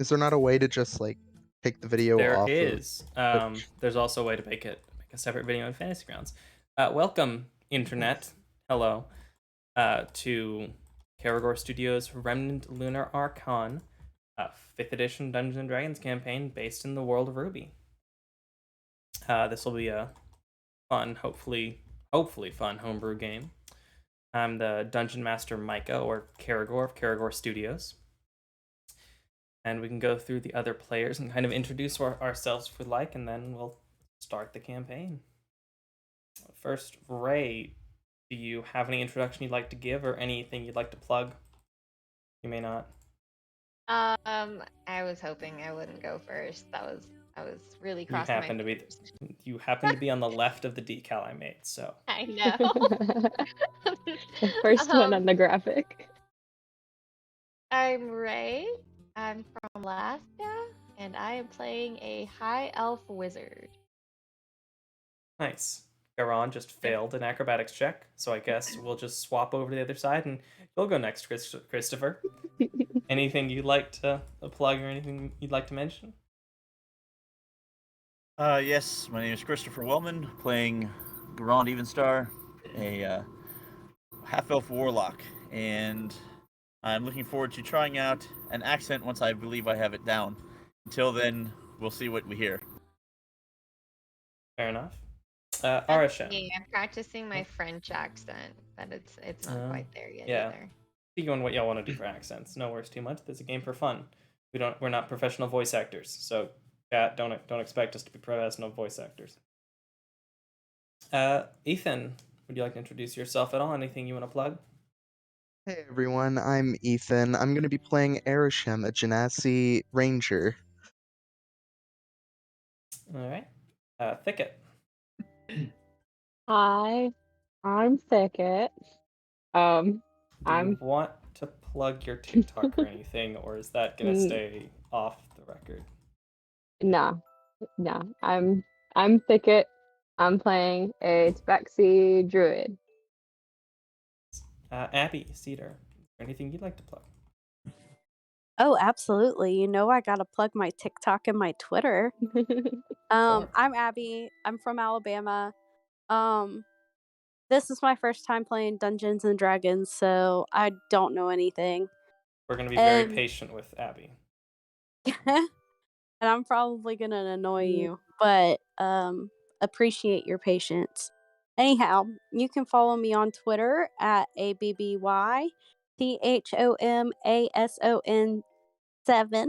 Is there not a way to just like take the video There off of is. Twitch? There's also a way to make a separate video in Fantasy Grounds. Welcome, internet. Hello, to Caragor Studios' Remnant Lunar Archon, 5th edition Dungeons and Dragons campaign based in the world of RWBY. This will be a fun, hopefully fun homebrew game. I'm the Dungeon Master Micah, or Caragor of Caragor Studios. And we can go through the other players and kind of introduce ourselves if we like, and then we'll start the campaign. First, Ray, do you have any introduction you'd like to give or anything you'd like to plug? You may not. I was hoping I wouldn't go first. I was really crossing my fingers. You happen to be on the left of the decal I made, so. I know. The first one on the graphic. I'm Ray. I'm from Alaska, and I am playing a high elf wizard. Nice. Garon just failed an acrobatics check, so I guess we'll just swap over to the other side, and you'll go next, Christopher. Anything you'd like to plug or anything you'd like to mention? Yes, my name is Christopher Wellman, playing Garand Evenstar, a half-elf warlock, and I'm looking forward to trying out an accent once I believe I have it down. Until then, we'll see what we hear. Fair enough. Arashem. Yeah, I'm practicing my French accent, but it's not quite there yet either. You on what y'all want to do for accents. No worries too much. This is a game for fun. We're not professional voice actors, so don't expect us to be professional voice actors. Ethan, would you like to introduce yourself at all? Anything you want to plug? Hey everyone, I'm Ethan. I'm going to be playing Arishem, a Genasi ranger. All right. Thicket. Hi, I'm Thicket. Do I'm you want to plug your TikTok or anything, or is that gonna stay off the record? no. I'm Thicket. I'm playing a Tabaxi druid. Abby Cedar, anything you'd like to plug? Oh, absolutely. You know I gotta plug my TikTok and my Twitter. I'm Abby. I'm from Alabama. This is my first time playing Dungeons and Dragons, so I don't know anything. We're gonna be very patient with Abby. And I'm probably gonna annoy you, but appreciate your patience. Anyhow, you can follow me on Twitter at ABBYTHOMASON7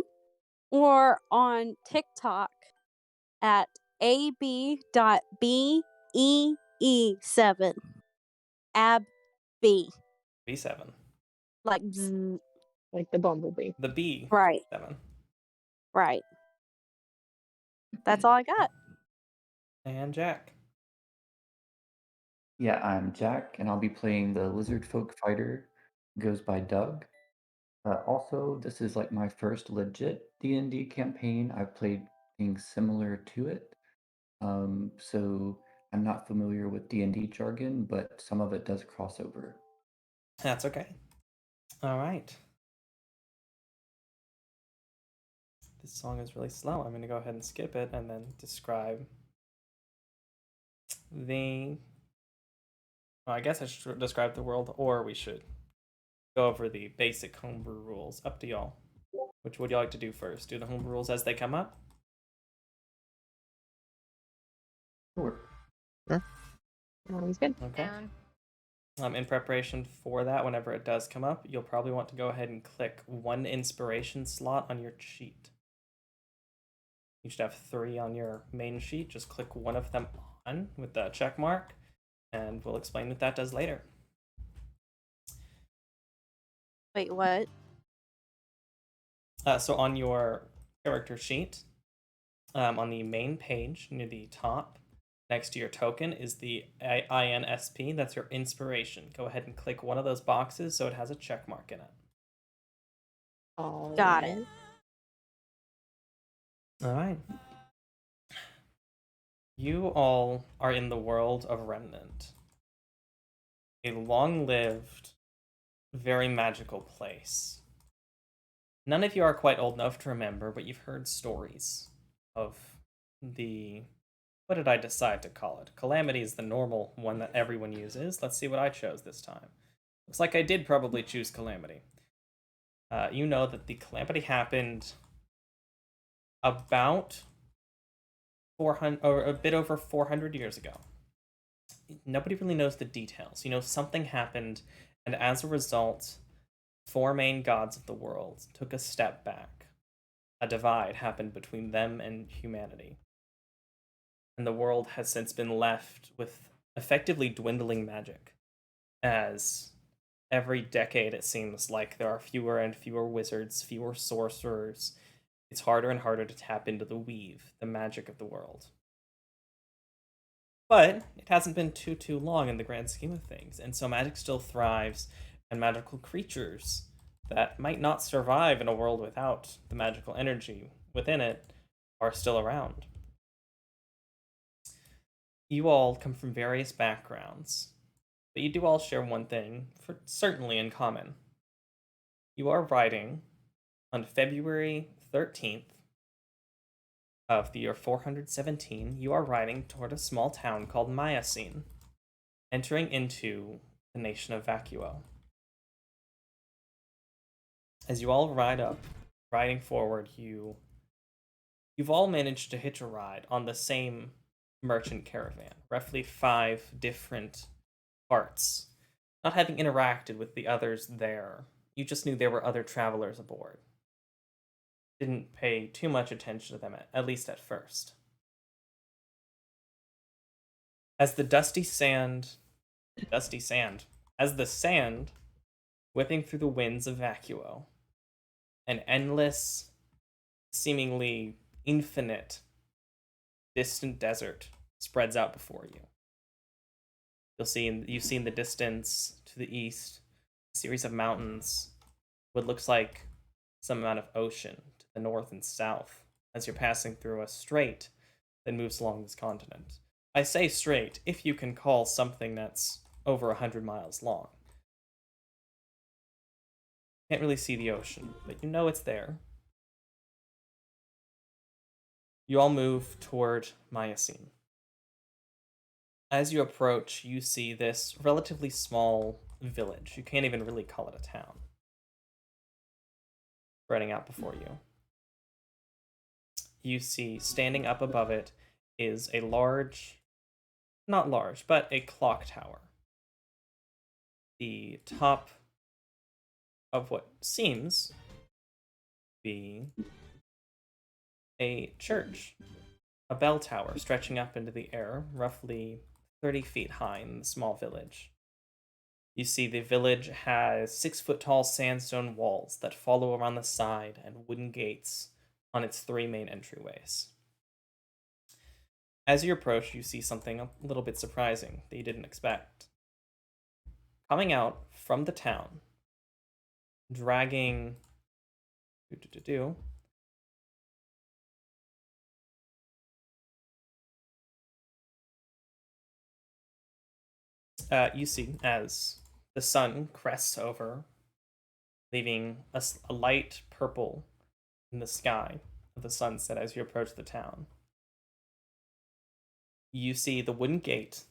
or on TikTok at AB.BEE7. AB. B7. Like bzz. Like the bumblebee. The B. Right. 7. Right. That's all I got. And Jack. Yeah, I'm Jack, and I'll be playing the lizard folk fighter. Goes by Doug. Also, this is like my first legit D&D campaign. I've played things similar to it, so I'm not familiar with D&D jargon, but some of it does cross over. That's okay. All right. This song is really slow. I'm going to go ahead and skip it and then describe the... Well, I guess I should describe the world, or we should go over the basic homebrew rules. Up to y'all. Which would you like to do first? Do the homebrew rules as they come up? Sure. Sounds good. Okay. In preparation for that, whenever it does come up, you'll probably want to go ahead and click one inspiration slot on your sheet. You should have 3 on your main sheet. Just click one of them on with the check mark, and we'll explain what that does later. Wait, what? So on your character sheet, on the main page near the top, next to your token is the INSP. That's your inspiration. Go ahead and click one of those boxes so it has a check mark in it. Got it. All right. You all are in the world of Remnant, a long-lived, very magical place None of you are quite old enough to remember, but you've heard stories of the... What did I decide to call it? Calamity is the normal one that everyone uses. Let's see what I chose this time. Looks like I did probably choose Calamity. You know that the Calamity happened about 400, or a bit over 400 years ago. Nobody really knows the details. You know, something happened, and as a result, 4 main gods of the world took a step back. A divide happened between them and humanity. And the world has since been left with effectively dwindling magic, as every decade it seems like there are fewer and fewer wizards, fewer sorcerers. It's harder and harder to tap into the weave, the magic of the world. But it hasn't been too long in the grand scheme of things, and so magic still thrives, and magical creatures that might not survive in a world without the magical energy within it are still around. You all come from various backgrounds, but you do all share one thing for certainly in common. You are riding on February 13th of the year 417. You are riding toward a small town called Myocene, entering into the nation of Vacuo. As you all ride up, riding forward, you've all managed to hitch a ride on the same merchant caravan, roughly 5 different parts. Not having interacted with the others there, you just knew there were other travelers aboard. Didn't pay too much attention to them, at least at first. As the as the sand whipping through the winds of Vacuo, an endless, seemingly infinite, distant desert spreads out before you. You see in the distance to the east a series of mountains, what looks like some amount of ocean to the north and south as you're passing through a strait that moves along this continent. I say strait if you can call something that's over 100 miles long. Can't really see the ocean, but you know it's there. You all move toward Myocene. As you approach, you see this relatively small village. You can't even really call it a town. Spreading out before you. You see, standing up above it is a large, not large, but a clock tower. The top of what seems to be a church, a bell tower stretching up into the air, roughly 30 feet high in the small village. You see the village has 6-foot-tall sandstone walls that follow around the side and wooden gates on its 3 main entryways. As you approach, you see something a little bit surprising that you didn't expect. Coming out from the town, dragging... you see as the sun crests over, leaving a light purple in the sky of the sunset as you approach the town. You see the wooden gate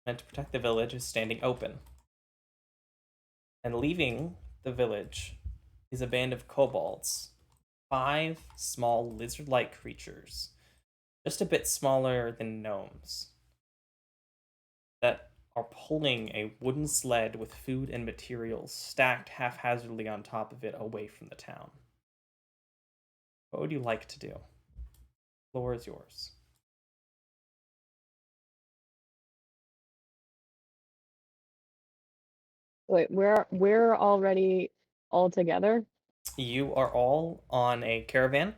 meant to protect the village is standing open. And leaving the village is a band of kobolds. 5 small lizard-like creatures, just a bit smaller than gnomes, that are pulling a wooden sled with food and materials stacked haphazardly on top of it away from the town. What would you like to do? The floor is yours. Wait, we're already all together? You are all on a caravan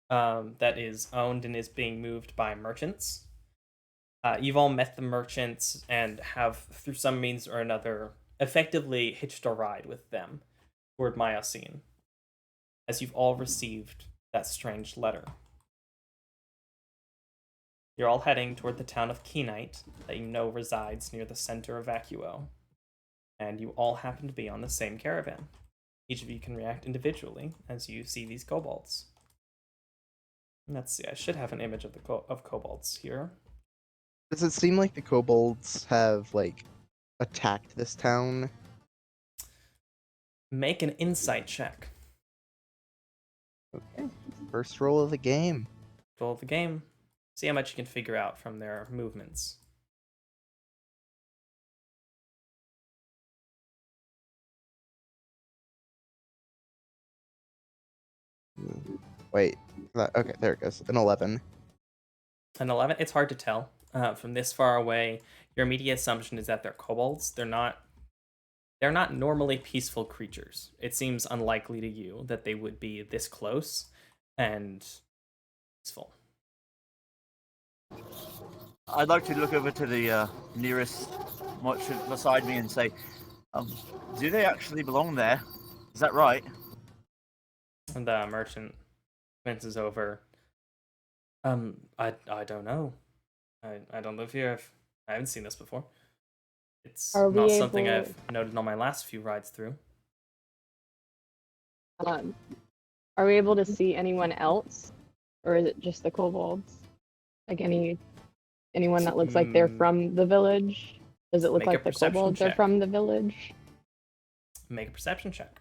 that is owned and is being moved by merchants. You've all met the merchants and have, through some means or another, effectively hitched a ride with them toward Myocene, as you've all received that strange letter. You're all heading toward the town of Keenite that you know resides near the center of Vacuo, and you all happen to be on the same caravan. Each of you can react individually as you see these kobolds. Let's see, I should have an image of the kobolds here. Does it seem like the kobolds have, like, attacked this town? Make an insight check. Okay. First roll of the game. Roll of the game. See how much you can figure out from their movements. Wait. Okay, there it goes. An 11. An 11? It's hard to tell. From this far away, your immediate assumption is that they're kobolds. They're not normally peaceful creatures. It seems unlikely to you that they would be this close and peaceful. I'd like to look over to the nearest merchant beside me and say, do they actually belong there? Is that right? And the merchant glances over. I don't know. I don't live here. I haven't seen this before. It's Are not we something able- I've noted on my last few rides through. Are we able to see anyone else, or is it just the kobolds? Like anyone that looks like they're from the village? Does it look Make a like the perception kobolds are check. from the village? Make a perception check.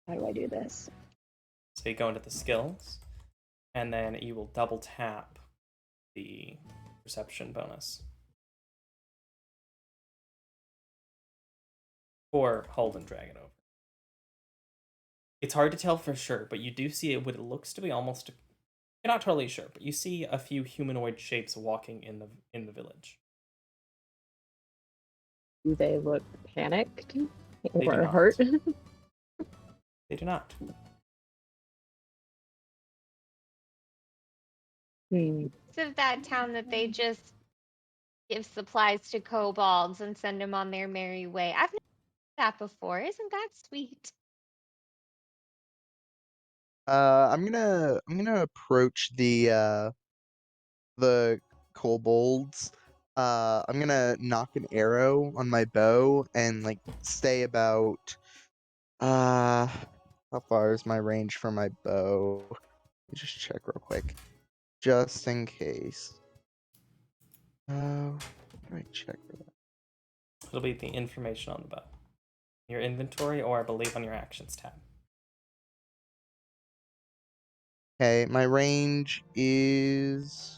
How do I do this? So you go into the skills, and then you will double tap the perception bonus. Or hold and drag it over. It's hard to tell for sure, but you do see what it looks to be almost. You're not totally sure, but you see a few humanoid shapes walking in the village. Do they look panicked do or not. hurt? They do not. Of that town that they just give supplies to kobolds and send them on their merry way. I've never heard that before. Isn't that sweet? I'm gonna approach the kobolds. I'm gonna knock an arrow on my bow and like stay about how far is my range for my bow? Let me just check real quick. Just in case. What do I check for that? It'll be the information on the bow. Your inventory, or I believe on your actions tab. Okay, my range is.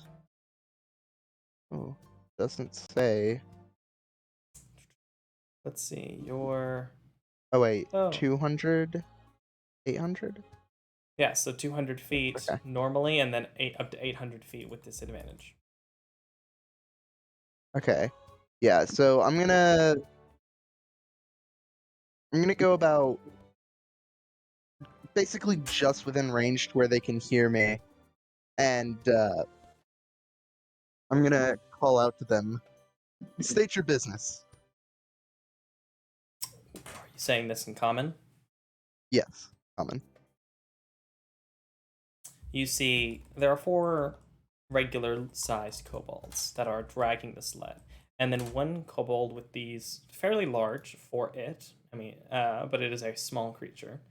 Oh, doesn't say. Let's see, your. Oh wait, Oh. 200, 800. Yeah, so 200 feet Okay. normally, and then up to 800 feet with disadvantage. Okay. Yeah, so I'm gonna go about basically just within range to where they can hear me. And I'm gonna call out to them. State your business. Are you saying this in common? Yes, common. You see, there are 4 regular-sized kobolds that are dragging the sled, and then one kobold with these fairly large for it. But it is a small creature.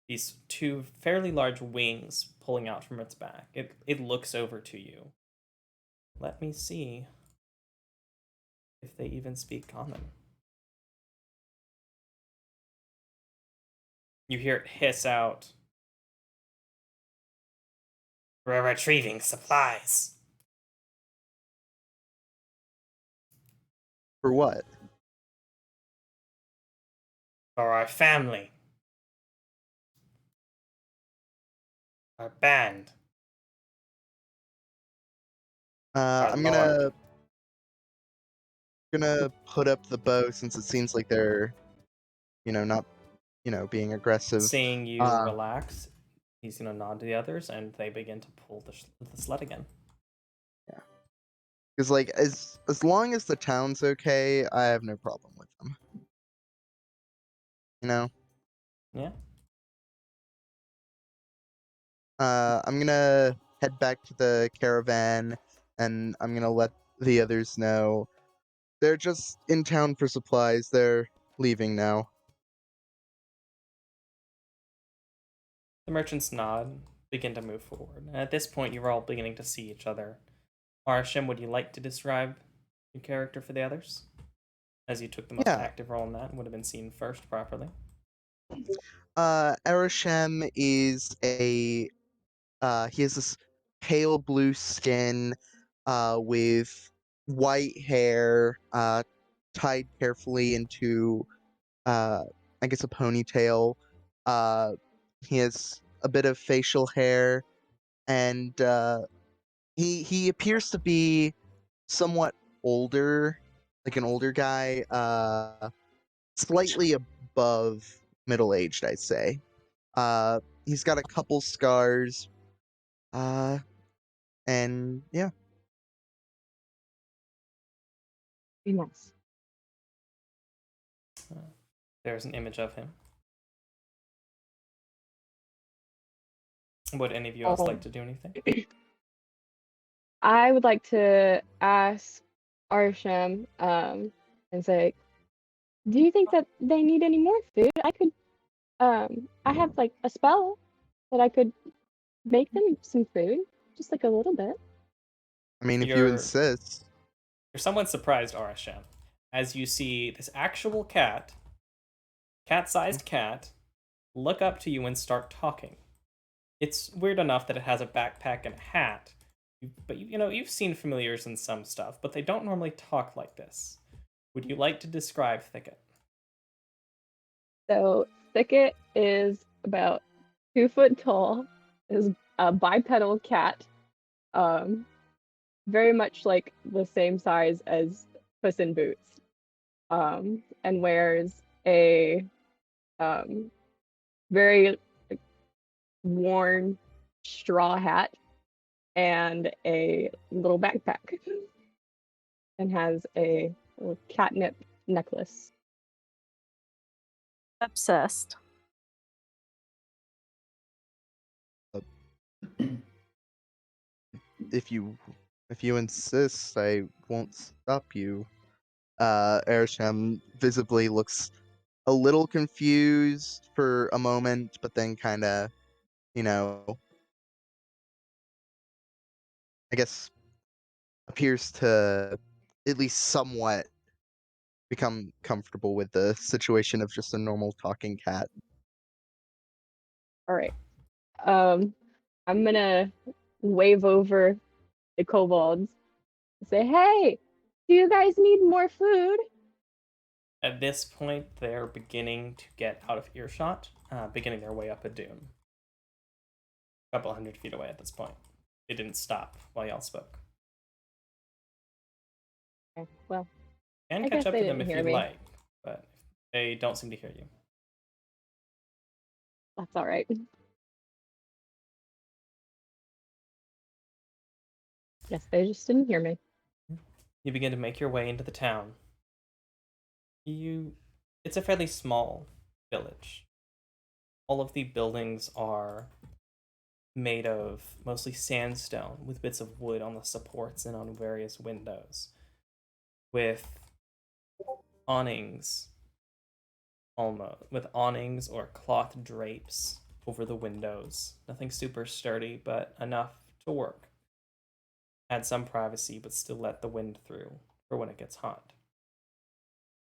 These 2 fairly large wings pulling out from its back. It looks over to you. Let me see if they even speak common. You hear it hiss out. We're retrieving supplies. For what? For our family. Our band. Our I'm lord. gonna put up the bow since it seems like they're, not, being aggressive. Seeing you relax, he's gonna nod to the others, and they begin to pull the sled again. Yeah. Because like as long as the town's okay, I have no problem with them. Yeah. I'm gonna head back to the caravan, and I'm gonna let the others know. They're just in town for supplies. They're leaving now. The merchants nod, begin to move forward. And at this point, you're all beginning to see each other. Arsham, would you like to describe your character for the others? As you took the most Yeah. active role in that and would have been seen first properly. Arishem is he has this pale blue skin, with white hair, tied carefully into, I guess a ponytail. Uh, he has a bit of facial hair, and he appears to be somewhat older, like an older guy, slightly above middle aged, I'd say. He's got a couple scars, and yeah. Nice. There's an image of him. Would any of you else like to do anything? I would like to ask Arsham and say, do you think that they need any more food? I have like a spell that I could make them some food, just like a little bit. I mean, if you You're insist. somewhat surprised, Arasham, as you see this actual cat-sized cat, look up to you and start talking. It's weird enough that it has a backpack and a hat, but you've seen familiars and some stuff, but they don't normally talk like this. Would you like to describe Thicket? So Thicket is about 2 foot tall, is a bipedal cat, very much like the same size as Puss in Boots, and wears a very worn straw hat and a little backpack, and has a little catnip necklace. Obsessed. If you insist, I won't stop you. Arishem visibly looks a little confused for a moment, but then kind of, I guess, appears to at least somewhat become comfortable with the situation of just a normal talking cat. All right. I'm gonna wave over the kobolds and say, "Hey, do you guys need more food?" At this point, they're beginning to get out of earshot, beginning their way up a dune. A couple 100 feet away at this point. It didn't stop while y'all spoke. Okay, well, And I catch guess up they to them didn't if hear you'd me. like, but they don't seem to hear you. that's all right. Yes, they just didn't hear me. You begin to make your way into the town. It's a fairly small village. All of the buildings are made of mostly sandstone with bits of wood on the supports and on various windows, with awnings or cloth drapes over the windows. Nothing super sturdy, but enough to work. Add some privacy, but still let the wind through for when it gets hot.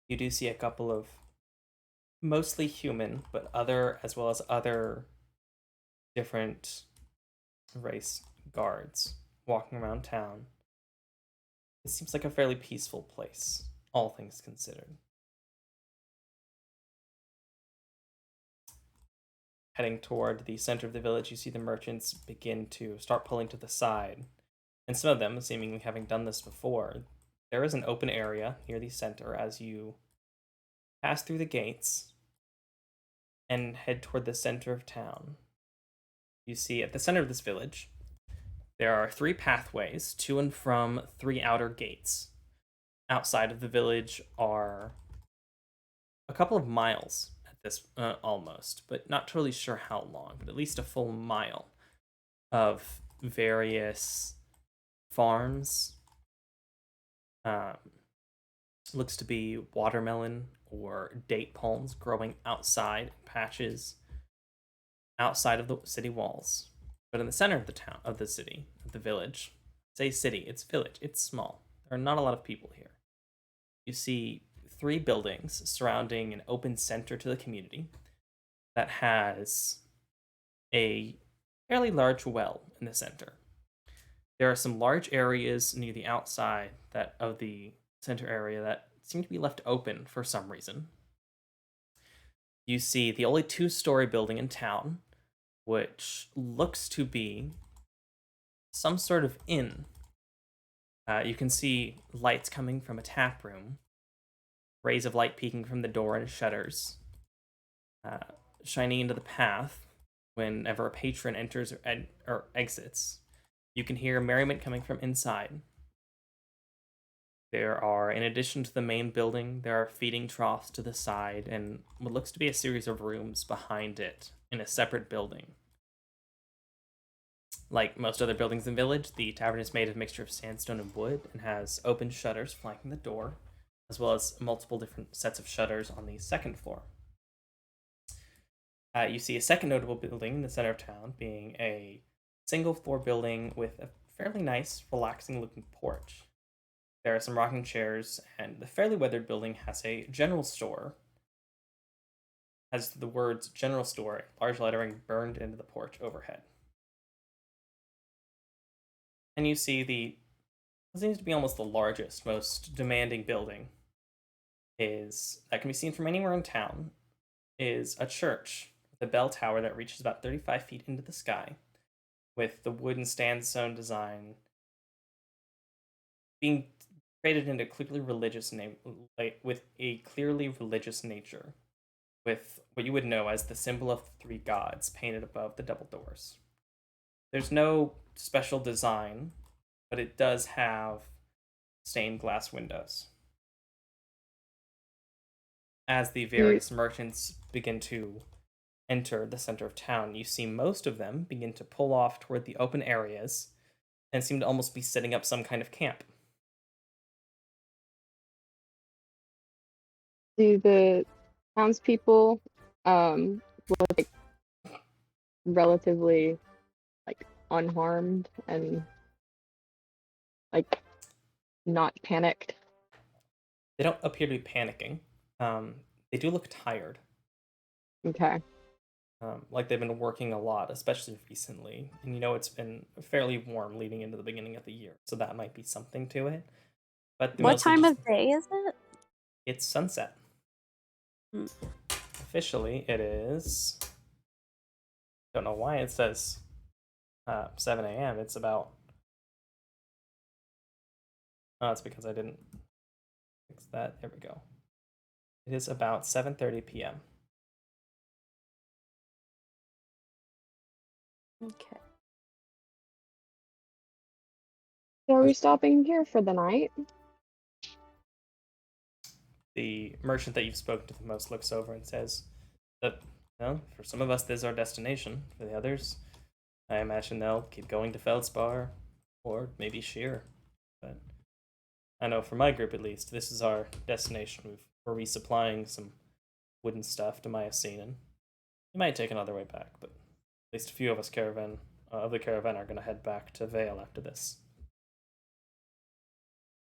You do see a couple of mostly human, but as well as other different race guards walking around town. It seems like a fairly peaceful place, all things considered. Heading toward the center of the village, you see the merchants begin to start pulling to the side. And some of them, seemingly having done this before, there is an open area near the center as you pass through the gates and head toward the center of town. You see at the center of this village, there are 3 pathways to and from 3 outer gates. Outside of the village are a couple of miles at this, almost, but not totally sure how long, but at least a full mile of various farms. Looks to be watermelon or date palms growing outside patches outside of the city walls. But in the center of the town, of the city, of the village, say city, it's village, it's small. There are not a lot of people here. You see 3 buildings surrounding an open center to the community that has a fairly large well in the center. There are some large areas near the outside of the center area that seem to be left open for some reason. You see the only 2-story building in town, which looks to be some sort of inn. You can see lights coming from a tap room, rays of light peeking from the door and shutters, shining into the path whenever a patron enters or exits. You can hear merriment coming from inside. There are, in addition to the main building, there are feeding troughs to the side and what looks to be a series of rooms behind it in a separate building. Like most other buildings in the village, the tavern is made of a mixture of sandstone and wood and has open shutters flanking the door, as well as multiple different sets of shutters on the second floor. You see a second notable building in the center of town being a single-floor building with a fairly nice, relaxing-looking porch. There are some rocking chairs, and the fairly weathered building has a general store. Has the words "general store," large lettering burned into the porch overhead. And you see what seems to be almost the largest, most demanding building that can be seen from anywhere in town, is a church with a bell tower that reaches about 35 feet into the sky, with the wooden sandstone design being created into clearly religious with a clearly religious nature, with what you would know as the symbol of the 3 gods painted above the double doors. There's no special design, but it does have stained glass windows. As the various merchants begin to enter the center of town, you see most of them begin to pull off toward the open areas and seem to almost be setting up some kind of camp. Do the townspeople look like relatively like unharmed and like not panicked? They don't appear to be panicking. They do look tired. Okay. Like they've been working a lot, especially recently. And you know it's been fairly warm leading into the beginning of the year, so that might be something to it. But What time of day is it? It's sunset. Officially, it is. Don't know why it says 7 a.m. It's about. Oh, it's because I didn't fix that. There we go. It is about 7:30 p.m. Okay. So are we stopping here for the night? The merchant that you've spoken to the most looks over and says that, well, for some of us, this is our destination. For the others, I imagine they'll keep going to Feldspar or maybe Sheer. But I know for my group, at least, this is our destination. We're resupplying some wooden stuff to Myocene, and you might take another way back, but at least a few of us of the caravan are going to head back to Vale after this.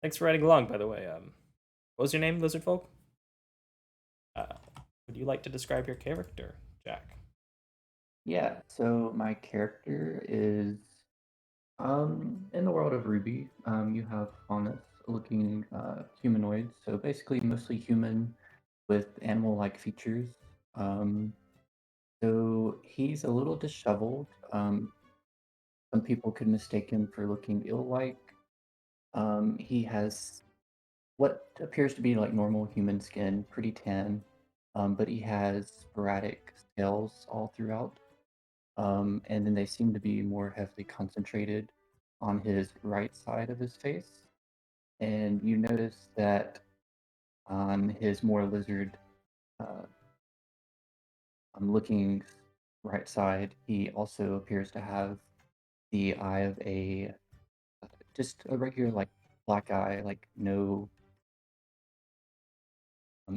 Thanks for riding along, by the way. What was your name, Lizard Folk? Would you like to describe your character, Jack? Yeah, so my character is in the world of RWBY, you have honest looking humanoids, so basically mostly human with animal-like features. So he's a little disheveled. Some people could mistake him for looking ill-like. He has what appears to be like normal human skin, pretty tan, but he has sporadic scales all throughout. And then they seem to be more heavily concentrated on his right side of his face. And you notice that on his more lizard looking right side, he also appears to have the eye of a just a regular like black eye, like no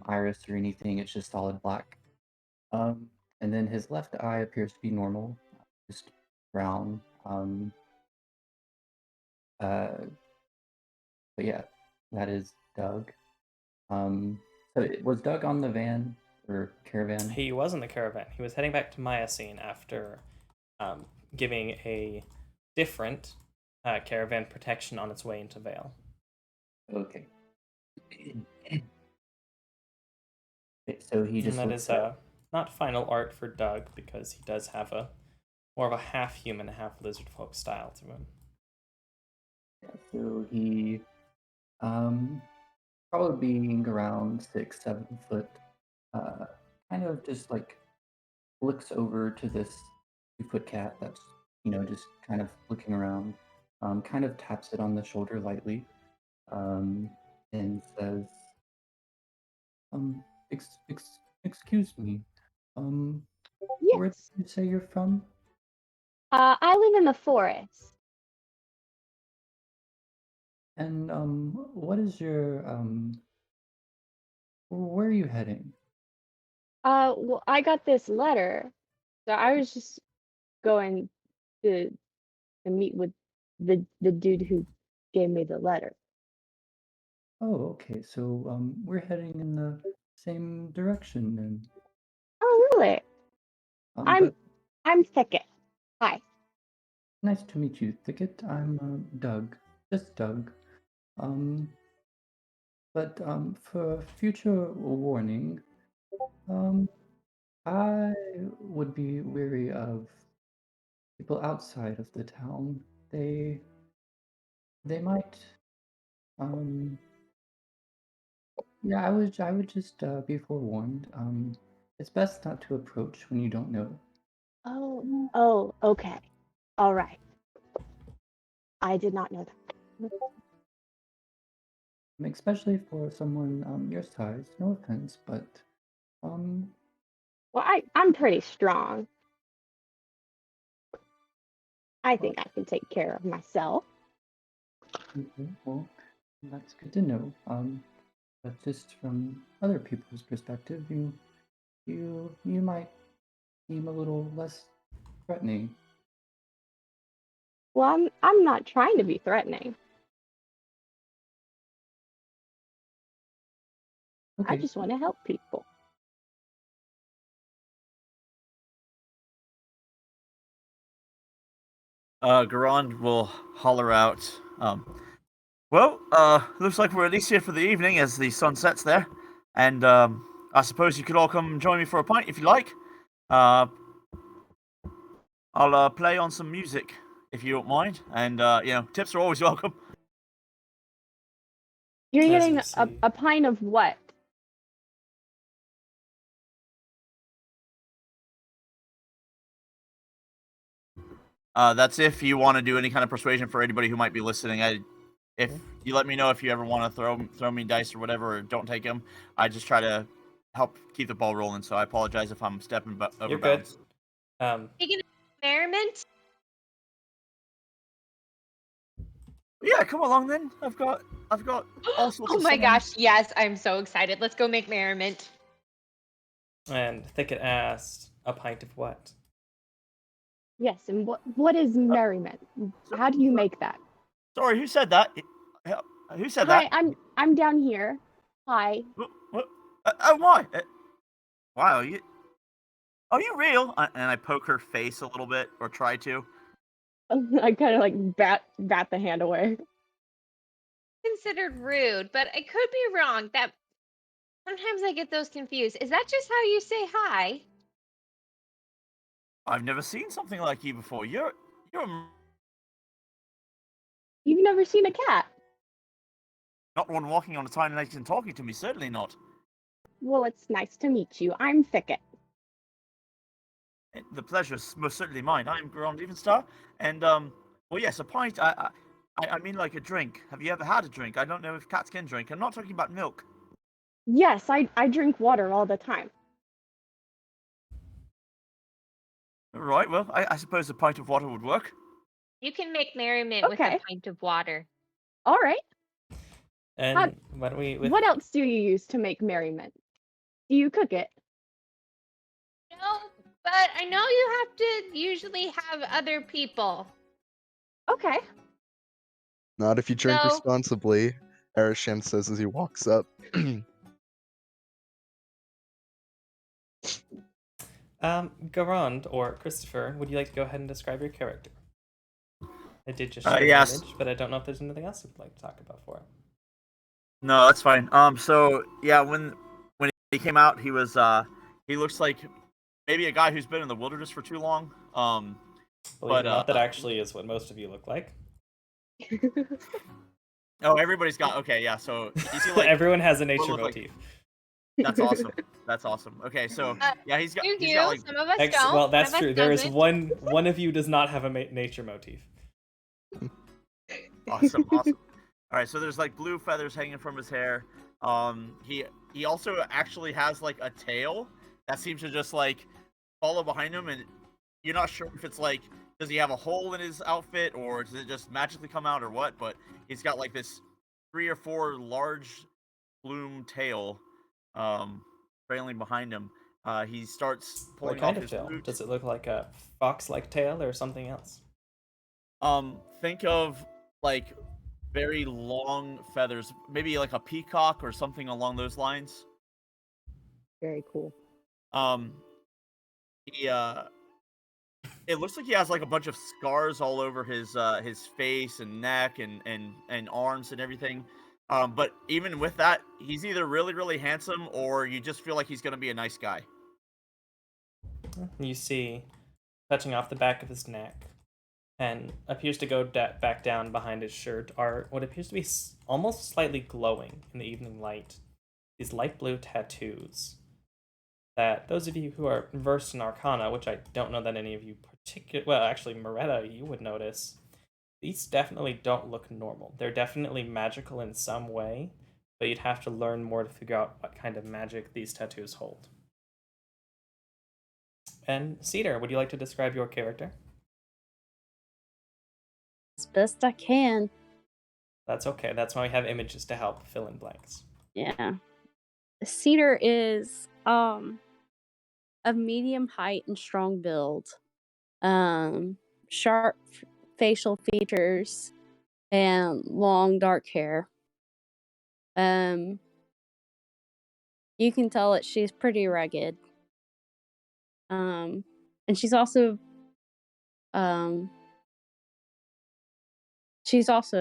iris or anything. It's just solid black. And then his left eye appears to be normal, just brown. But yeah, that is Doug. Was Doug on the van or caravan? He was in the caravan. He was heading back to Myocene after giving a different caravan protection on its way into Vale. Okay. So he just And that looks is at not final art for Doug because he does have a more of a half human, half lizard folk style to him. yeah, so he probably being around 6-7 foot, kind of just like looks over to this 2-foot cat that's just kind of looking around, kind of taps it on the shoulder lightly, and says, excuse me, where did Yes. you say you're from? I live in the forest. And what is your where are you heading? Well, I got this letter, so I was just going to meet with the dude who gave me the letter. Oh, okay. So we're heading in the same direction then. Oh, really? But I'm Thicket. Hi. nice to meet you, Thicket. I'm Doug. Just Doug. Um, but for future warning, I would be wary of people outside of the town. They might yeah, I would just be forewarned. It's best not to approach when you don't know. Oh, okay. All right. I did not know that. Especially for someone your size. No offense, but um, Well, I'm pretty strong. I well, think I can take care of myself. okay, well, that's good to know. But just from other people's perspective, you might seem a little less threatening. Well, I'm not trying to be threatening. I Okay, just want to help people. Garand will holler out. Looks like we're at least here for the evening as the sun sets there. And I suppose you could all come join me for a pint if you like. Uh, I'll play on some music if you don't mind. And, tips are always welcome. You're As you getting see, a pint of what? That's if you want to do any kind of persuasion for anybody who might be listening. If you let me know if you ever want to throw me dice or whatever, or don't take them. I just try to help keep the ball rolling. So I apologize if I'm stepping over you're good. bounds. Taking a merriment? Yeah, come along then. I've got all sorts Oh of my songs. gosh, yes, I'm so excited. Let's go make merriment. And Thicket asked, a pint of what? Yes, and what is merriment? How do you make that? Sorry, who said that? Who said Hi, that? I'm down here. Hi. What? Oh my! Wow, are you real? And I poke her face a little bit, or try to. I kind of like bat the hand away. Considered rude, but I could be wrong. That sometimes I get those confused. Is that just how you say hi? I've never seen something like you before. You're You've never seen a cat? not one walking on a tiny legs and talking to me. Certainly not. Well, it's nice to meet you. I'm Thicket. The pleasure's most certainly mine. I'm Grand Evenstar, and well, yes, a pint. I mean like a drink. Have you ever had a drink? I don't know if cats can drink. I'm not talking about milk. Yes, I drink water all the time. Right. Well, I suppose a pint of water would work. You can make merriment with a Okay. pint of water. All right. And why don't we? What else do you use to make merriment? Do you cook it? No, but I know you have to usually have other people. Okay. Not if you drink So- responsibly, Arishem says as he walks up. Garand or Christopher, would you like to go ahead and describe your character? I did just show yes. the image, but I don't know if there's anything else you'd like to talk about for it. No, that's fine. So yeah, when he came out, he was he looks like maybe a guy who's been in the wilderness for too long. Believe But it or not, that actually is what most of you look like. Oh, everybody's got okay, yeah. So you see, like everyone has a nature look like- motif. That's awesome. That's awesome. Okay, so yeah, he's got like some of us don't. Well, that's one of true. us There is doesn't. one of you does not have a nature motif. awesome. All right, so there's like blue feathers hanging from his hair. He also actually has like a tail that seems to just like follow behind him, and you're not sure if it's like does he have a hole in his outfit or does it just magically come out or what? But he's got like this 3 or 4 large plume tail, trailing behind him. He starts pulling What kind off of his tail? boot. Does it look like a fox-like tail or something else? Think of like very long feathers, maybe like a peacock or something along those lines. Very cool. He it looks like he has like a bunch of scars all over his face and neck and arms and everything. But even with that, he's either really, really handsome or you just feel like he's gonna be a nice guy. You see, touching off the back of his neck, and appears to go back down behind his shirt, are what appears to be almost slightly glowing in the evening light. These light blue tattoos that those of you who are versed in Arcana, which I don't know that any of you well, actually, Moretta, you would notice, these definitely don't look normal. They're definitely magical in some way, but you'd have to learn more to figure out what kind of magic these tattoos hold. And Cedar, would you like to describe your character? As best I can. That's okay. That's why we have images to help fill in blanks. Yeah. Cedar is of medium height and strong build. Sharp facial features and long dark hair. You can tell that she's pretty rugged. And she's also a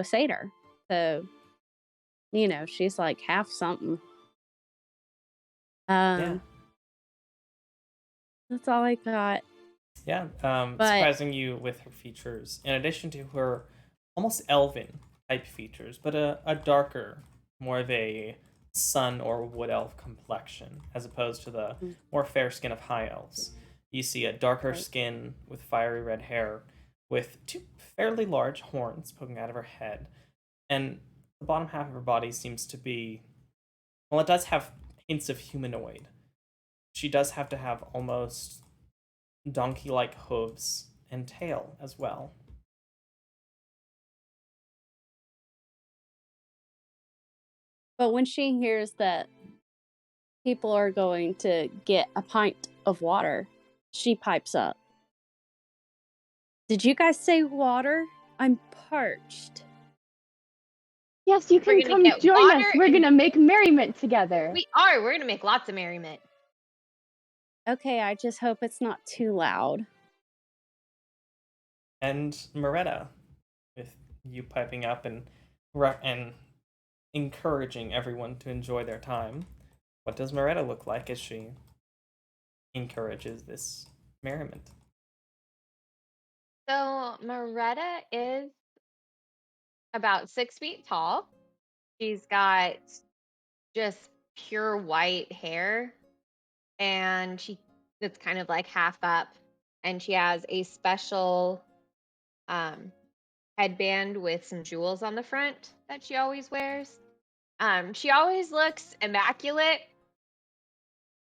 satyr. So, you know, she's like half something. Yeah. That's all I got. Yeah, surprising you with her features, in addition to her almost elven type features, but a darker, more of a sun or wood elf complexion, as opposed to the more fair skin of high elves. You see a darker skin with fiery red hair, with 2 fairly large horns poking out of her head, and the bottom half of her body seems to be, well, it does have hints of humanoid. She does have to have almost donkey-like hooves and tail as well. But when she hears that people are going to get a pint of water, she pipes up. Did you guys say water? I'm parched. Yes, you We're can gonna come get join us. water We're and- gonna make merriment together. We are. We're gonna make lots of merriment. Okay, I just hope it's not too loud. And Moretta, with you piping up and encouraging everyone to enjoy their time, what does Moretta look like as she encourages this merriment? So Moretta is about 6 feet tall. She's got just pure white hair, and it's kind of like half up, and she has a special headband with some jewels on the front that she always wears. She always looks immaculate.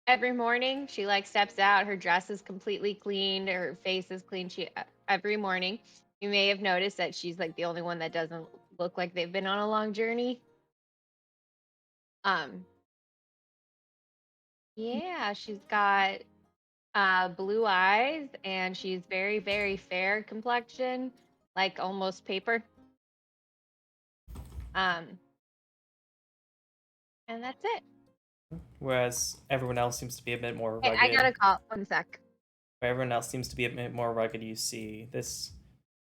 Every morning she like steps out, her dress is completely cleaned, her face is clean. Every morning You may have noticed that she's like the only one that doesn't look like they've been on a long journey. Yeah, she's got blue eyes, and she's very, very fair complexion, like almost paper. And that's it. Whereas everyone else seems to be a bit more Hey, rugged. I gotta call. 1 sec. Where everyone else seems to be a bit more rugged, you see this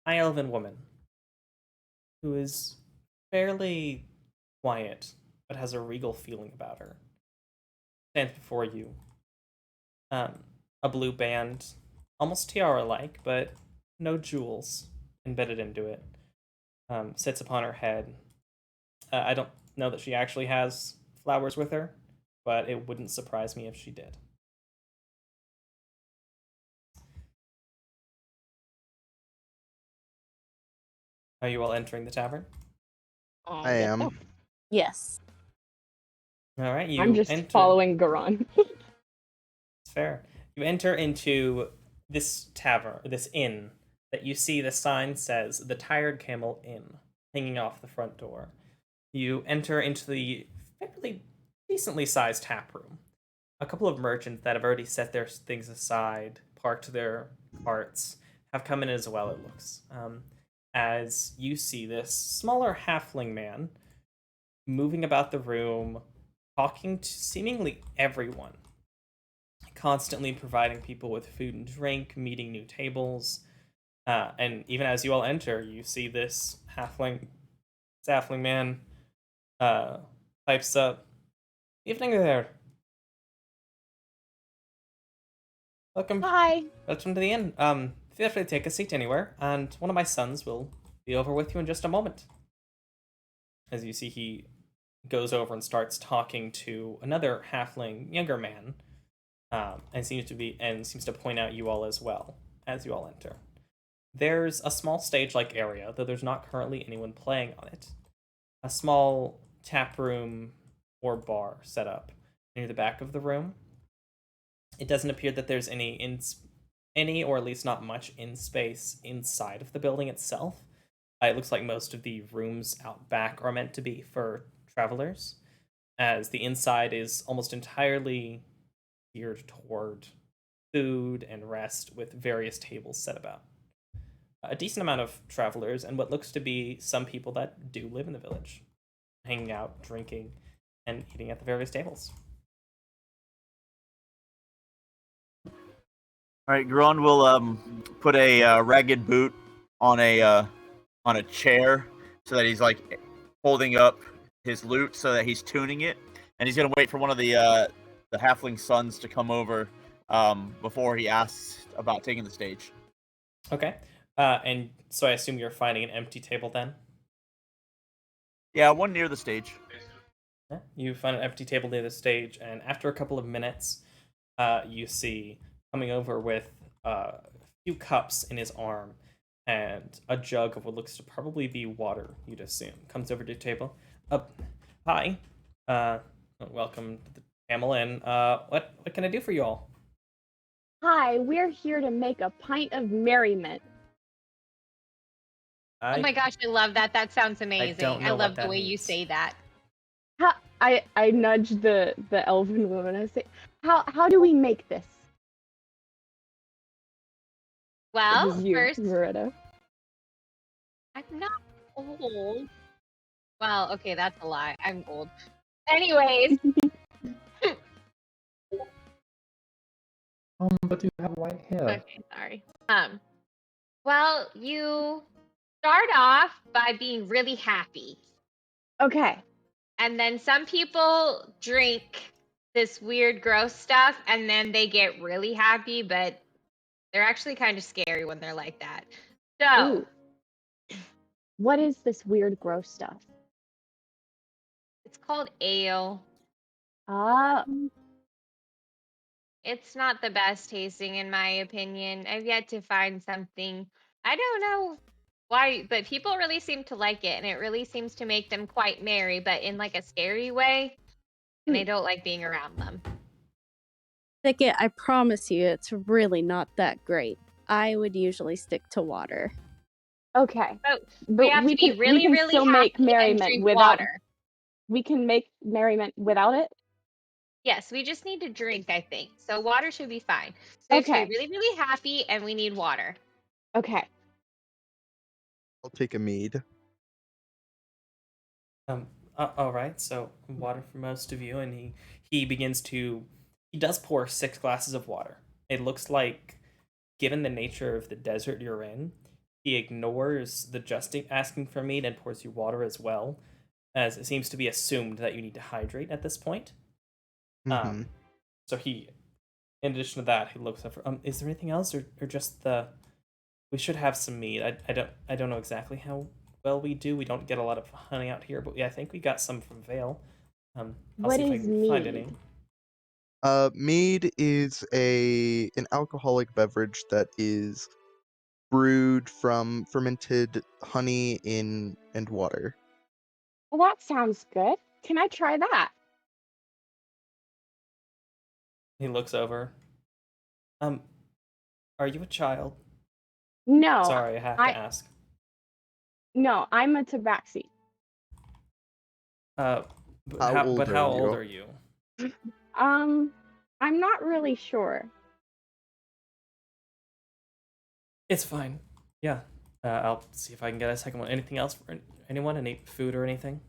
high elven woman who is fairly quiet, but has a regal feeling about her. Stands before you. A blue band, almost tiara-like, but no jewels embedded into it. Sits upon her head. I don't know that she actually has flowers with her, but it wouldn't surprise me if she did. Are you all entering the tavern? I am. Yes. All right, you I'm just enter. following Garon. It's fair. You enter into this tavern, this inn, that you see the sign says the Tired Camel Inn, hanging off the front door. You enter into the fairly decently sized tap room. A couple of merchants that have already set their things aside, parked their carts, have come in as well, it looks. As you see this smaller halfling man moving about the room, talking to seemingly everyone, constantly providing people with food and drink, meeting new tables. And even as you all enter, you see this halfling man pipes up. Evening there. Welcome. Hi. Welcome to the inn. Feel free to take a seat anywhere, and one of my sons will be over with you in just a moment. As you see, he goes over and starts talking to another halfling, younger man, and seems to point out you all as well as you all enter. There's a small stage-like area, though there's not currently anyone playing on it. A small tap room or bar set up near the back of the room. It doesn't appear that there's any or at least not much in space inside of the building itself. It looks like most of the rooms out back are meant to be for travelers, as the inside is almost entirely geared toward food and rest, with various tables set about. A decent amount of travelers and what looks to be some people that do live in the village, hanging out, drinking, and eating at the various tables. All right, Gron will put a ragged boot on a chair so that he's like holding up his lute so that he's tuning it, and he's gonna wait for one of the halfling sons to come over before he asks about taking the stage. Okay. And so I assume you're finding an empty table then? Yeah, one near the stage. Yeah. You find an empty table near the stage, and after a couple of minutes, you see coming over with a few cups in his arm and a jug of what looks to probably be water, you'd assume. Comes over to the table. Hi. Welcome to the Camel Inn. What can I do for you all? Hi, we're here to make a pint of merriment. Oh my gosh, I love that. That sounds amazing. don't I know what love the that way you means. say that. I nudged the elven woman. I say, how do we make this? Well, It is you, first, Moretta. I'm not old. Well, okay, that's a lie. I'm old. Anyways, But you have white hair. okay, sorry. Well, you start off by being really happy. Okay. And then some people drink this weird, gross stuff, and then they get really happy, but they're actually kind of scary when they're like that. So, Ooh. What is this weird, gross stuff? it's called ale. Ah, It's not the best tasting, in my opinion. I've yet to find something. I don't know why, but people really seem to like it, and it really seems to make them quite merry, but in like a scary way. And I don't like being around them. Thicket, I promise you, it's really not that great. I would usually stick to water. Okay. But we But have to be we really, can really still happy make and merriment drink without. water. We can make merriment without it. Yes, we just need to drink, I think. So water should be fine. So we have to Okay. be really, really happy, and we need water. Okay. I'll take a mead. All right. So water for most of you, and he begins to he does pour 6 glasses of water. It looks like, given the nature of the desert you're in, he ignores the just asking for mead and pours you water as well, as it seems to be assumed that you need to hydrate at this point. Mm-hmm. So he, in addition to that, he looks up for. Is there anything else, or just the? We should have some mead. I don't know exactly how well we do. We don't get a lot of honey out here, but yeah, I think we got some from Vale. I'll What see if I is can find mead? any. Mead is an alcoholic beverage that is brewed from fermented honey and water. Well, that sounds good. Can I try that? He looks over. Are you a child? No. Sorry, I have to ask. No, I'm a tabaxi. But How how old old are are you? I'm not really sure. It's fine. Yeah. I'll see if I can get a second one. Anything else for anyone? Any food or anything?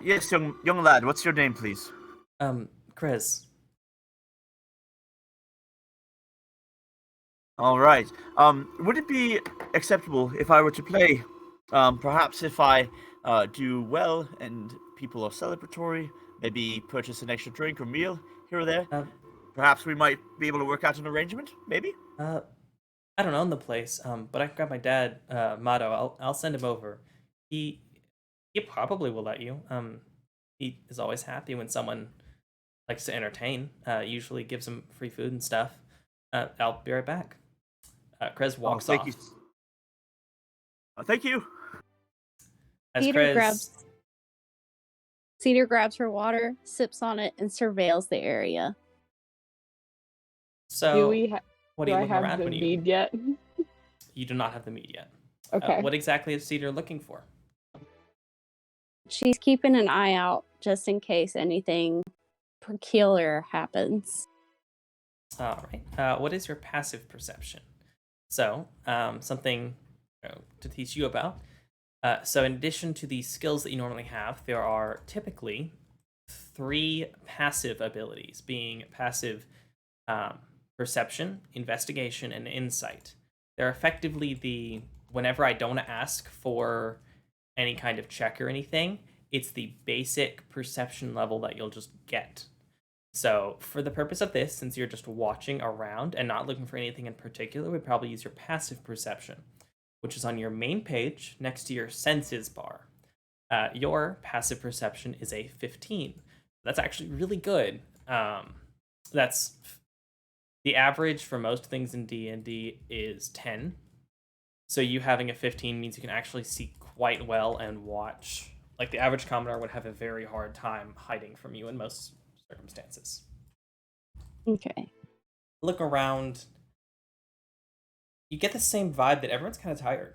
Yes, young lad. What's your name, please? Chris. All right. Would it be acceptable if I were to play? Perhaps if I do well and people are celebratory, maybe purchase an extra drink or meal here or there. Perhaps we might be able to work out an arrangement. Maybe. I don't own the place. But I can grab my dad, Mato. I'll send him over. He probably will let you. He is always happy when someone likes to entertain. Usually gives him free food and stuff. I'll be right back. Krez walks thank off. you. Thank you. As Cedar grabs her water, sips on it, and surveils the area. So, what are you do I looking have around the when mead yet? You do not have the mead yet. Okay. What exactly is Cedar looking for? She's keeping an eye out just in case anything peculiar happens. All right. What is your passive perception? So, something to teach you about. So, in addition to the skills that you normally have, there are typically 3 passive abilities, being passive perception, investigation, and insight. They're effectively whenever I don't ask for any kind of check or anything, it's the basic perception level that you'll just get. So, for the purpose of this, since you're just watching around and not looking for anything in particular, we'd probably use your passive perception, which is on your main page next to your senses bar. Your passive perception is a 15. That's actually really good. That's the average for most things in D&D is 10. So you having a 15 means you can actually see quite well and watch. Like, the average commoner would have a very hard time hiding from you in most circumstances. Okay. Look around. You get the same vibe that everyone's kind of tired.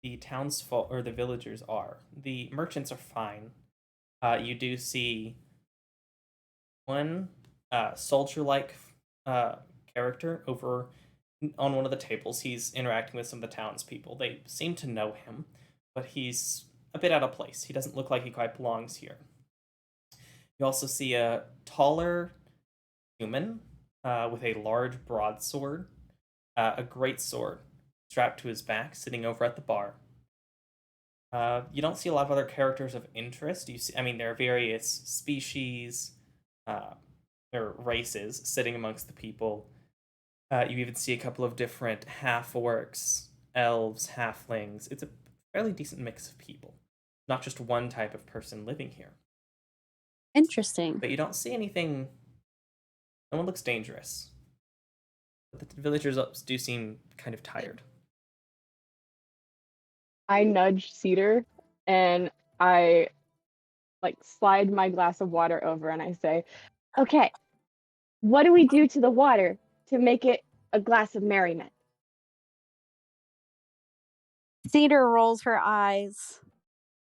The townsfolk or the villagers are. The merchants are fine. You do see one soldier-like character over on one of the tables. He's interacting with some of the townspeople. They seem to know him, but he's a bit out of place. He doesn't look like he quite belongs here. You also see a taller human with a large broadsword, a great sword strapped to his back, sitting over at the bar. You don't see a lot of other characters of interest. There are various species or races sitting amongst the people. You even see a couple of different half-orcs, elves, halflings. It's a fairly decent mix of people, not just one type of person living here. Interesting. But you don't see anything. No one looks dangerous. But the villagers do seem kind of tired. I nudge Cedar and I slide my glass of water over and I say, okay, what do we do to the water to make it a glass of merriment? Cedar rolls her eyes,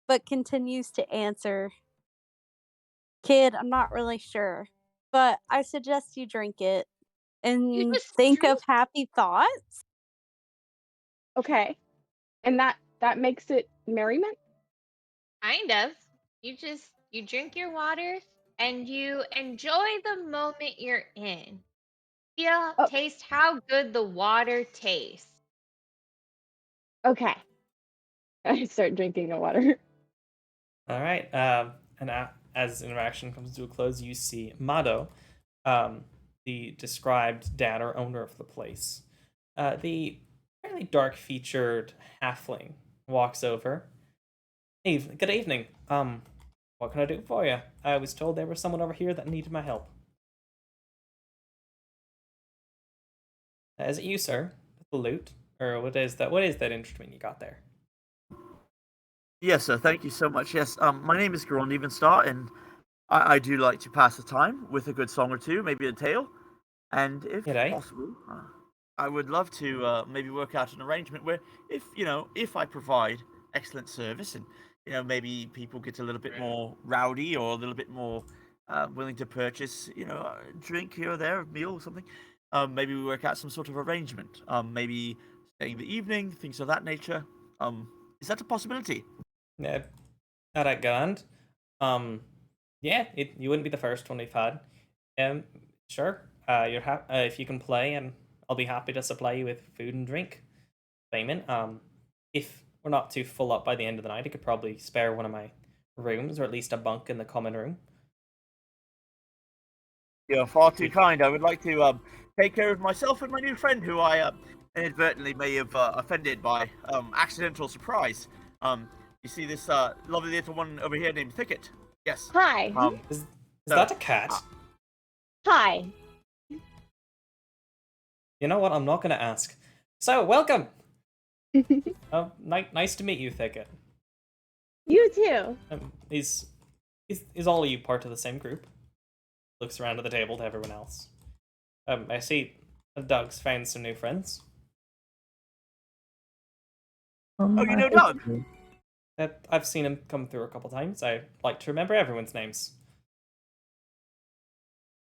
but continues to answer. Kid, I'm not really sure, but I suggest you drink it You and just think drink of happy thoughts. Okay. And that makes it merriment? kind of. You drink your water and you enjoy the moment you're in. Oh, Taste how good the water tastes. okay. I start drinking the water. All right. As interaction comes to a close, you see Mado, the described dad or owner of the place. The fairly dark-featured halfling walks over. Good evening. What can I do for you? I was told there was someone over here that needed my help. Is it you, sir? With the loot, or what is that? What is that instrument you got there? Yes, sir. Thank you so much. Yes, my name is Garond Evenstar, and I do like to pass the time with a good song or two, maybe a tale. And if G'day. possible, I would love to maybe work out an arrangement where, if I provide excellent service, and maybe people get a little bit more rowdy or a little bit more willing to purchase, a drink here or there, a meal or something. Maybe we work out some sort of arrangement. Maybe staying the evening, things of that nature. Is that a possibility? Yeah, all right, grand. Yeah, you wouldn't be the first one we've had. Sure. If you can play, and I'll be happy to supply you with food and drink payment. If we're not too full up by the end of the night, I could probably spare one of my rooms, or at least a bunk in the common room. You're far too kind. I would like to take care of myself and my new friend, who I inadvertently may have offended by accidental surprise. You see this lovely little one over here named Thicket? Yes. Hi. Is So, that a cat? Hi. You know what? I'm not gonna ask. So, welcome. Nice to meet you, Thicket. You too. Is all of you part of the same group? Looks around at the table to everyone else. I see Doug's found some new friends. Oh, you know I Doug? do. I've seen him come through a couple times. I like to remember everyone's names.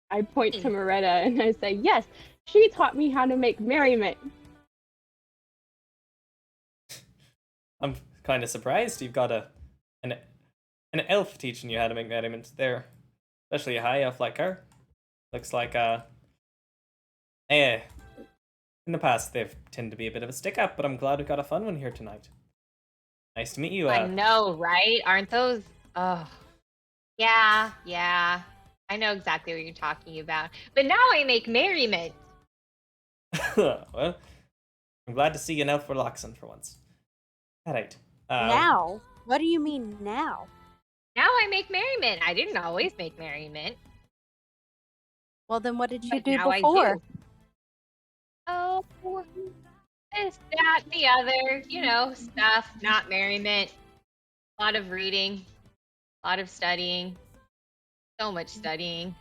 I point to Moretta and I say, yes, she taught me how to make merriment. I'm kind of surprised you've got an elf teaching you how to make merriment there, especially a high elf like her. Looks like in the past they've tended to be a bit of a stick up, but I'm glad we got a fun one here tonight. Nice to meet you. I know, right? Aren't those? Oh, yeah. I know exactly what you're talking about. But now I make merriment. Well, I'm glad to see an elf relaxing for once. All right. Now? What do you mean now? Now I make merriment. I didn't always make merriment. Well, then what did you But do now I before? do. Oh, this, that, the other, stuff, not merriment. A lot of reading, a lot of studying, so much studying.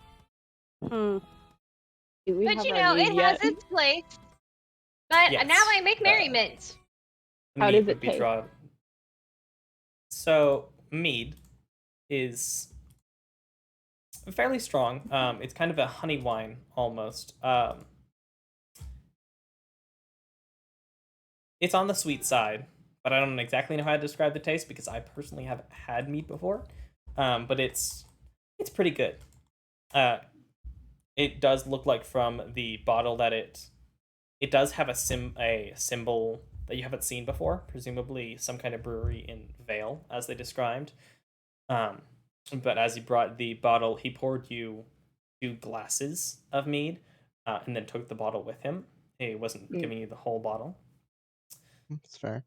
Do we But have it our mead has yet? its place. But Yes. now I make merriment. How Mead does would it be taste? drawn. So mead is fairly strong. It's kind of a honey wine almost. It's on the sweet side, but I don't exactly know how to describe the taste because I personally haven't had mead before. But it's pretty good. It does look like from the bottle that it does have a symbol that you haven't seen before, presumably some kind of brewery in Vale, as they described. But as he brought the bottle, he poured you 2 glasses of mead, and then took the bottle with him. He wasn't giving you the whole bottle. That's fair.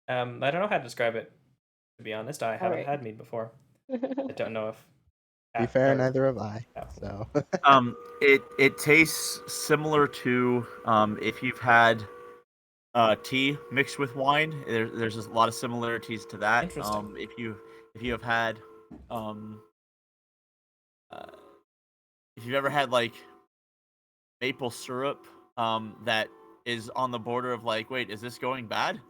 I don't know how to describe it, to be honest. I haven't Alright. had mead before. I don't know if... To be fair, neither have I. So It tastes similar to if you've had tea mixed with wine. There's a lot of similarities to that. Interesting. If you have had if you've ever had like maple syrup that is on the border of like, wait, is this going bad?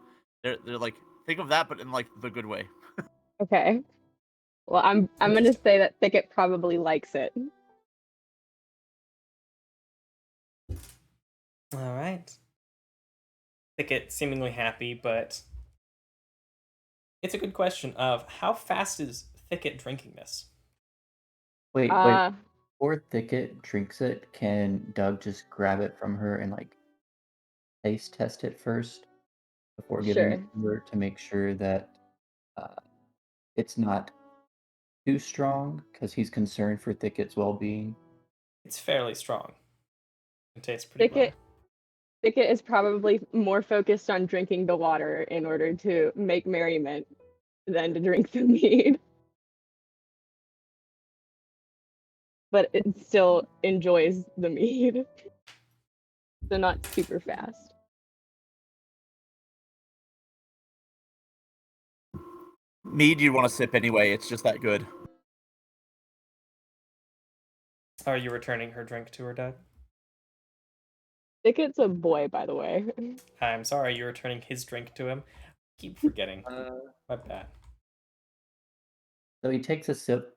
They're like, think of that, but in like the good way. Okay. Well, I'm gonna say that Thicket probably likes it. All right. Thicket seemingly happy, but it's a good question of how fast is Thicket drinking this? Wait. Uh, Before Thicket drinks it, can Doug just grab it from her and like taste test it first before giving it sure. to her to make sure that uh, it's not too strong because he's concerned for Thicket's well-being? It's fairly strong. It tastes pretty well. Thicket is probably more focused on drinking the water in order to make merriment than to drink the mead. But it still enjoys the mead. So not super fast. Mead you want to sip anyway. It's just that good. Are you returning her drink to her, Doug? Thicket's a boy, by the way. I'm sorry, you're returning his drink to him. Keep forgetting. My bad. So he takes a sip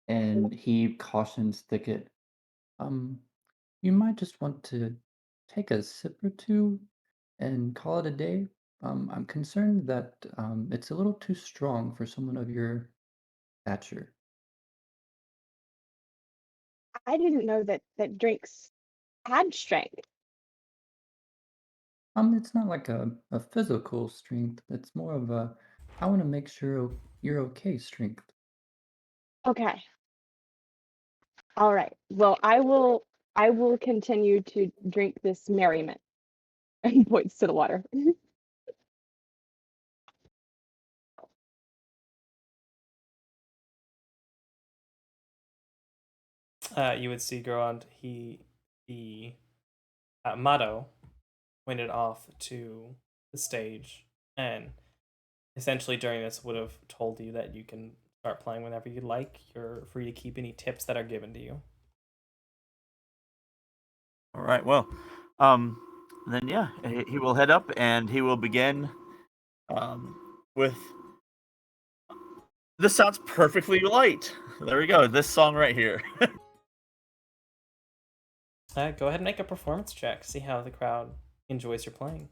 and he cautions Thicket, you might just want to take a sip or two and call it a day. I'm concerned that it's a little too strong for someone of your stature. I didn't know that drinks had strength. It's not like a physical strength. It's more of a, I want to make sure you're okay strength. Okay. All right. Well, I will continue to drink this merriment. And points to the water. You would see Gerond, the Motto pointed off to the stage, and essentially during this would have told you that you can start playing whenever you like. You're free to keep any tips that are given to you. All right. Well, then yeah, he will head up and he will begin with. This sounds perfectly light. There we go. This song right here. Go ahead and make a performance check. See how the crowd enjoys your playing.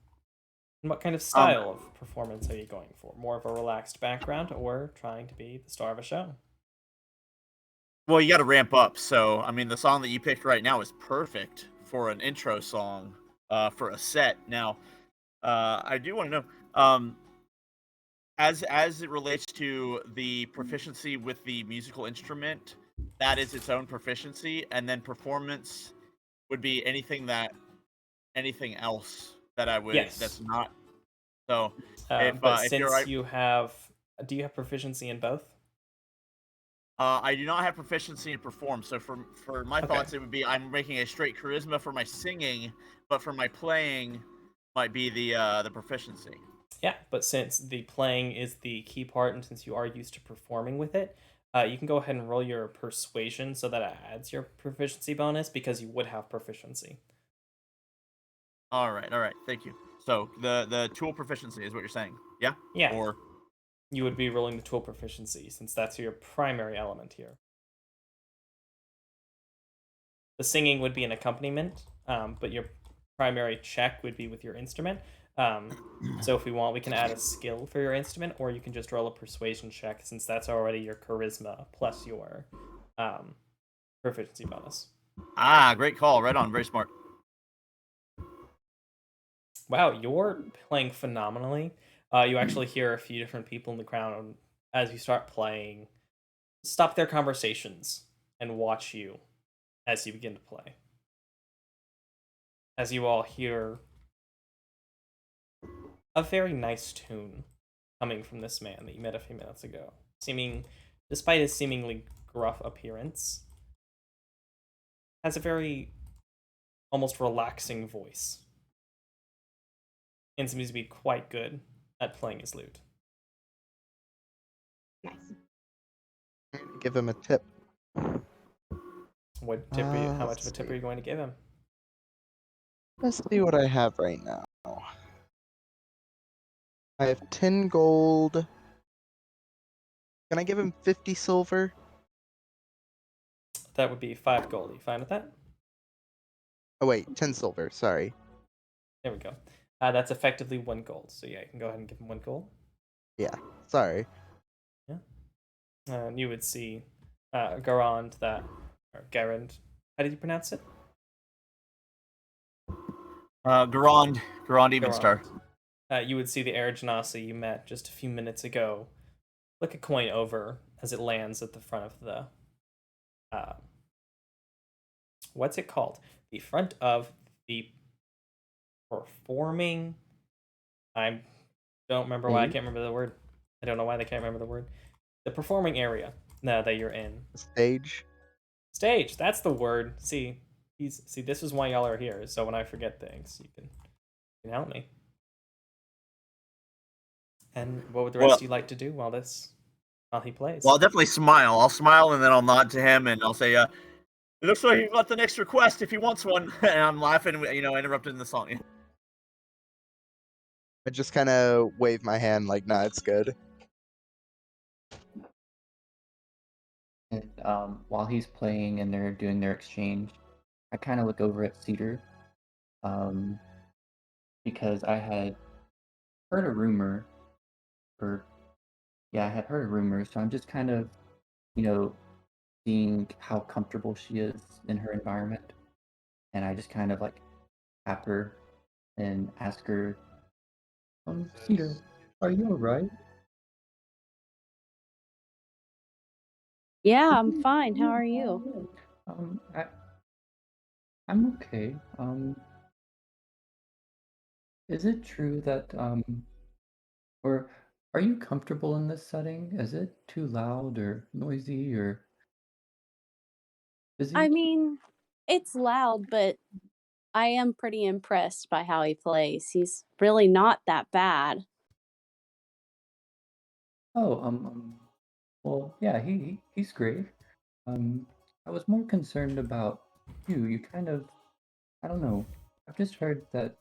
And what kind of style of performance are you going for? More of a relaxed background or trying to be the star of a show? Well, you got to ramp up. So, I mean, the song that you picked right now is perfect for an intro song for a set. Now, I do want to know, as it relates to the proficiency with the musical instrument, that is its own proficiency, and then performance would be anything else that I would Yes. that's not. So, But if you're since right, you have, do you have proficiency in both? I do not have proficiency in perform, so for my Okay. thoughts, it would be I'm making a straight charisma for my singing, but for my playing, might be the proficiency. Yeah, but since the playing is the key part, and since you are used to performing with it, you can go ahead and roll your persuasion so that it adds your proficiency bonus because you would have proficiency. All right, thank you. So the tool proficiency is what you're saying, yeah? Yeah. Or You would be rolling the tool proficiency since that's your primary element here. The singing would be an accompaniment, but your primary check would be with your instrument. So if we want, we can add a skill for your instrument, or you can just roll a persuasion check since that's already your charisma plus your proficiency bonus. great call, right on, very smart. Wow, you're playing phenomenally. You actually hear a few different people in the crowd as you start playing stop their conversations and watch you as you begin to play. As you all hear a very nice tune coming from this man that you met a few minutes ago. Despite his seemingly gruff appearance, has a very almost relaxing voice and seems to be quite good at playing his lute. Nice. Give him a tip. What tip are you? How much let's of a tip see. are you going to give him? Let's see what I have right now. I have 10 gold. Can I give him 50 silver? That would be 5 gold. You fine with that? Oh wait, 10 silver, sorry. There we go. That's effectively 1 gold. So yeah, you can go ahead and give him 1 gold. Yeah, sorry. Yeah. And you would see Garand that, or Garand. How did you pronounce it? Garand Evenstar. Garand. You would see the air genasi you met just a few minutes ago flick a coin over as it lands at the front of the what's it called? The front of the performing. I don't remember why I can't remember the word. I don't know why they can't remember the word. The performing area now that you're in. Stage. Stage. That's the word. See, this is why y'all are here. So when I forget things, you can help me. And what would the rest of you like to do while he plays? Well, I'll definitely smile. I'll smile and then I'll nod to him and I'll say, "It looks like he got the next request if he wants one." And I'm laughing, interrupting the song. I just kind of wave my hand like, nah, it's good. And while he's playing and they're doing their exchange, I kind of look over at Cedar, because I had heard a rumor, I had heard a rumor, so I'm just kind of, seeing how comfortable she is in her environment, and I just kind of like tap her and ask her, Cedar, are you alright? Yeah, I'm fine. How are you? I'm okay. Is it true that or are you comfortable in this setting? Is it too loud or noisy or busy? I mean, it's loud, but I am pretty impressed by how he plays. He's really not that bad. Oh, well, yeah, he's great. I was more concerned about you. You kind of, I don't know. I've just heard that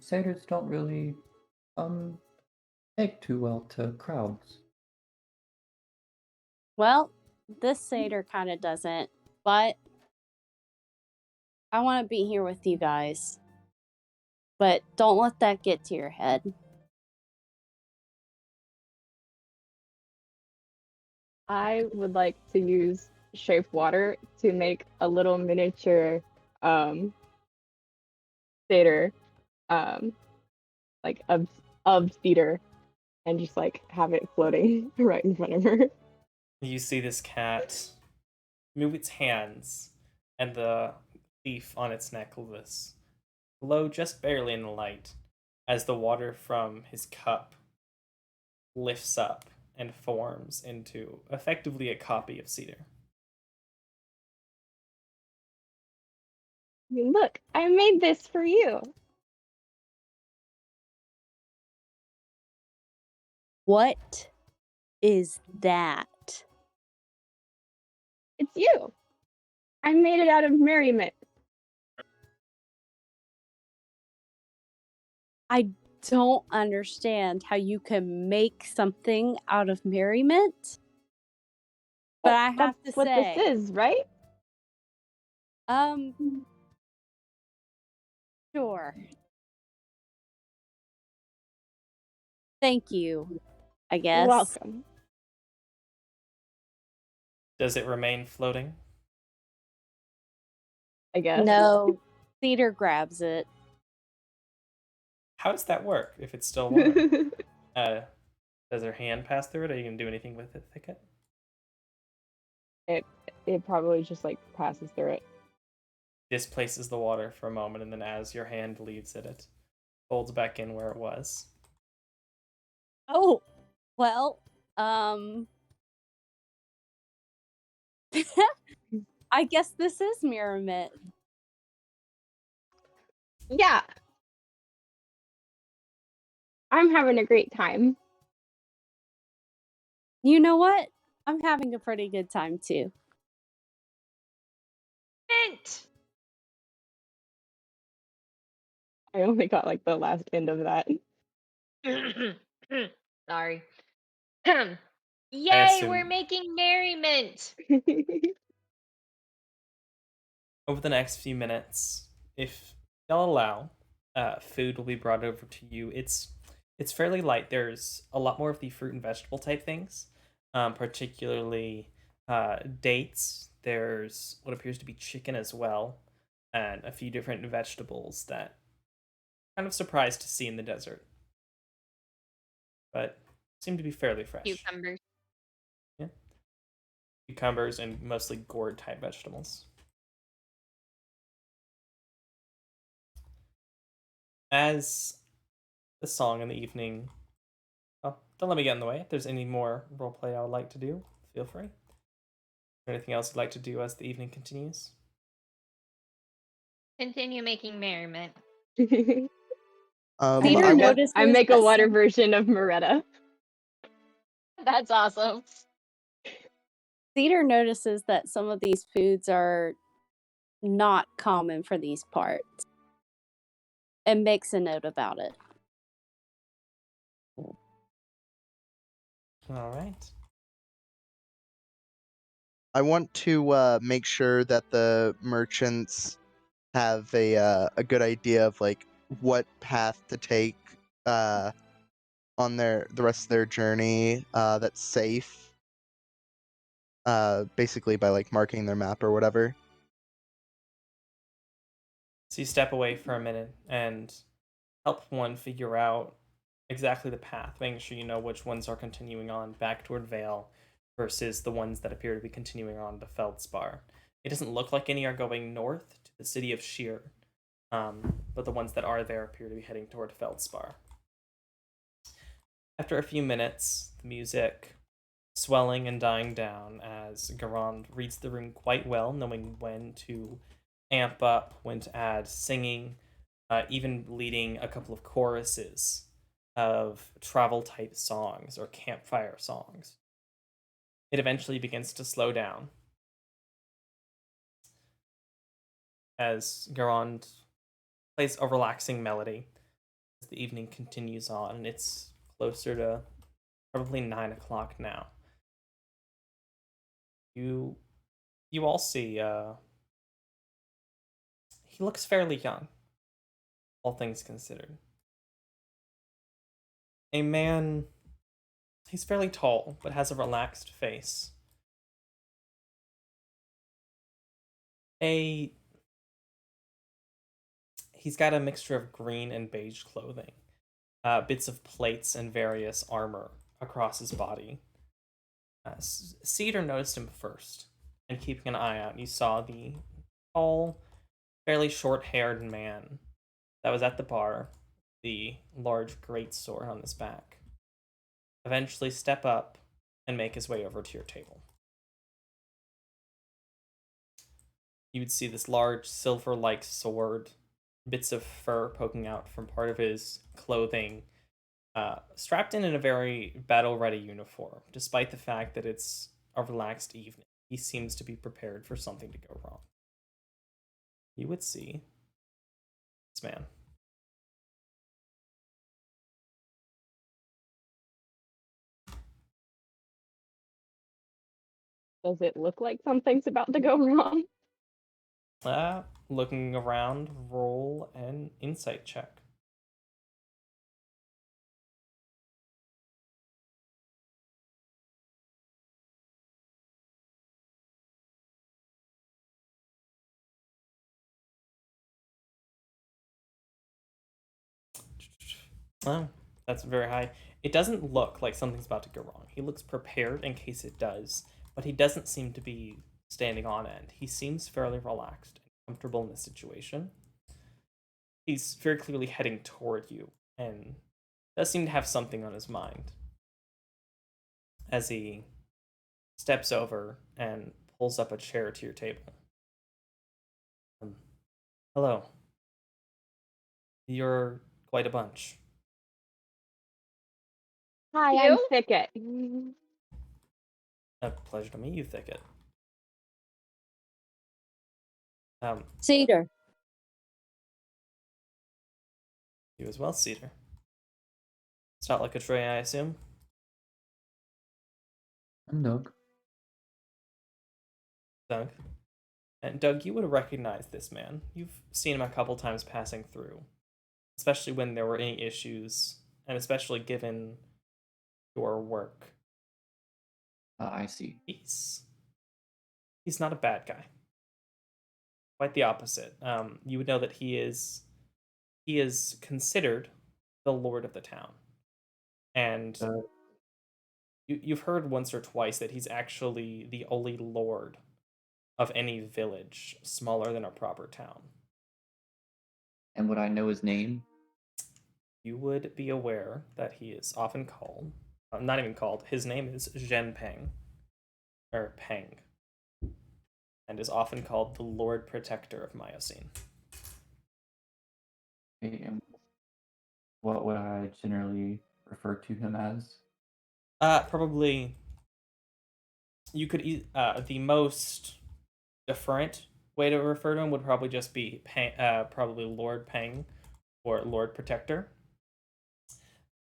satyrs don't really take too well to crowds. Well, this satyr kind of doesn't, but I want to be here with you guys. But don't let that get to your head. I would like to use shape water to make a little miniature satyr, like of cedar, and just like have it floating right in front of her. You see this cat move its hands, and the leaf on its necklace glow just barely in the light as the water from his cup lifts up and forms into effectively a copy of Cedar. Look, I made this for you. What is that? It's you. I made it out of merriment. I don't understand how you can make something out of merriment. But I have to That's what say, this is, right? Sure. Thank you, I guess. You're welcome. Does it remain floating? I guess. No, Cedar grabs it. How does that work if it's still warm? Does her hand pass through it, or you can do anything with it, Thicket? It probably just like passes through it. Displaces the water for a moment, and then as your hand leaves it, it folds back in where it was. Oh, well, I guess this is merriment. Yeah. I'm having a great time. You know what? I'm having a pretty good time too. Mint! I only got like the last end of that. Sorry. I Yay, we're assume making merriment. over the next few minutes, if they'll allow, food will be brought over to you. It's fairly light. There's a lot more of the fruit and vegetable type things, particularly dates. There's what appears to be chicken as well, and a few different vegetables that kind of surprised to see in the desert, but seem to be fairly fresh. Cucumbers. Yeah, cucumbers and mostly gourd type vegetables. As the song in the evening. Well, don't let me get in the way. If there's any more roleplay I would like to do, feel free. Anything else you'd like to do as the evening continues? Continue making merriment. Peter I want notices I make a that water some- version of Moretta. That's awesome. Cedar notices that some of these foods are not common for these parts and makes a note about it. All right. I want to make sure that the merchants have a good idea of like what path to take on the rest of their journey that's safe. Basically by like marking their map or whatever. So you step away for a minute and help one figure out exactly the path, making sure you know which ones are continuing on back toward Vale versus the ones that appear to be continuing on to Feldspar. It doesn't look like any are going north to the city of Sheer, but the ones that are there appear to be heading toward Feldspar. After a few minutes, the music swelling and dying down as Garand reads the room quite well, knowing when to amp up, when to add singing, even leading a couple of choruses of travel type songs or campfire songs. It eventually begins to slow down as Garand plays a relaxing melody as the evening continues on, and it's closer to probably 9 o'clock now. You all see he looks fairly young, all things considered. A man, he's fairly tall, but has a relaxed face. He's got a mixture of green and beige clothing, bits of plates and various armor across his body. Cedar noticed him first, and keeping an eye out, you saw the tall, fairly short-haired man that was at the bar, the large greatsword on his back, eventually step up and make his way over to your table. You would see this large silver-like sword, bits of fur poking out from part of his clothing, strapped in a very battle-ready uniform. Despite the fact that it's a relaxed evening, he seems to be prepared for something to go wrong. You would see this man. Does it look like something's about to go wrong? Looking around, roll an insight check. Oh, that's very high. It doesn't look like something's about to go wrong. He looks prepared in case it does, but he doesn't seem to be standing on end. He seems fairly relaxed and comfortable in the situation. He's very clearly heading toward you and does seem to have something on his mind as he steps over and pulls up a chair to your table. Hello. You're quite a bunch. Hi, I'm You? Thicket. A pleasure to meet you, Thicket. Cedar. You as well, Cedar. It's not like a Trey, I assume. I'm Doug. Doug. And Doug, you would recognize this man. You've seen him a couple times passing through, especially when there were any issues, and especially given your work. I see. He's not a bad guy. Quite the opposite. You would know that he is considered the lord of the town, and Uh, you've heard once or twice that he's actually the only lord of any village smaller than a proper town. and would I know his name? You would be aware that he is often called, not even called, his name is Zhen Peng, or Peng, and is often called the Lord Protector of Myocene. Okay, and what would I generally refer to him as? Probably, you could, the most deferent way to refer to him would probably just be probably Lord Peng or Lord Protector.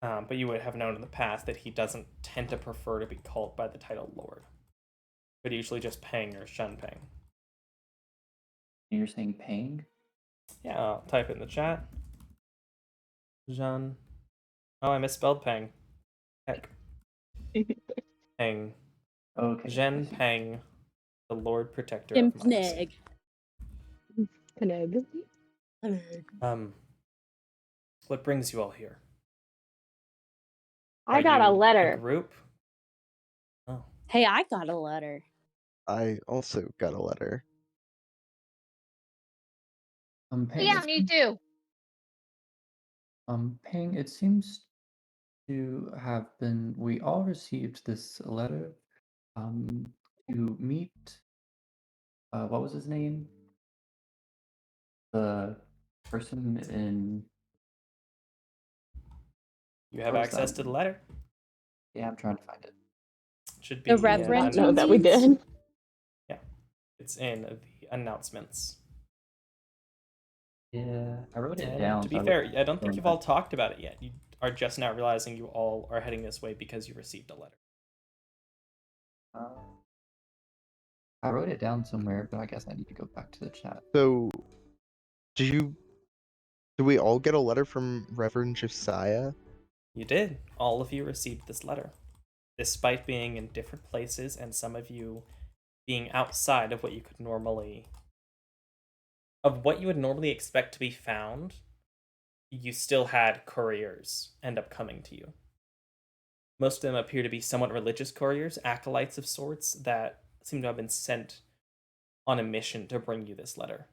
But you would have known in the past that he doesn't tend to prefer to be called by the title Lord, but usually just Peng or Shun Peng. You're saying Pang? Yeah, I'll type it in the chat. Jean. Oh, I misspelled Peng. Heck. Peng. Okay. I Zhen see. Peng, the Lord Protector of Myocene. Kneg. What brings you all here? I Are got a you letter. group? Oh, Hey, I got a letter. I also got a letter. Pang, Yeah, me too. Pang, it seems to have been, we all received this letter, to meet, what was his name? The person in, you have where was access that? to the letter. Yeah, I'm trying to find it. It should The be I did in Reverend, not you know that we announcements. mean? did. Yeah, it's in the announcements. Yeah, I wrote it And down. to so be I fair, wouldn't I don't think you've remember. all talked about it yet. You are just now realizing you all are heading this way because you received a letter. I wrote it down somewhere, but I guess I need to go back to the chat. So, do we all get a letter from Reverend Josiah? You did. All of you received this letter, despite being in different places and some of you being outside of what you would normally expect to be found. You still had couriers end up coming to you. Most of them appear to be somewhat religious couriers, acolytes of sorts, that seem to have been sent on a mission to bring you this letter.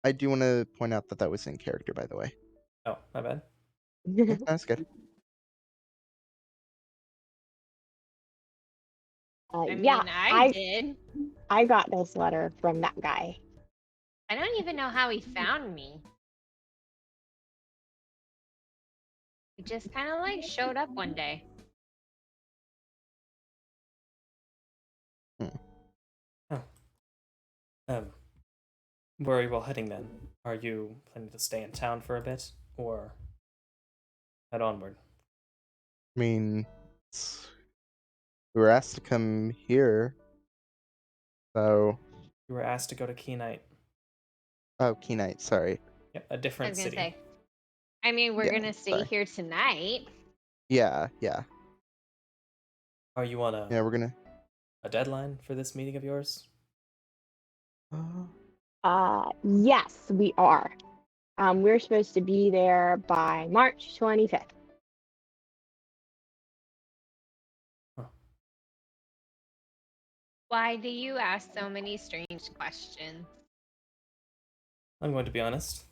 I do want to point out that that was in character, by the way. Oh, my bad. Yeah, that's good. I Yeah, mean, I did. I got this letter from that guy. I don't even know how he found me. He just kind of like showed up one day. Oh. Where are you all heading then? Are you planning to stay in town for a bit, or head onward? I mean, we were asked to come here, so You were asked to go to Key Night. oh, Key Night, sorry. Yep, a I different was gonna city. say. I mean, we're Yeah, gonna stay sorry. here tonight. Yeah. Are you on Yeah, we're gonna. a deadline for this meeting of yours? Yes, we are. We're supposed to be there by March 25th. Why do you ask so many strange questions? I'm going to be honest.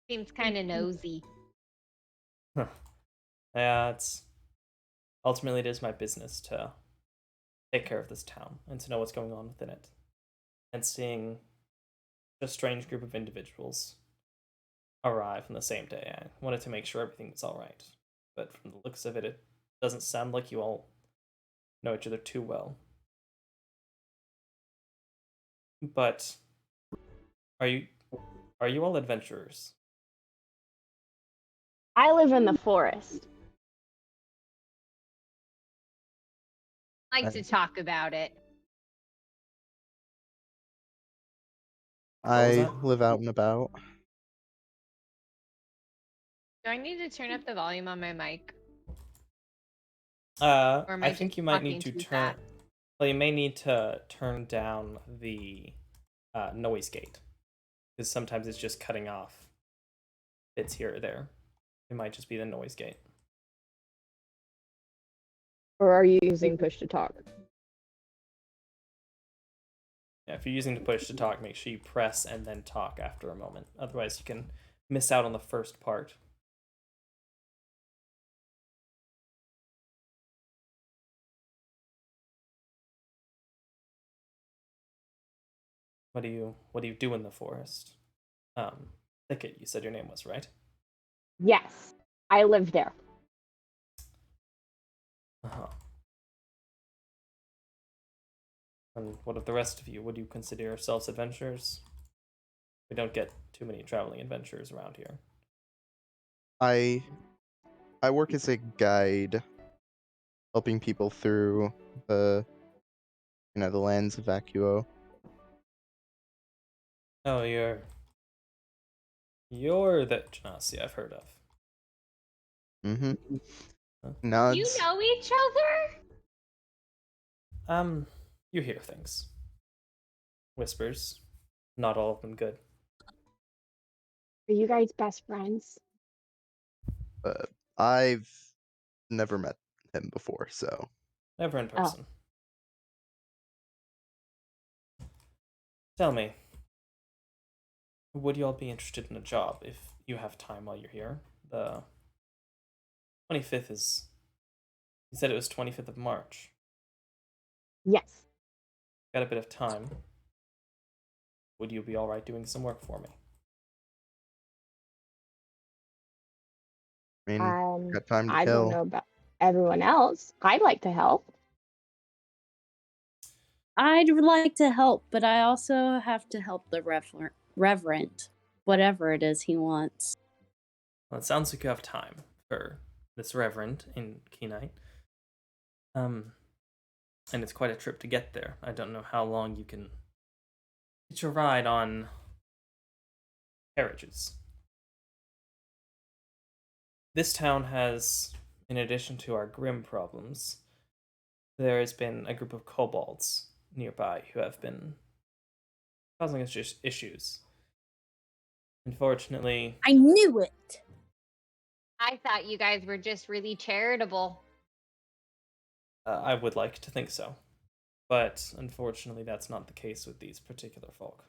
Seems kind of nosy. Yeah, ultimately it is my business to take care of this town and to know what's going on within it. And seeing a strange group of individuals arrive on the same day, I wanted to make sure everything was all right. But from the looks of it, it doesn't sound like you all know each other too well. But are you all adventurers? I live in the forest. I like to talk about it. What was I that? live out and about. Do I need to turn up the volume on my mic? Or am I I think just you might need talking to too turn. fast? Well, you may need to turn down the noise gate because sometimes it's just cutting off bits here or there. It might just be the noise gate. Or are you using push to talk? Yeah, if you're using the push to talk, make sure you press and then talk after a moment. Otherwise, you can miss out on the first part. What do you do in the forest? Thicket, you said your name was, right? Yes, I live there. Uh-huh. And what of the rest of you? Would you consider yourselves adventurers? We don't get too many traveling adventurers around here. I work as a guide, helping people through the the lands of Vacuo. Oh, you're the Genasi I've heard of. Mm-hmm. Huh? You Nods. know each other? You hear things. Whispers. Not all of them good. Are you guys best friends? I've never met him before, so Never in Oh. person. Tell me, would you all be interested in a job if you have time while you're here? The 25th is. You said it was 25th of March. Yes. Got a bit of time. Would you be alright doing some work for me? I mean, got time to I don't kill. know about everyone else. I'd like to help. I'd like to help, but I also have to help the reverend, whatever it is he wants. Well, it sounds like you have time for this reverend in Keenite. And it's quite a trip to get there. I don't know how long you can hitch a ride on carriages. This town has, in addition to our grim problems, there has been a group of kobolds nearby who have been causing us just issues. Unfortunately, I knew it! I thought you guys were just really charitable. I would like to think so. But unfortunately, that's not the case with these particular folk.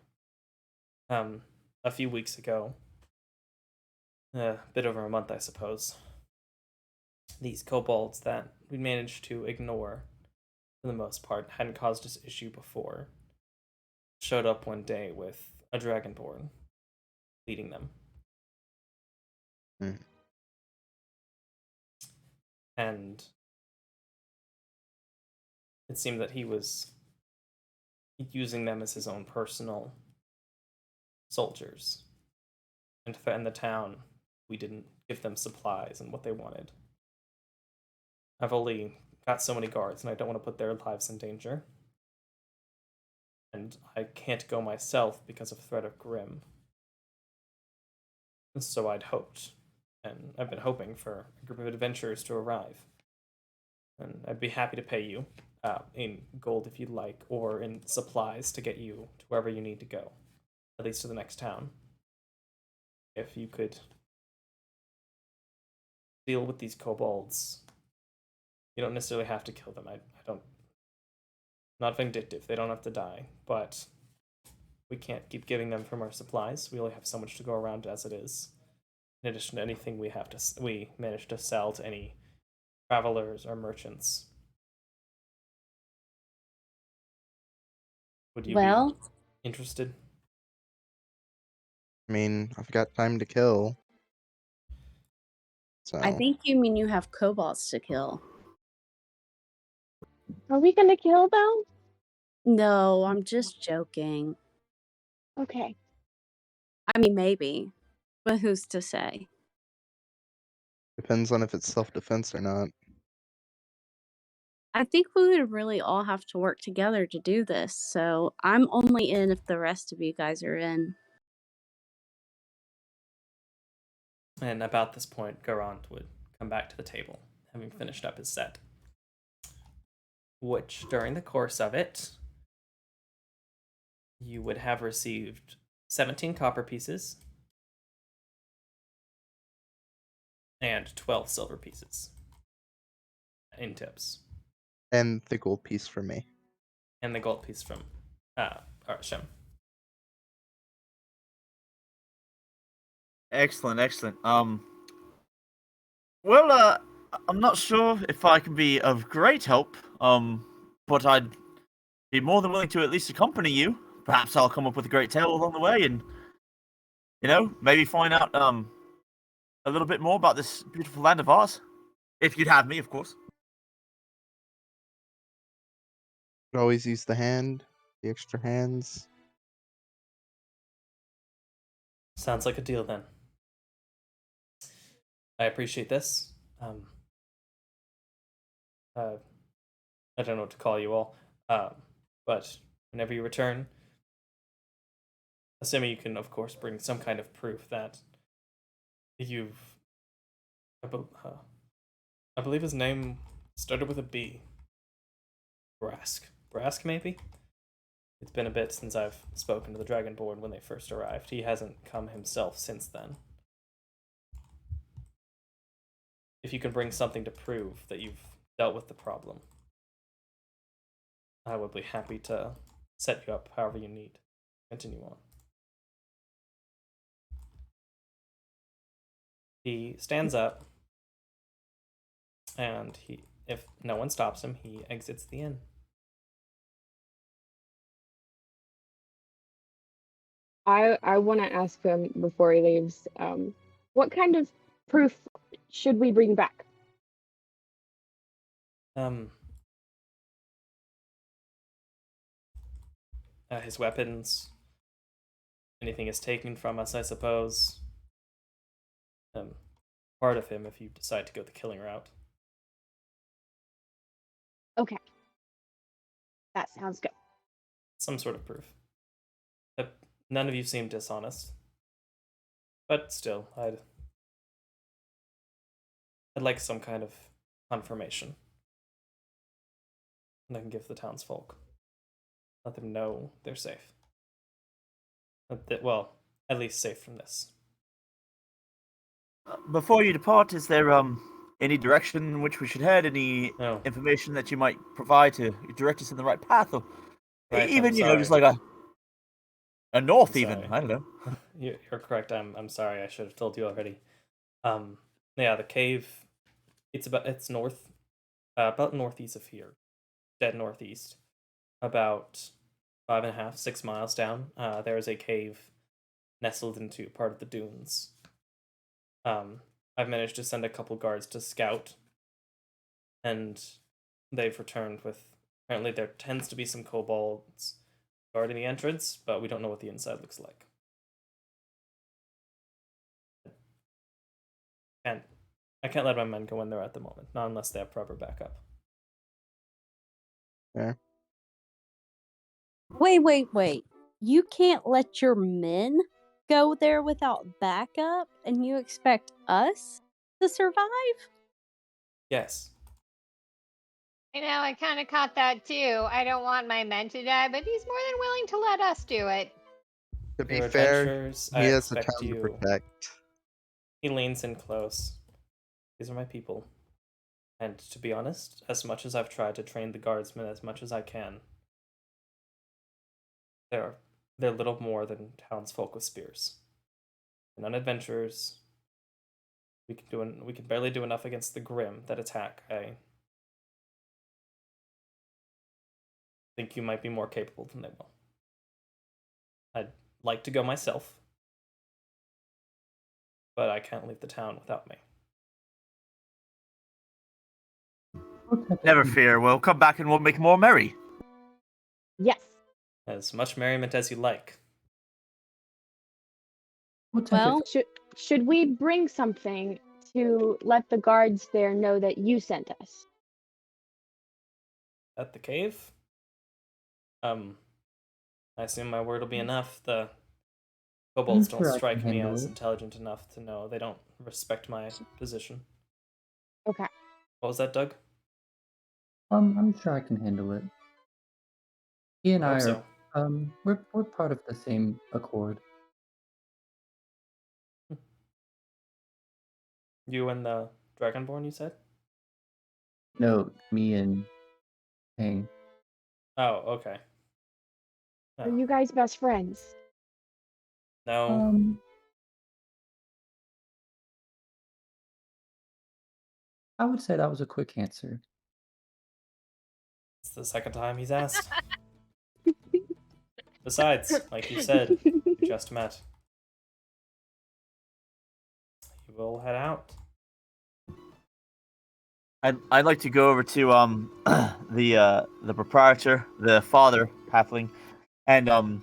A few weeks ago, a bit over a month, I suppose, these kobolds that we managed to ignore, for the most part, hadn't caused us issue before, showed up one day with a dragonborn leading them. Hmm. And it seemed that he was using them as his own personal soldiers. And to threaten the town, we didn't give them supplies and what they wanted. I've only got so many guards, and I don't want to put their lives in danger. And I can't go myself because of threat of Grim. So I'd hoped, and I've been hoping for a group of adventurers to arrive. And I'd be happy to pay you in gold if you'd like, or in supplies to get you to wherever you need to go, at least to the next town. If you could deal with these kobolds, you don't necessarily have to kill them. I don't. Not vindictive. They don't have to die, but we can't keep giving them from our supplies. We only have so much to go around as it is. In addition to anything we manage to sell to any travelers or merchants. Would you be interested? I mean, I've got time to kill. So I think you mean you have kobolds to kill. Are we gonna kill them? No, I'm just joking. Okay. I mean, maybe, but who's to say? Depends on if it's self-defense or not. I think we would really all have to work together to do this, so I'm only in if the rest of you guys are in. And about this point, Garant would come back to the table, having finished up his set. Which, during the course of it, you would have received 17 copper pieces and 12 silver pieces in tips. And the gold piece for me. And the gold piece from Arsham. Excellent, excellent. Well, I'm not sure if I can be of great help. But I'd be more than willing to at least accompany you. Perhaps I'll come up with a great tale along the way, and maybe find out a little bit more about this beautiful land of ours. If you'd have me, of course. Could always use the extra hands. Sounds like a deal then. I appreciate this. I don't know what to call you all. But whenever you return, assuming you can, of course, bring some kind of proof that you've... I believe his name started with a B. Brask. Brask, maybe? It's been a bit since I've spoken to the Dragonborn when they first arrived. He hasn't come himself since then. If you can bring something to prove that you've dealt with the problem, I would be happy to set you up however you need. Continue on. He stands up, and if no one stops him, he exits the inn. I want to ask him before he leaves, what kind of proof should we bring back? His weapons, anything is taken from us, I suppose. Part of him if you decide to go the killing route. Okay. That sounds good. Some sort of proof. None of you seem dishonest. But still, I'd like some kind of confirmation. And I can give the townsfolk. Let them know they're safe. Well, at least safe from this. Before you depart, is there any direction in which we should head? Any No. information that you might provide to direct us in the right path, or Right, even just sorry. like a north, I'm even sorry. I don't know. You're correct. I'm sorry. I should have told you already. Yeah, the cave. It's north, about northeast of here, dead northeast, about 5.5, 6 miles down. There is a cave nestled into part of the dunes. I've managed to send a couple guards to scout, and they've returned with, apparently there tends to be some kobolds guarding the entrance, but we don't know what the inside looks like. I can't let my men go in there at the moment, not unless they have proper backup. Yeah. Wait. You can't let your men go there without backup, and you expect us to survive? Yes. I know, I kind of caught that too. I don't want my men to die, but he's more than willing to let us do it. To be Your fair, adventures, he I has a expect town to you. protect. He leans in close. These are my people. And to be honest, as much as I've tried to train the guardsmen as much as I can, they're little more than townsfolk with spears. They're not adventurers. We can barely do enough against the Grim that attack. I think you might be more capable than they will. I'd like to go myself, but I can't leave the town without me. Never fear. We'll come back and we'll make more merry. Yes. As much merriment as you like. What type Well, of Should we bring something to let the guards there know that you sent us. At the cave? I assume my word will be enough. The kobolds don't sure I strike can me handle as it. intelligent enough to know. They don't respect my position. Okay. What was that, Doug? I'm sure I can handle it. He and I I hope are, so. we're part of the same accord. You and the Dragonborn, you said? No, me and Hang. Oh, okay. Are Oh, you guys best friends? no. I would say that was a quick answer. It's the second time he's asked. Besides, like you said, we just met. You will head out. I'd like to go over to the proprietor, the father halfling, and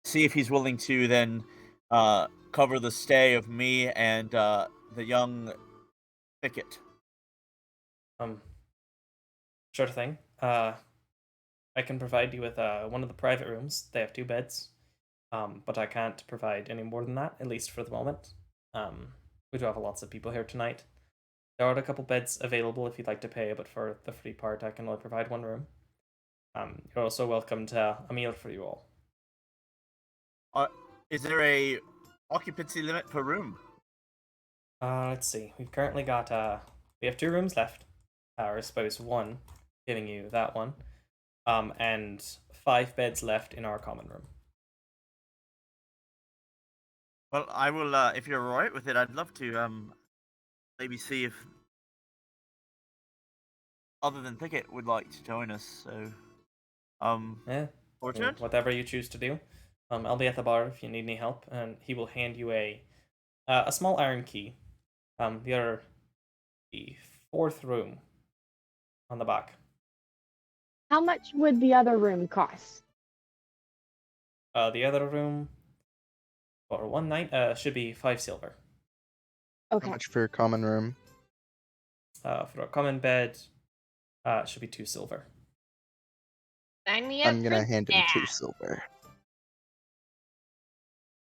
see if he's willing to then cover the stay of me and the young thicket. Sure thing. I can provide you with one of the private rooms. They have 2 beds. But I can't provide any more than that, at least for the moment. We do have lots of people here tonight. There are a couple beds available if you'd like to pay, but for the free part, I can only provide 1 room. You're also welcome to a meal for you all. Is there a occupancy limit per room? Let's see. We've currently got we have 2 rooms left. Or I suppose 1, giving you that one. And 5 beds left in our common room. Well, I will. If you're alright with it, I'd love to maybe see if other than Thicket would like to join us. So, Yeah. Orchard? Whatever you choose to do. I'll be at the bar if you need any help, and he will hand you a small iron key. The 4th room on the back. How much would the other room cost? The other room for 1 night should be 5 silver. Okay. How much for a common room? For a common bed, it should be 2 silver. Sign me up I'm gonna for hand him that. 2 silver.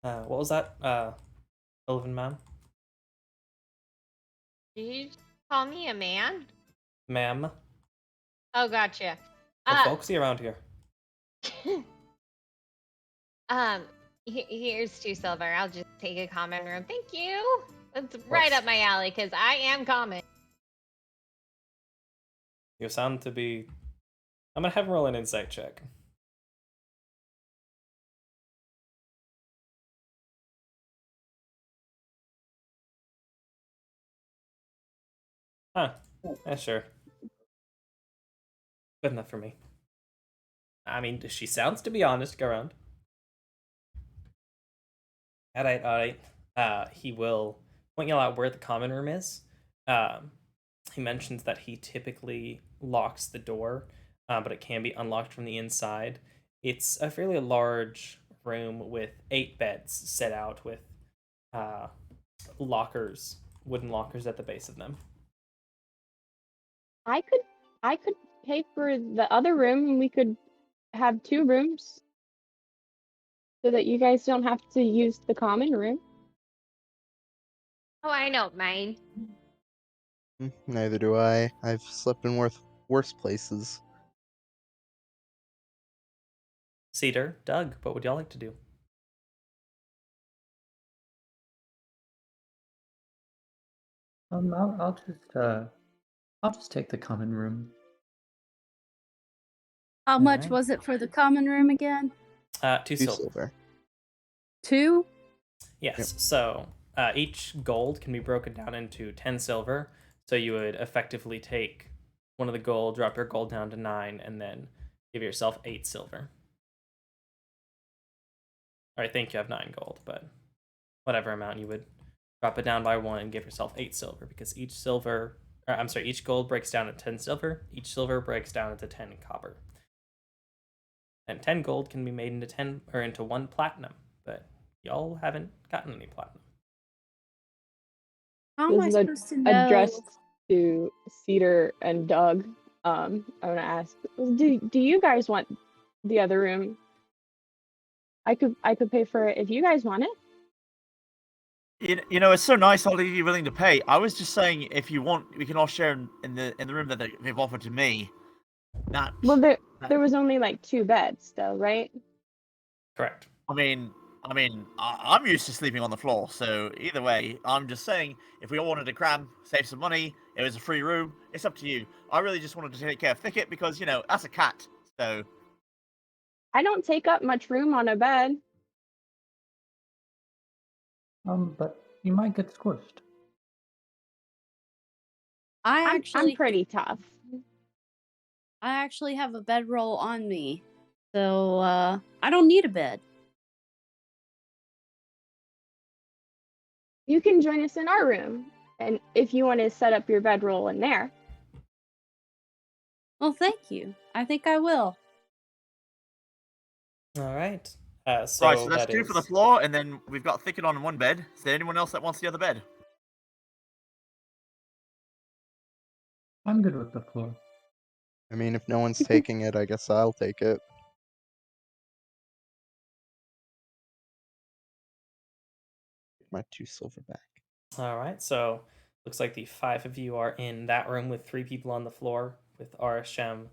What was that, Elven man? Did you just call me a man? Ma'am? Oh, gotcha. We're folksy around here. Here's 2 silver. I'll just take a common room. Thank you. That's right up my alley because I am common. You sound to be... I'm gonna have him roll an insight check. Huh. Yeah, sure. Good enough for me. I mean, she sounds to be honest. Go around. Alright. He will point you out where the common room is. He mentions that he typically locks the door, but it can be unlocked from the inside. It's a fairly large room with 8 beds set out with lockers, wooden lockers at the base of them. I could pay for the other room and we could have 2 rooms so that you guys don't have to use the common room. Oh, I don't mind. Neither do I. I've slept in worse places. Cedar, Doug, what would y'all like to do? I'll just take the common room. How much Alright. was it for the common room again? 2 2 silver. silver. 2? Yes. Yep. So each gold can be broken down into 10 silver. So you would effectively take 1 of the gold, drop your gold down to 9, and then give yourself 8 silver. Or I think you have 9 gold, but whatever amount you would drop it down by 1 and give yourself 8 silver, because each gold breaks down to 10 silver. Each silver breaks down into 10 copper. And 10 gold can be made into 1 platinum, but y'all haven't gotten any platinum. How am I This is supposed to know? addressed to Cedar and Doug. I want to ask, do you guys want the other room? I could pay for it if you guys want it. You know, it's so nice all of you willing to pay. I was just saying, if you want, we can all share in the room that they've offered to me. Not. Well, there was only like 2 beds, though, right? Correct. I mean, I'm used to sleeping on the floor, so either way, I'm just saying, if we all wanted to cram, save some money, it was a free room, it's up to you. I really just wanted to take care of Thicket because, you know, that's a cat, so... I don't take up much room on a bed. But you might get squished. I'm pretty tough. I actually have a bedroll on me, so I don't need a bed. You can join us in our room, and if you want to set up your bedroll in there. Well, thank you. I think I will. All right. Right, so that's that 2 for the floor, and then we've got Thicket on 1 bed. Is there anyone else that wants the other bed? I'm good with the floor. I mean, if no one's taking it, I guess I'll take it. My 2 silver back. All right. So looks like the 5 of you are in that room with 3 people on the floor, with RSM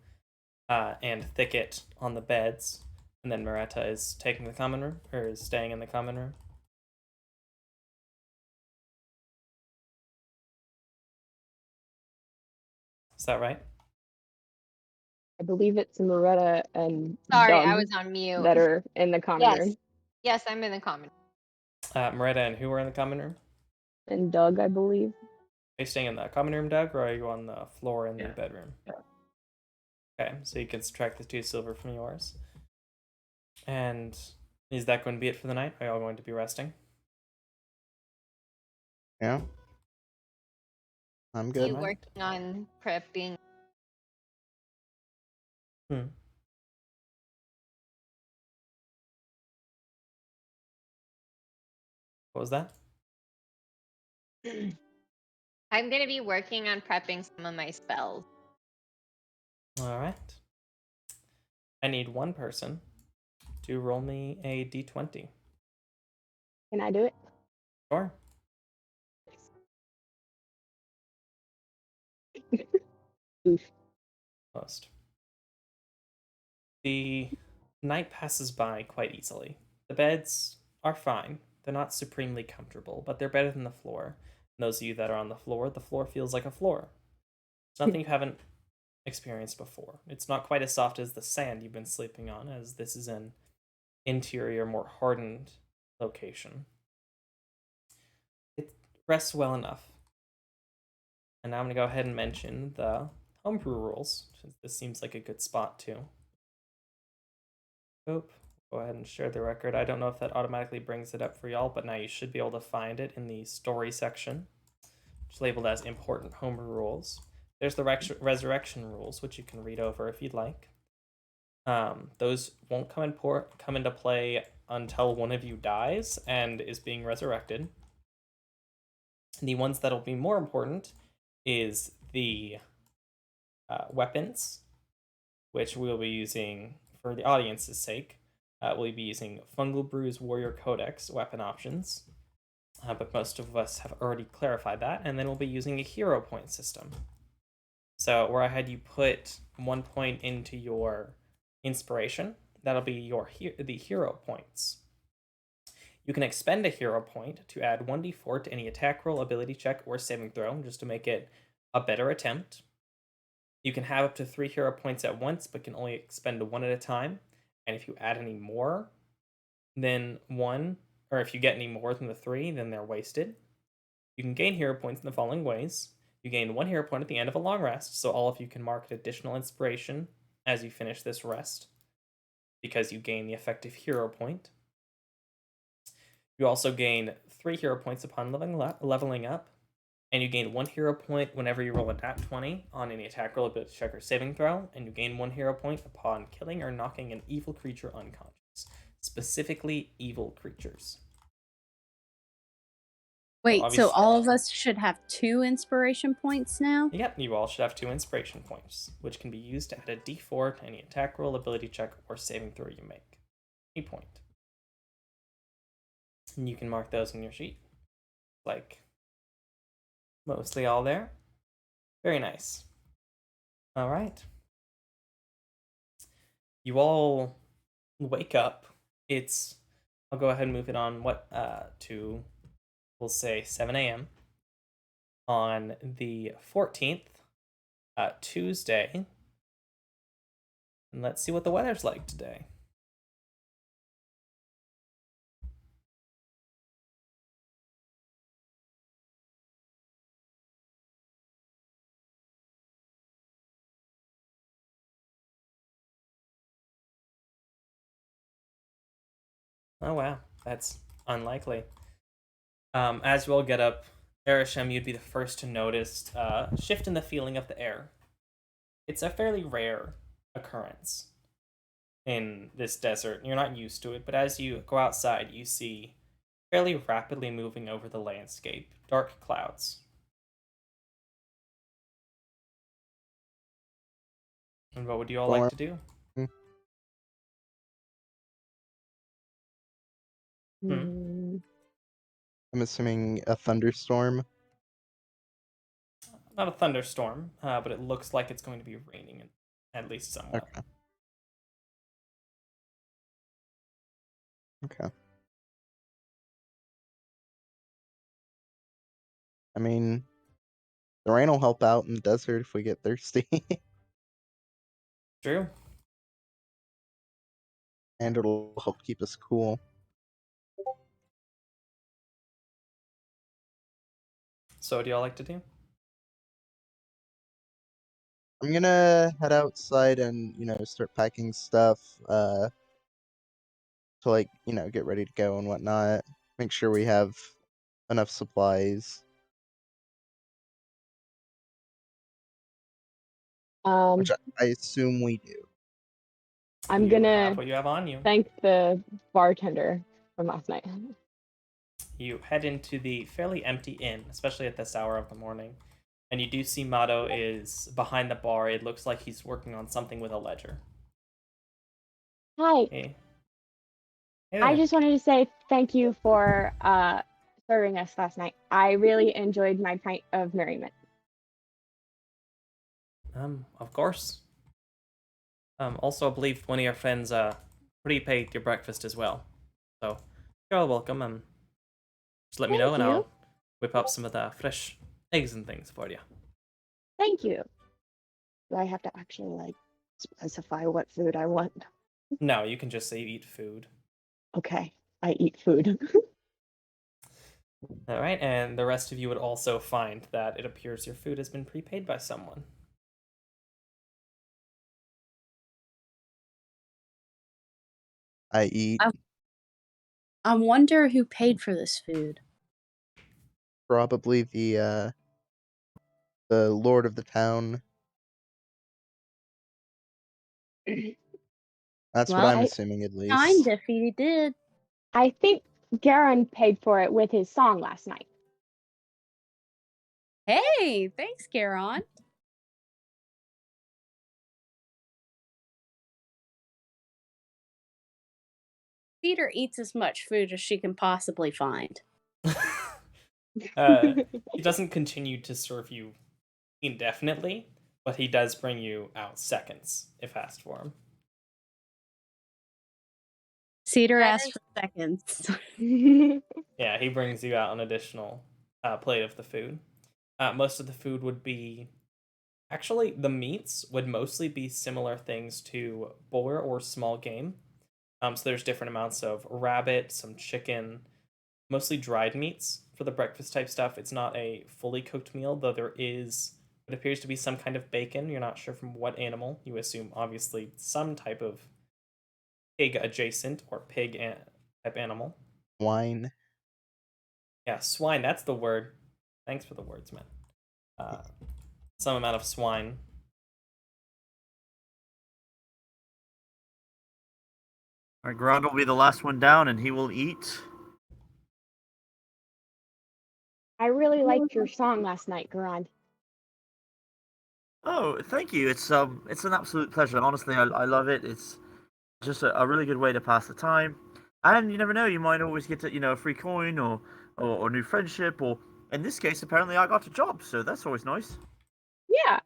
and Thicket on the beds, and then Maretta is taking the common room, or is staying in the common room. Is that right? I believe it's Moretta and Sorry, Doug I was on mute. that are in the common Yes. room. Yes, I'm in the common. Maretta and who are in the common room? And Doug, I believe. Are you staying in the common room, Doug, or are you on the floor in the Yeah. bedroom? Yeah. Okay, so you can subtract the 2 silver from yours. And is that going to be it for the night? Are you all going to be resting? Yeah. I'm You good. Alright. working on prepping? Hmm. What was that? I'm gonna be working on prepping some of my spells. All right. I need one person to roll me a d20. Can I do it? Sure. Oof. Most. The night passes by quite easily. The beds are fine. They're not supremely comfortable, but they're better than the floor. And those of you that are on the floor feels like a floor. It's nothing you haven't experienced before. It's not quite as soft as the sand you've been sleeping on, as this is an interior, more hardened location. It rests well enough. And now I'm going to go ahead and mention the homebrew rules, since this seems like a good spot to. Oop. Go ahead and share the record. I don't know if that automatically brings it up for y'all, but now you should be able to find it in the story section, which is labeled as important homebrew rules. There's the resurrection rules, which you can read over if you'd like. Those won't come into play until one of you dies and is being resurrected. The ones that'll be more important is the weapons, which we'll be using for the audience's sake. We'll be using Fungal Brew's Warrior Codex weapon options, but most of us have already clarified that, and then we'll be using a hero point system. So where I had you put 1 point into your inspiration, that'll be the hero points. You can expend a hero point to add 1d4 to any attack roll, ability check, or saving throw, just to make it a better attempt. You can have up to 3 hero points at once, but can only expend 1 at a time. And if you add any more than 1, or if you get any more than the 3, then they're wasted. You can gain hero points in the following ways. You gain 1 hero point at the end of a long rest, so all of you can mark an additional inspiration as you finish this rest, because you gain the effective hero point. You also gain 3 hero points upon leveling up, and you gain 1 hero point whenever you roll a nat 20 on any attack roll, ability check, or saving throw, and you gain 1 hero point upon killing or knocking an evil creature unconscious, specifically evil creatures. Wait, so obviously- all of us should have 2 inspiration points now? Yep, you all should have 2 inspiration points, which can be used to add a d4 to any attack roll, ability check, or saving throw you make. A point. And you can mark those in your sheet. Like, mostly all there. Very nice. All right. You all wake up. I'll go ahead and move it on to, we'll say 7 a.m. on the 14th, Tuesday. And let's see what the weather's like today. Oh wow, that's unlikely. As you all get up, Erisham, you'd be the first to notice a shift in the feeling of the air. It's a fairly rare occurrence in this desert. You're not used to it, but as you go outside, you see fairly rapidly moving over the landscape dark clouds. And what would you all like to do? Hmm. I'm assuming a thunderstorm. Not a thunderstorm, but it looks like it's going to be raining, at least somewhat. Okay. I mean, the rain will help out in the desert if we get thirsty. True. And it'll help keep us cool. So what do y'all like to do? I'm gonna head outside and, start packing stuff, to, get ready to go and whatnot. Make sure we have enough supplies. Which I assume we do. I'm You gonna have what you have on you. thank the bartender from last night. You head into the fairly empty inn, especially at this hour of the morning. And you do see Mato is behind the bar. It looks like he's working on something with a ledger. Hi. Hey. I just wanted to say thank you for serving us last night. I really enjoyed my pint of merriment. Of course. Also, I believe one of your friends prepaid your breakfast as well. So, you're all welcome. Just let me know and I'll whip up some of the fresh eggs and things for you. Thank you. Do I have to actually specify what food I want? No, you can just say you eat food. Okay, I eat food. All right, and the rest of you would also find that it appears your food has been prepaid by someone. I eat. I wonder who paid for this food. Probably the lord of the town. That's what I'm assuming, at least. Kind if he did. I think Garon paid for it with his song last night. Hey, thanks, Garon. Peter eats as much food as she can possibly find. He doesn't continue to serve you indefinitely, but he does bring you out seconds if asked for him. Cedar asked for seconds. Yeah, he brings you out an additional plate of the food. Most of the food would be... Actually, the meats would mostly be similar things to boar or small game. So there's different amounts of rabbit, some chicken, mostly dried meats for the breakfast type stuff. It's not a fully cooked meal, though there is what appears to be some kind of bacon. You're not sure from what animal. You assume, obviously, some type of pig adjacent or pig type animal. Wine. Yeah, swine, that's the word. Thanks for the words, man. Some amount of swine. All right, Grog will be the last one down, and he will eat I really liked your song last night, Garand. Oh, thank you. It's an absolute pleasure. Honestly, I love it. It's just a really good way to pass the time. And you never know, you might always get to, a free coin or new friendship, or in this case, apparently I got a job, so that's always nice. Yeah.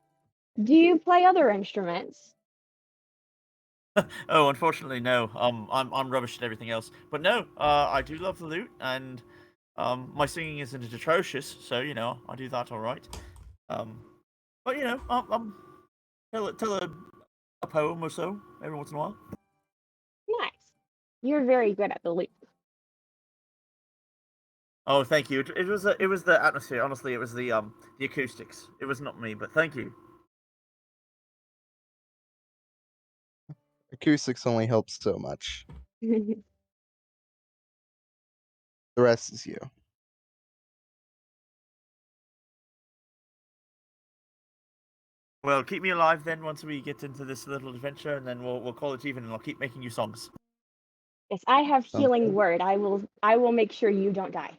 Do you play other instruments? Oh, unfortunately, no. I'm rubbish at everything else. But no, I do love the lute, and my singing isn't atrocious, so I do that all right. Um, but tell a poem or so every once in a while. Nice. You're very good at the lute. Oh, thank you. It was the atmosphere. Honestly, it was the acoustics. It was not me, but thank you. Acoustics only helps so much. The rest is you. Well, keep me alive then once we get into this little adventure, and then we'll call it even, and I'll keep making you songs. Yes, I have Sounds healing good. word. I will make sure you don't die.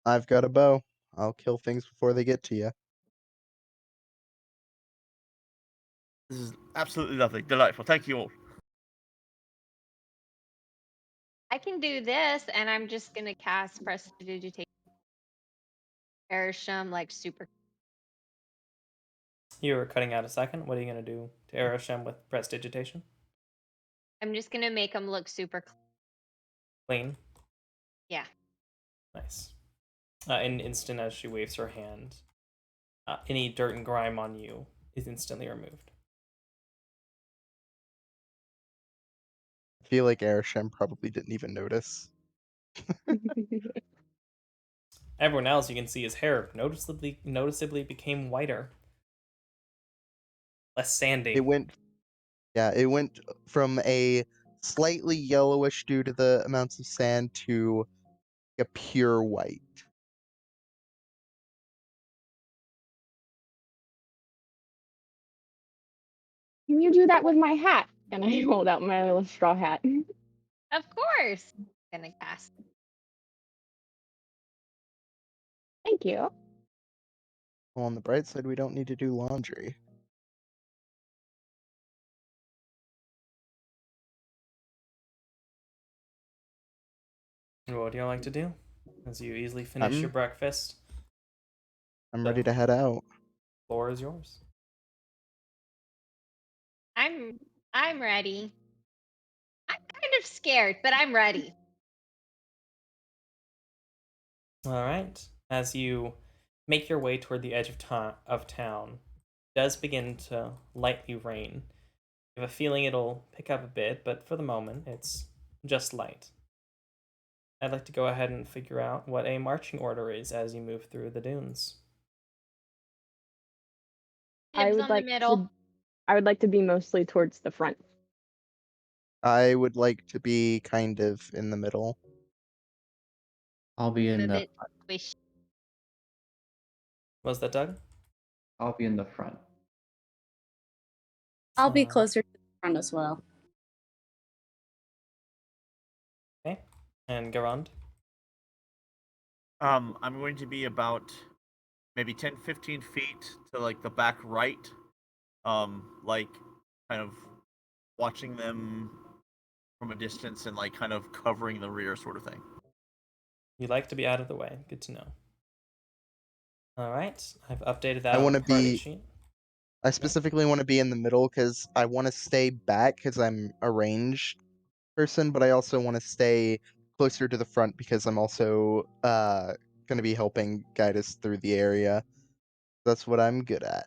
I've got a bow. I'll kill things before they get to you. This is absolutely lovely, delightful. Thank you all. I can do this, and I'm just gonna cast Prestidigitation Airsham like super. You were cutting out a second. What are you going to do to Aeroshem with prestidigitation? I'm just gonna make them look super Clean. Yeah. Nice. An instant as she waves her hand, any dirt and grime on you is instantly removed. I feel like Arishem probably didn't even notice. Everyone else, you can see his hair noticeably became whiter, less sandy. It went from a slightly yellowish due to the amounts of sand to a pure white. Can you do that with my hat? And I hold out my little straw hat. Of course. I'm gonna cast. Thank you. Well, on the bright side, we don't need to do laundry. What do you like to do? As you easily finish I'm your breakfast, I'm The- ready to head out. floor is yours. I'm ready. I'm kind of scared, but I'm ready. All right. As you make your way toward the edge of town, it does begin to lightly rain. You have a feeling it'll pick up a bit, but for the moment, it's just light. I'd like to go ahead and figure out what a marching order is as you move through the dunes. I Dibs would on the like middle. to I would like to be mostly towards the front. I would like to be kind of in the middle. I'll be I'm in a the bit squishy. Was that Doug? I'll be in the front. I'll be Uh, closer to the front as well. Okay. And Garand? I'm going to be about maybe 10, 15 feet to like the back right. Like kind of watching them from a distance and like kind of covering the rear sort of thing. You'd like to be out of the way. Good to know. All right. I've updated I that on want the to party be. sheet. I specifically want to be in the middle because I want to stay back because I'm a ranged person, but I also want to stay closer to the front because I'm also going to be helping guide us through the area. That's what I'm good at.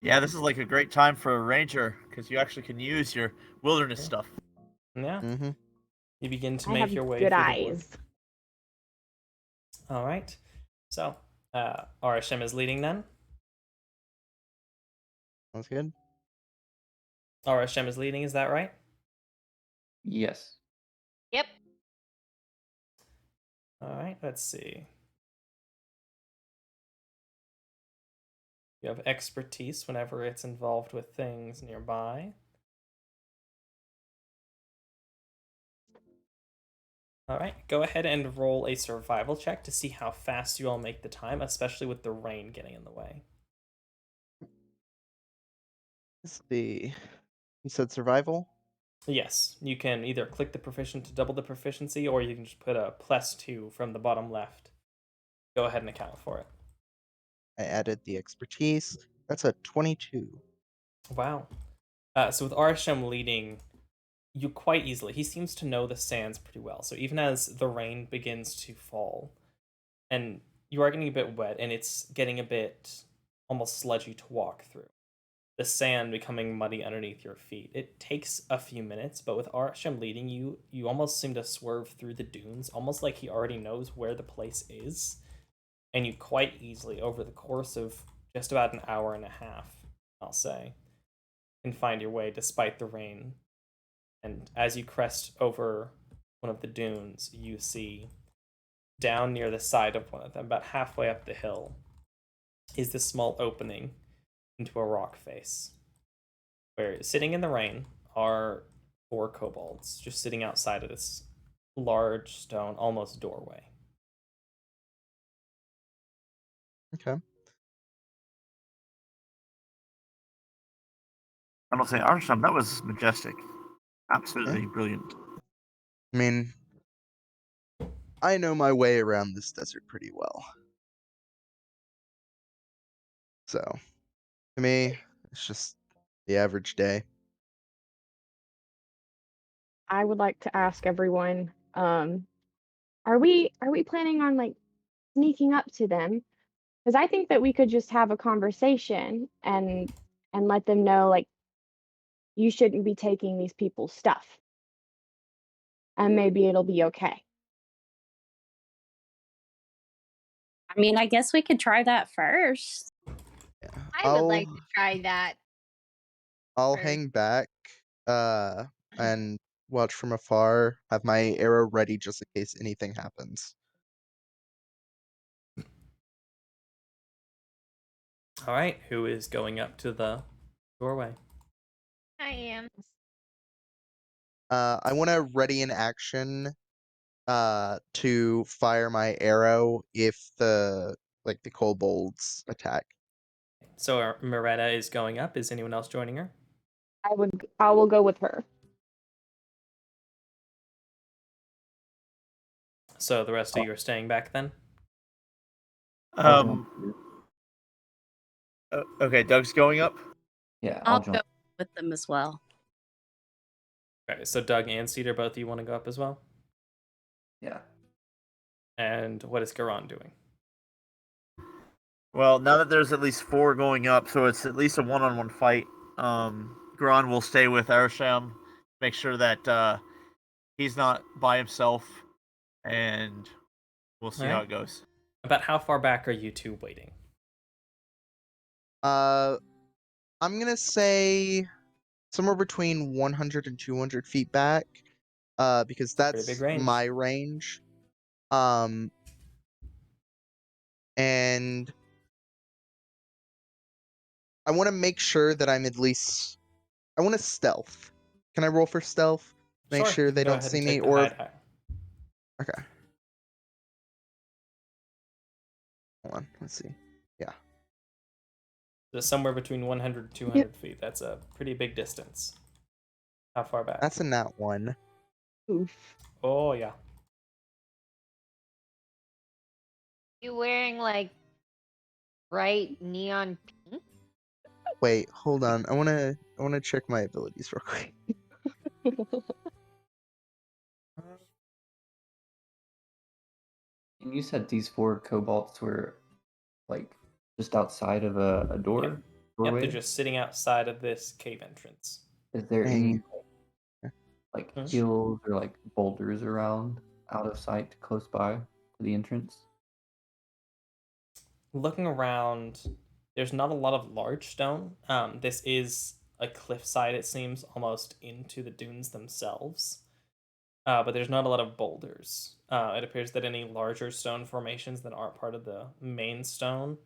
Yeah, this is like a great time for a ranger because you actually can use your wilderness Yeah. stuff. Yeah. Mm-hmm. You begin to I make have your way good through the wood. eyes. All right. So, Arishem is leading then. Sounds good. Arishem is leading, is that right? Yes. Yep. All right, let's see. You have expertise whenever it's involved with things nearby. All right, go ahead and roll a survival check to see how fast you all make the time, especially with the rain getting in the way. Let's see. You said survival? Yes, you can either click the proficient to double the proficiency, or you can just put a +2 from the bottom left. Go ahead and account for it. I added the expertise. That's a 22. Wow. So with Arsham leading, you quite easily. He seems to know the sands pretty well. So even as the rain begins to fall, and you are getting a bit wet, and it's getting a bit almost sludgy to walk through, the sand becoming muddy underneath your feet. It takes a few minutes, but with Arsham leading you, you almost seem to swerve through the dunes, almost like he already knows where the place is. And you quite easily, over the course of just about an hour and a half, I'll say, can find your way despite the rain. And as you crest over one of the dunes, you see down near the side of one of them, about halfway up the hill, is this small opening into a rock face, where sitting in the rain are 4 kobolds just sitting outside of this large stone, almost doorway. Okay. I don't say, Arsham, that was majestic. Absolutely brilliant. I mean, I know my way around this desert pretty well. So, to me, it's just the average day. I would like to ask everyone, are we planning on like sneaking up to them? Because I think that we could just have a conversation and let them know like you shouldn't be taking these people's stuff. And maybe it'll be okay. I mean, I guess we could try that first. Yeah. I would like to try that. I'll first. hang back and watch from afar, have my arrow ready just in case anything happens. All right, who is going up to the doorway? I am. I want to ready in action to fire my arrow if the kobolds attack. So Moretta is going up. Is anyone else joining her? I will go with her. So the rest of you are staying back then? I'll join. Okay, Doug's going up. Yeah, I'll I'll join. go with them as well. Okay, so Doug and Cedar, both of you want to go up as well? Yeah. And what is Garan doing? Well, now that there's at least 4 going up, so it's at least a one-on-one fight. Gron will stay with Arsham, make sure that he's not by himself, and we'll see how it goes. About how far back are you two waiting? I'm gonna say somewhere between 100 and 200 feet back, because Pretty that's big range. my range. And I want to make sure that I'm at least. I want to stealth. Can I roll for stealth? Make sure they Go don't ahead see and me, take the or hide. okay. Hold on. Let's see. Yeah. So somewhere between 100 and 200 feet. That's a pretty big distance. How far back? That's a nat 1. Oof. Oh, yeah. You wearing like bright neon pink? Wait, hold on. I wanna check my abilities real quick. And you said these 4 kobolds were like just outside of a door? Yep, Doorway? they're just sitting outside of this cave entrance. Is there Dang. any like hills or like boulders around out of sight close by to the entrance? Looking around, there's not a lot of large stone. This is a cliffside, it seems, almost into the dunes themselves. But there's not a lot of boulders. It appears that any larger stone formations that aren't part of the main stone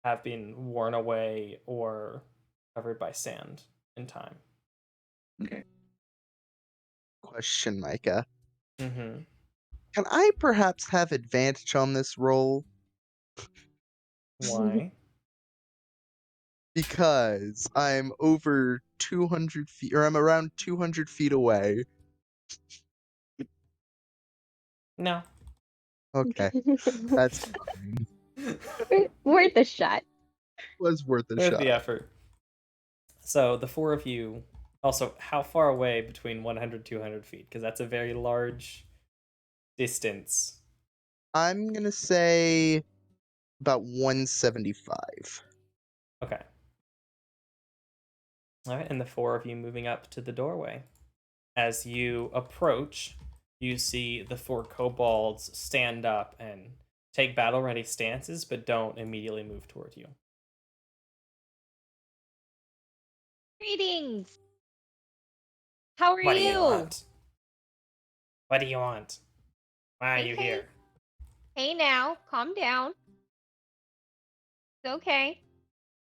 have been worn away or covered by sand in time. Okay. Question, Micah. Mm-hmm. Can I perhaps have advantage on this roll? Why? Because I'm over 200 feet, or I'm around 200 feet away. No. Okay, that's fine. Worth a shot. Was worth a Worth shot. the effort. So the four of you. Also, how far away between 100, 200 feet? Because that's a very large distance. I'm gonna say about 175. Okay. All right, and the four of you moving up to the doorway. As you approach, you see the four kobolds stand up and take battle-ready stances, but don't immediately move toward you. Greetings. How are What you? do you want? What do you want? Why are you Hey. here? Hey now, calm down. It's okay.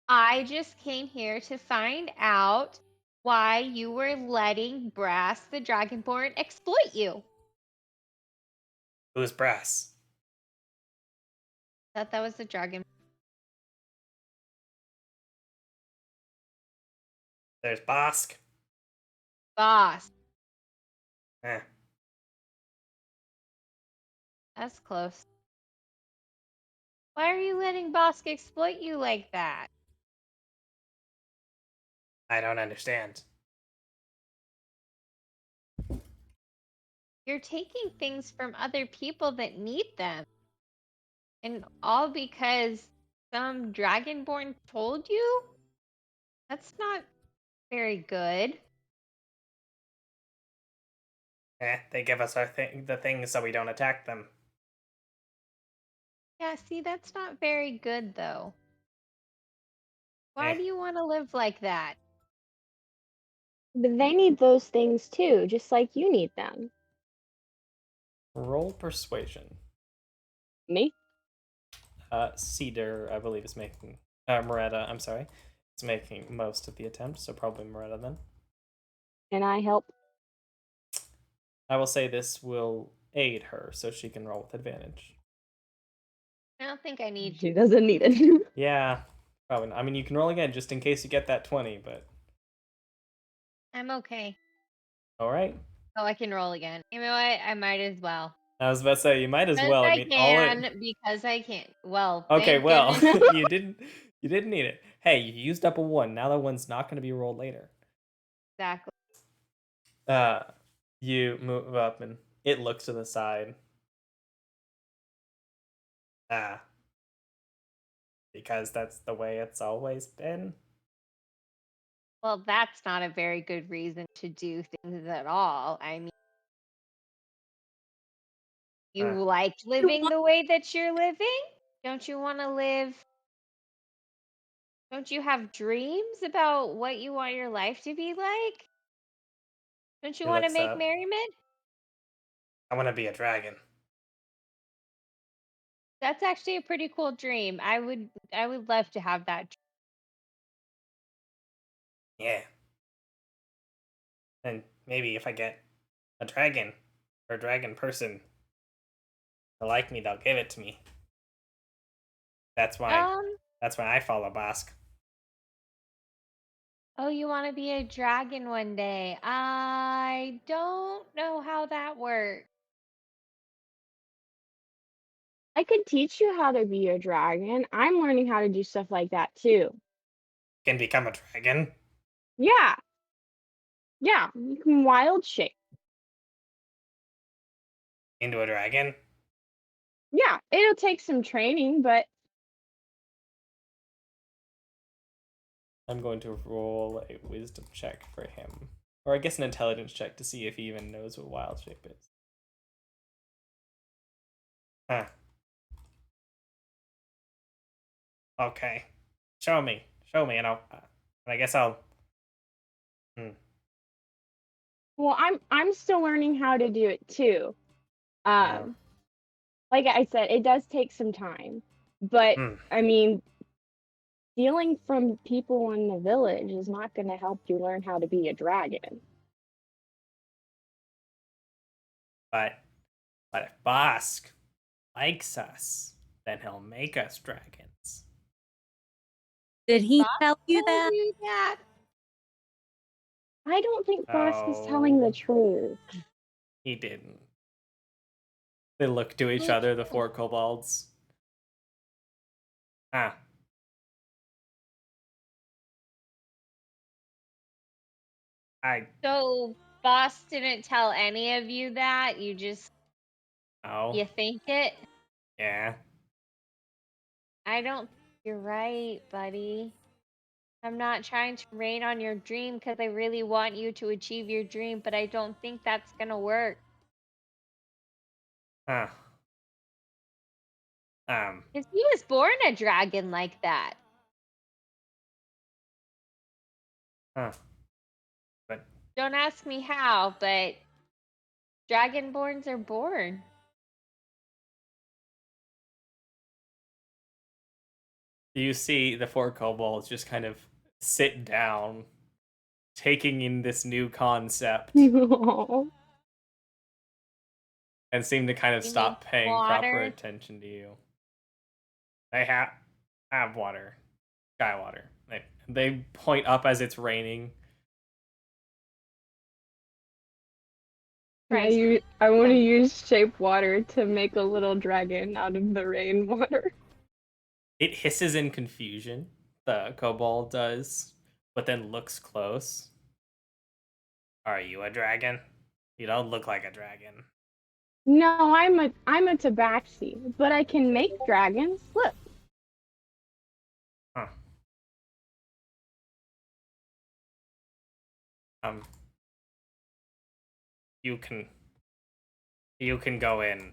I just came here to find out why you were letting Brass the Dragonborn exploit you. Who's Brass? Thought that was the dragon. There's Bosk. Boss. Eh, That's close. Why are you letting Bosk exploit you like that? I don't understand. You're taking things from other people that need them. And all because some Dragonborn told you? That's not very good. They give us the things so we don't attack them. Yeah, see, that's not very good, though. Why Eh. do you want to live like that? But they need those things too, just like you need them. Roll persuasion. Me? Cedar, I believe, is making. Moretta, I'm sorry. Is making most of the attempt, so probably Moretta then. Can I help? I will say this will aid her, so she can roll with advantage. I don't think I need She to. doesn't need it. Yeah, probably not. I mean, you can roll again just in case you get that 20, but. I'm okay. Alright. Oh, I can roll again. You know what? I might as well. I was about to say, you might as Because well. I mean, can, because I can't. Well, Okay, thank well, goodness. you didn't need it. Hey, you used up a 1. Now that one's not going to be rolled later. Exactly. You move up and it looks to the side. Because that's the way it's always been. Well, that's not a very good reason to do things at all. I mean, you like living the way that you're living? Don't you want to live? Don't you have dreams about what you want your life to be like? Don't you He want to looks make up. merriment? I want to be a dragon. That's actually a pretty cool dream. I would love to have that. Yeah. And maybe if I get a dragon or a dragon person to like me, they'll give it to me. That's why I follow Bosk. Oh, you want to be a dragon one day? I don't know how that works. I could teach you how to be a dragon. I'm learning how to do stuff like that too. Can become a dragon. Yeah. Yeah, you can wild shape. Into a dragon. Yeah, it'll take some training, but I'm going to roll a wisdom check for him. Or I guess an intelligence check to see if he even knows what wild shape is. Huh. Okay. Show me, and I guess I'll. well, I'm still learning how to do it too. Yeah. Like I said, it does take some time. But I mean, stealing from people in the village is not going to help you learn how to be a dragon. But But if Bosk likes us, then he'll make us dragons. Did he Bob tell you told that? you that? I don't think Bosk is telling the Oh. truth. He didn't. They look to each other, the four kobolds. Ah. So boss didn't tell any of you that? You just Oh. you think it? Yeah. I don't think you're right, buddy. I'm not trying to rain on your dream because I really want you to achieve your dream, but I don't think that's gonna work. Huh. Because he was born a dragon like that. Huh. But Don't ask me how, but dragonborns are born. you see the four kobolds just kind of sit down, taking in this new concept, Aw. and seem to kind of You stop need paying proper water? attention to you. They have water. Sky water. They point up as it's raining. Christ. I want to Um, use shape water to make a little dragon out of the rainwater. It hisses in confusion, the kobold does, but then looks close. Are you a dragon? You don't look like a dragon. No, I'm a tabaxi, but I can make dragons. Look. Huh. You can go in.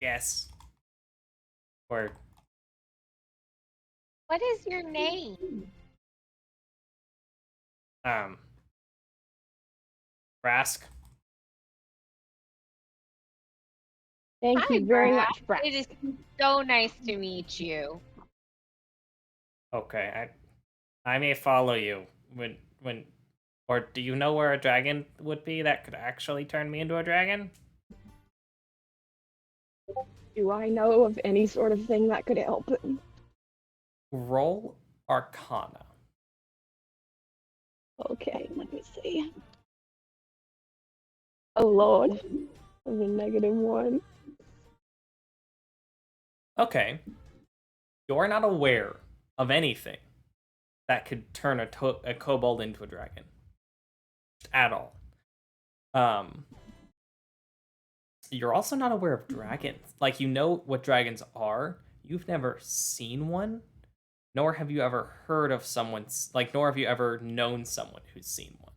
Yes. Or what is your name? Rask. Thank Hi, you very Brad. much, Brass. It is so nice to meet you. Okay, I may follow you when or do you know where a dragon would be that could actually turn me into a dragon? Do I know of any sort of thing that could help him? Roll Arcana. Okay, let me see. Oh lord. There's a -1. Okay. You're not aware of anything that could turn a kobold into a dragon. At all. You're also not aware of dragons. Like, you know what dragons are. You've never seen one, nor have you ever heard of someone's, nor have you ever known someone who's seen one.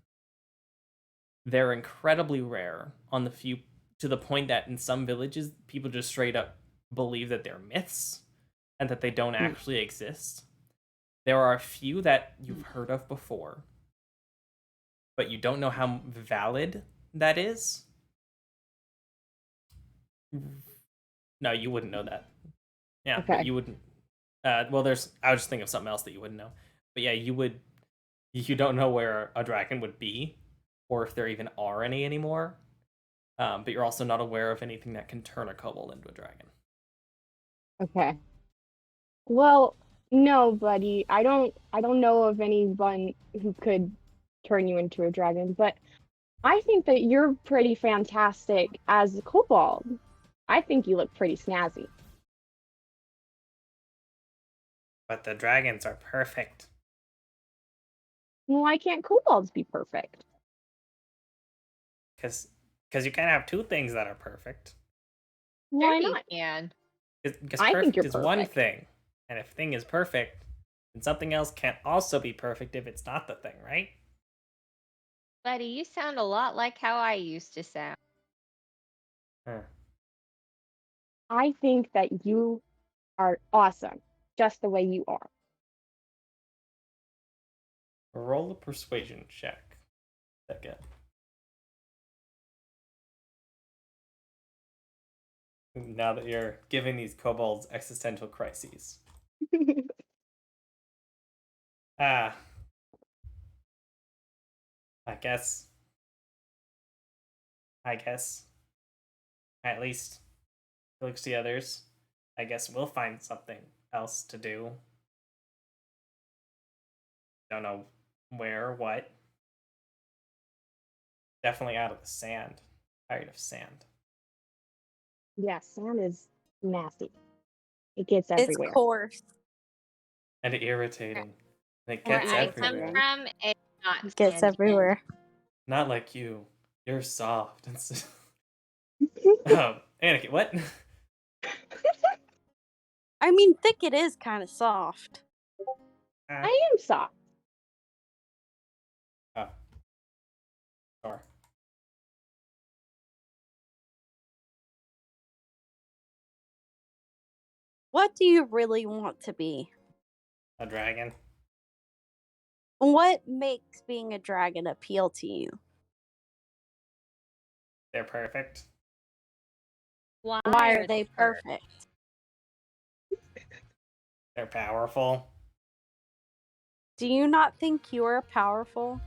They're incredibly rare to the point that in some villages, people just straight up believe that they're myths and that they don't actually exist. There are a few that you've heard of before, but you don't know how valid that is. No, you wouldn't know that. Yeah, Okay. but you wouldn't. Well, I was just thinking of something else that you wouldn't know. But yeah, you don't know where a dragon would be, or if there even are any anymore. But you're also not aware of anything that can turn a kobold into a dragon. Okay. Well, no, buddy. I don't know of anyone who could turn you into a dragon, but I think that you're pretty fantastic as a kobold. I think you look pretty snazzy. But the dragons are perfect. Well, why can't kobolds be perfect? Because you can't have two things that are perfect. Why Sure you not? can. Because I think perfect you're is one perfect. thing, and if a thing is perfect, then something else can't also be perfect if it's not the thing, right? Buddy, you sound a lot like how I used to sound. Huh. I think that you are awesome, just the way you are. Roll a persuasion check. Second. Now that you're giving these kobolds existential crises. Ah. I guess. At least he looks to the others. I guess we'll find something else to do. Don't know where or what. Definitely out of the sand. Tired of sand. Yeah, sand is nasty. It gets It's everywhere. coarse. And irritating. And it Where gets I come everywhere. from, it's not It gets sand. everywhere. Not like you. You're soft. Anakin, what? I mean, thick it is kind of soft. I am soft. Oh. Sure. What do you really want to be? A dragon. What makes being a dragon appeal to you? They're perfect. Why Why are they perfect? They're powerful. Do you not think you are powerful?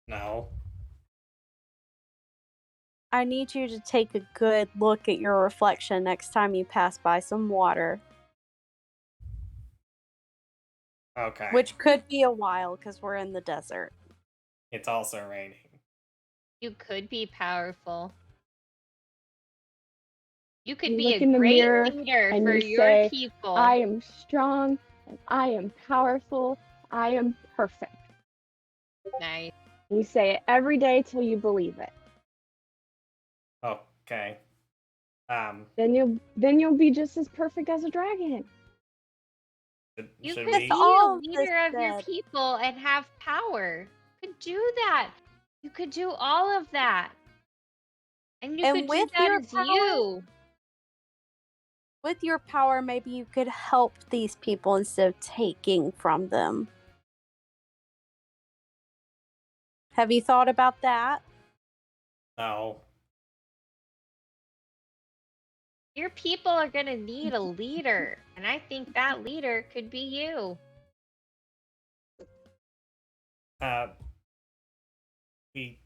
No. I need you to take a good look at your reflection next time you pass by some water. Okay. Which could be a while because we're in the desert. It's also raining. You could be powerful. You could You be look a in the great mirror leader and for you your say, people. I am strong, and I am powerful, I am perfect. Nice. You say it every day till you believe it. Okay. Then you'll be just as perfect as a dragon. You should could we? be all a of this leader of your said. people and have power. You could do that. You could do all of that. And you And could do with that your as power, you. with your power, maybe you could help these people instead of taking from them. Have you thought about that? No. Your people are going to need a leader. And I think that leader could be you. We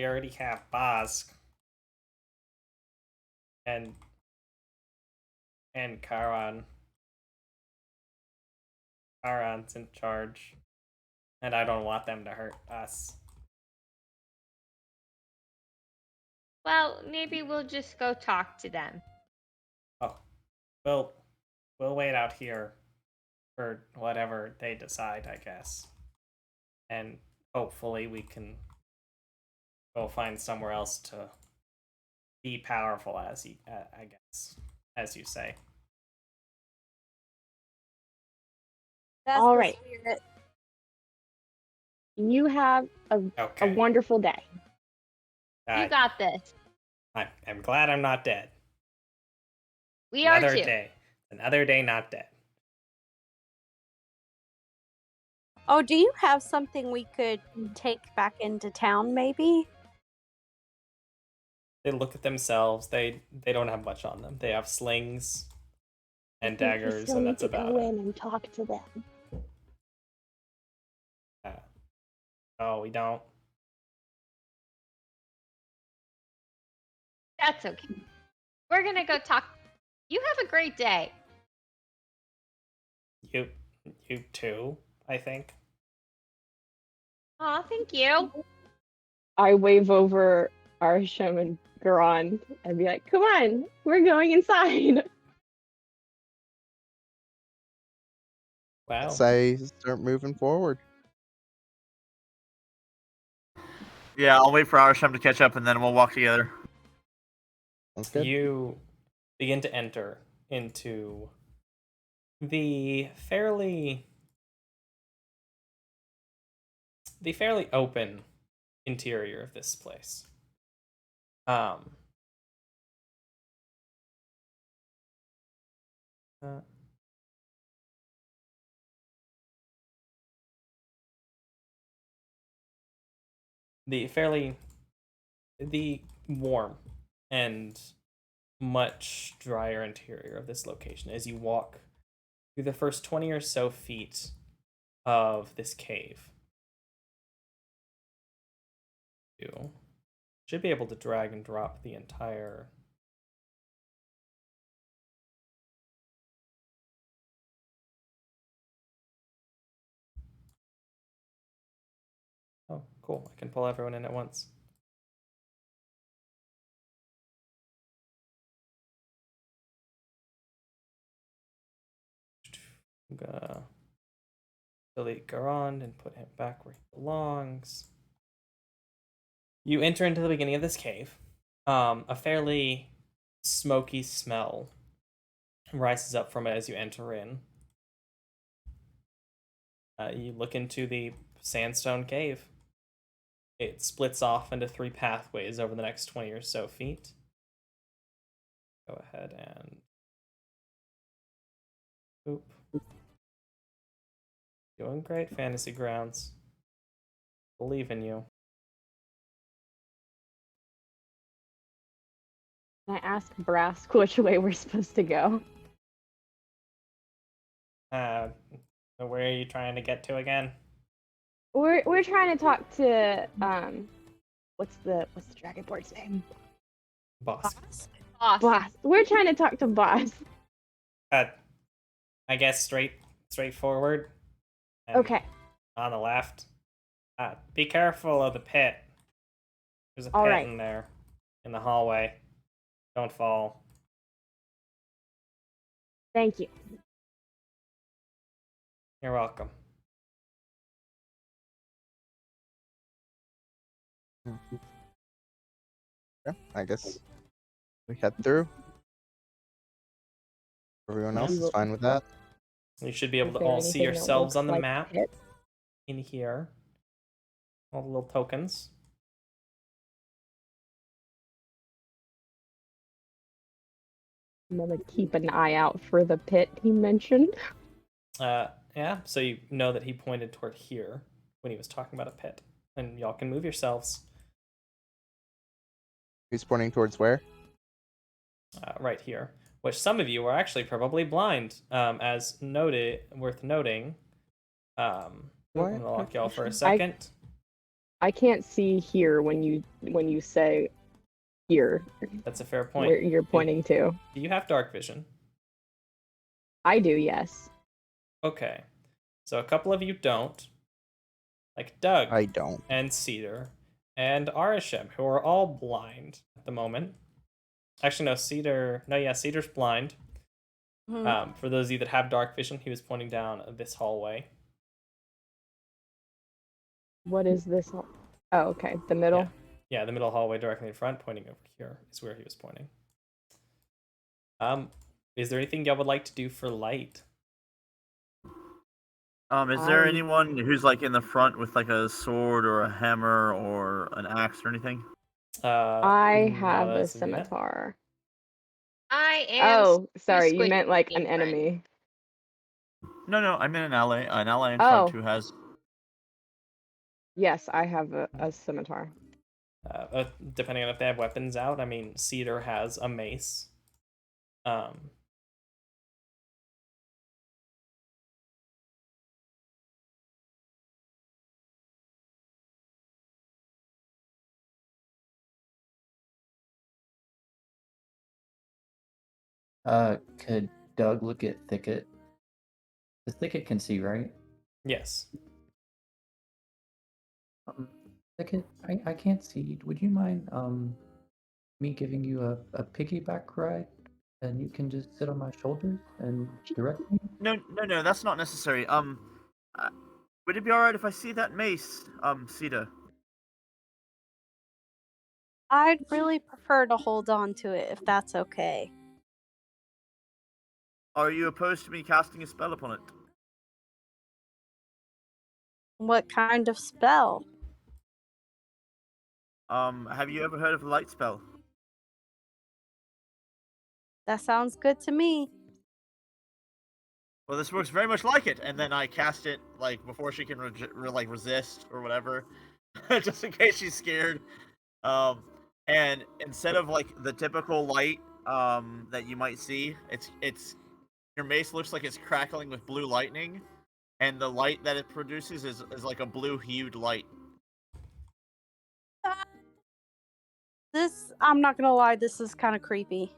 already have Bosk and Karan. Karan's in charge, and I don't want them to hurt us. Well, maybe we'll just go talk to them. Oh, we'll wait out here for whatever they decide, I guess, and hopefully we can go find somewhere else to be powerful, I guess, as you say. That's All the right. spirit. You have a Okay. wonderful day. You got this. I'm glad I'm not dead. We are Another too. day. Another day not dead. Oh, do you have something we could take back into town, maybe? They look at themselves. They don't have much on them. They have slings and I think we daggers, still and need that's to about go it. in and talk to them. Oh, we don't. That's okay. We're going to go talk. You have a great day. You too, I think. Oh, thank you. I wave over Arsham and Garon and be like, come on, we're going inside. Wow. So I start moving forward. Yeah, I'll wait for Arsham to catch up, and then we'll walk together. Sounds good. You begin to enter into the fairly open interior of this place. The warm and much drier interior of this location as you walk through the first 20 or so feet of this cave. Should be able to drag and drop the entire. Oh, cool. I can pull everyone in at once. I'm gonna delete Garand and put him back where he belongs. You enter into the beginning of this cave. A fairly smoky smell rises up from it as you enter in. You look into the sandstone cave. It splits off into 3 pathways over the next 20 or so feet. Go ahead and... Oop. Doing great, Fantasy Grounds. Believe in you. Can I ask Brask which way we're supposed to go? Where are you trying to get to again? We're trying to talk to what's the dragonborn's name? Boss. Boss. We're trying to talk to Boss. I guess straightforward. And Okay. On the left. Be careful of the pit. There's a All pit right. in there, in the hallway. Don't fall. Thank you. You're welcome. Yeah, I guess we head through. Everyone else is fine with that. You should be able Is to there all see anything that yourselves looks on the like map pit? in here. All the little tokens. I'm gonna keep an eye out for the pit he mentioned. Yeah, so you know that he pointed toward here when he was talking about a pit. And y'all can move yourselves Who's pointing towards where? right here. Which some of you are actually probably blind, as noted, worth noting. I'm gonna lock y'all for a second. I can't see here when you say here. That's a fair point. Where you're pointing to. Do you have dark vision? I do, yes. Okay. So a couple of you don't. Like Doug. I don't. And Cedar. And Arishem, who are all blind at the moment. Actually, no, Cedar... No, yeah, Cedar's blind. Mhm. For those of you that have dark vision, he was pointing down this hallway. What is this? Oh, okay. The middle? Yeah, the middle hallway directly in front, pointing over here is where he was pointing. Is there anything y'all would like to do for light? Is there anyone who's like in the front with like a sword or a hammer or an axe or anything? I no, have a that's a unit. scimitar. I am. Oh, sorry, you squishy meant like in an front. enemy. No, I'm in an ally in Oh. front who has. Yes, I have a scimitar. Depending on if they have weapons out, I mean, Cedar has a mace. Could Doug look at Thicket? The Thicket can see, right? Yes. Thicket, I can't see. Would you mind me giving you a piggyback ride, and you can just sit on my shoulders and direct me? No, that's not necessary. Would it be alright if I see that mace, Sita? I'd really prefer to hold on to it if that's okay. Are you opposed to me casting a spell upon it? What kind of spell? Have you ever heard of a light spell? That sounds good to me. Well, this works very much like it, and then I cast it like before she can resist or whatever, just in case she's scared. And instead of like the typical light that you might see, it's your mace looks like it's crackling with blue lightning, and the light that it produces is like a blue hued light. This, I'm not gonna lie, this is kind of creepy.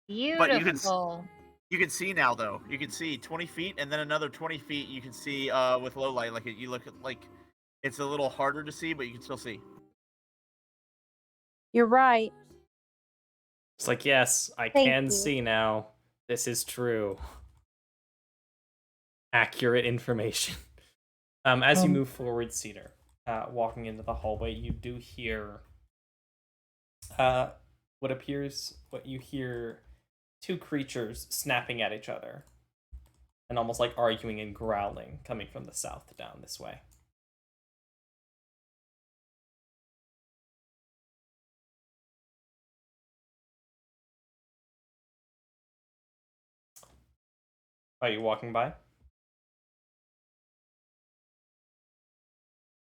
But you can Beautiful. you can see now though. You can see 20 feet, and then another 20 feet. You can see with low light. Like you look at like it's a little harder to see, but you can still see. You're right. It's like, yes, I Thank can you. see now. This is true. Accurate information. As you move forward, Cedar, walking into the hallway, you do hear what you hear two creatures snapping at each other and almost like arguing and growling coming from the south down this way. Are you walking by?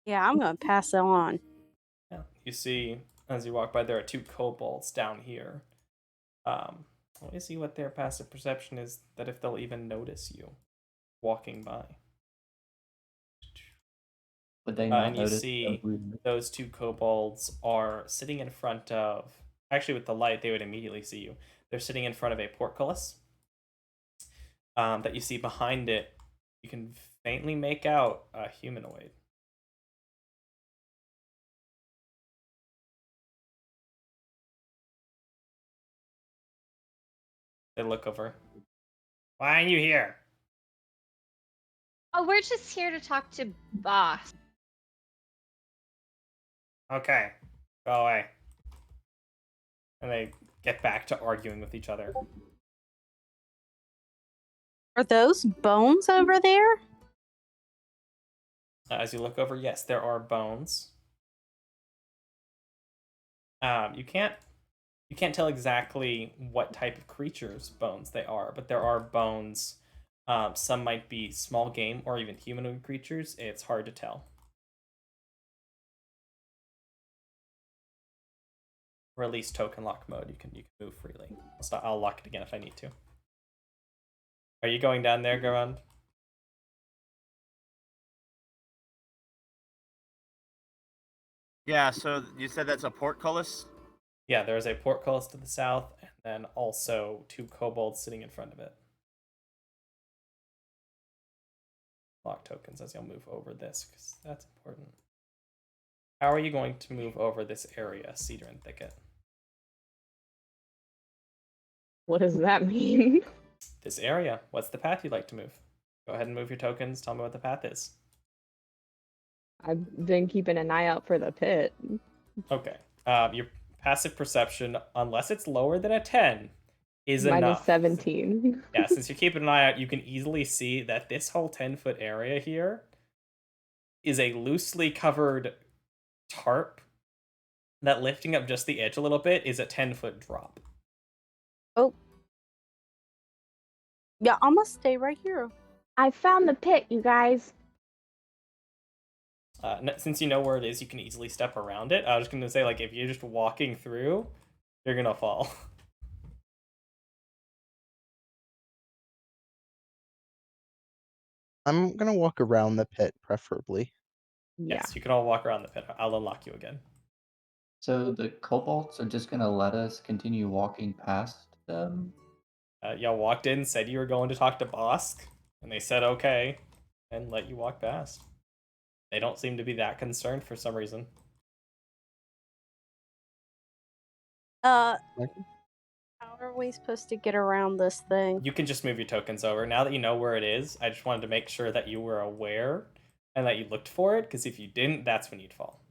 Yeah, I'm gonna pass it on. Yeah. You see, as you walk by, there are two kobolds down here. Let me see what their passive perception is, that if they'll even notice you walking by. Would they not And you notice? see those two kobolds are sitting in front of... Actually, with the light, they would immediately see you. They're sitting in front of a portcullis that you see behind it. You can faintly make out a humanoid. They look over. Why are you here? Oh, we're just here to talk to boss. Okay, go away. And they get back to arguing with each other. Are those bones over there? As you look over, yes, there are bones. You can't tell exactly what type of creatures bones they are, but there are bones. Some might be small game or even humanoid creatures. It's hard to tell. Release token lock mode. You can move freely. I'll lock it again if I need to. Are you going down there, Garand? Yeah. So you said that's a portcullis. Yeah, there is a portcullis to the south, and then also two kobolds sitting in front of it. Lock tokens as you'll move over this, because that's important. How are you going to move over this area, Cedar and Thicket? What does that mean? This area. What's the path you'd like to move? Go ahead and move your tokens. Tell me what the path is. I've been keeping an eye out for the pit. Okay. Your passive perception, unless it's lower than a 10, is Mine enough. is 17. Yeah, since you're keeping an eye out, you can easily see that this whole 10-foot area here is a loosely covered tarp that, lifting up just the edge a little bit, is a 10-foot drop. Oh. Yeah, I'm gonna stay right here. I found the pit, you guys. Since you know where it is, you can easily step around it. I was just going to say, like, if you're just walking through, you're going to fall. I'm gonna walk around the pit, preferably. Yeah. Yes, you can all walk around the pit. I'll unlock you again. So the kobolds are just gonna let us continue walking past them? Y'all walked in, said you were going to talk to Bosk, and they said okay, and let you walk past. They don't seem to be that concerned for some reason. How are we supposed to get around this thing? You can just move your tokens over. Now that you know where it is, I just wanted to make sure that you were aware and that you looked for it, because if you didn't, that's when you'd fall.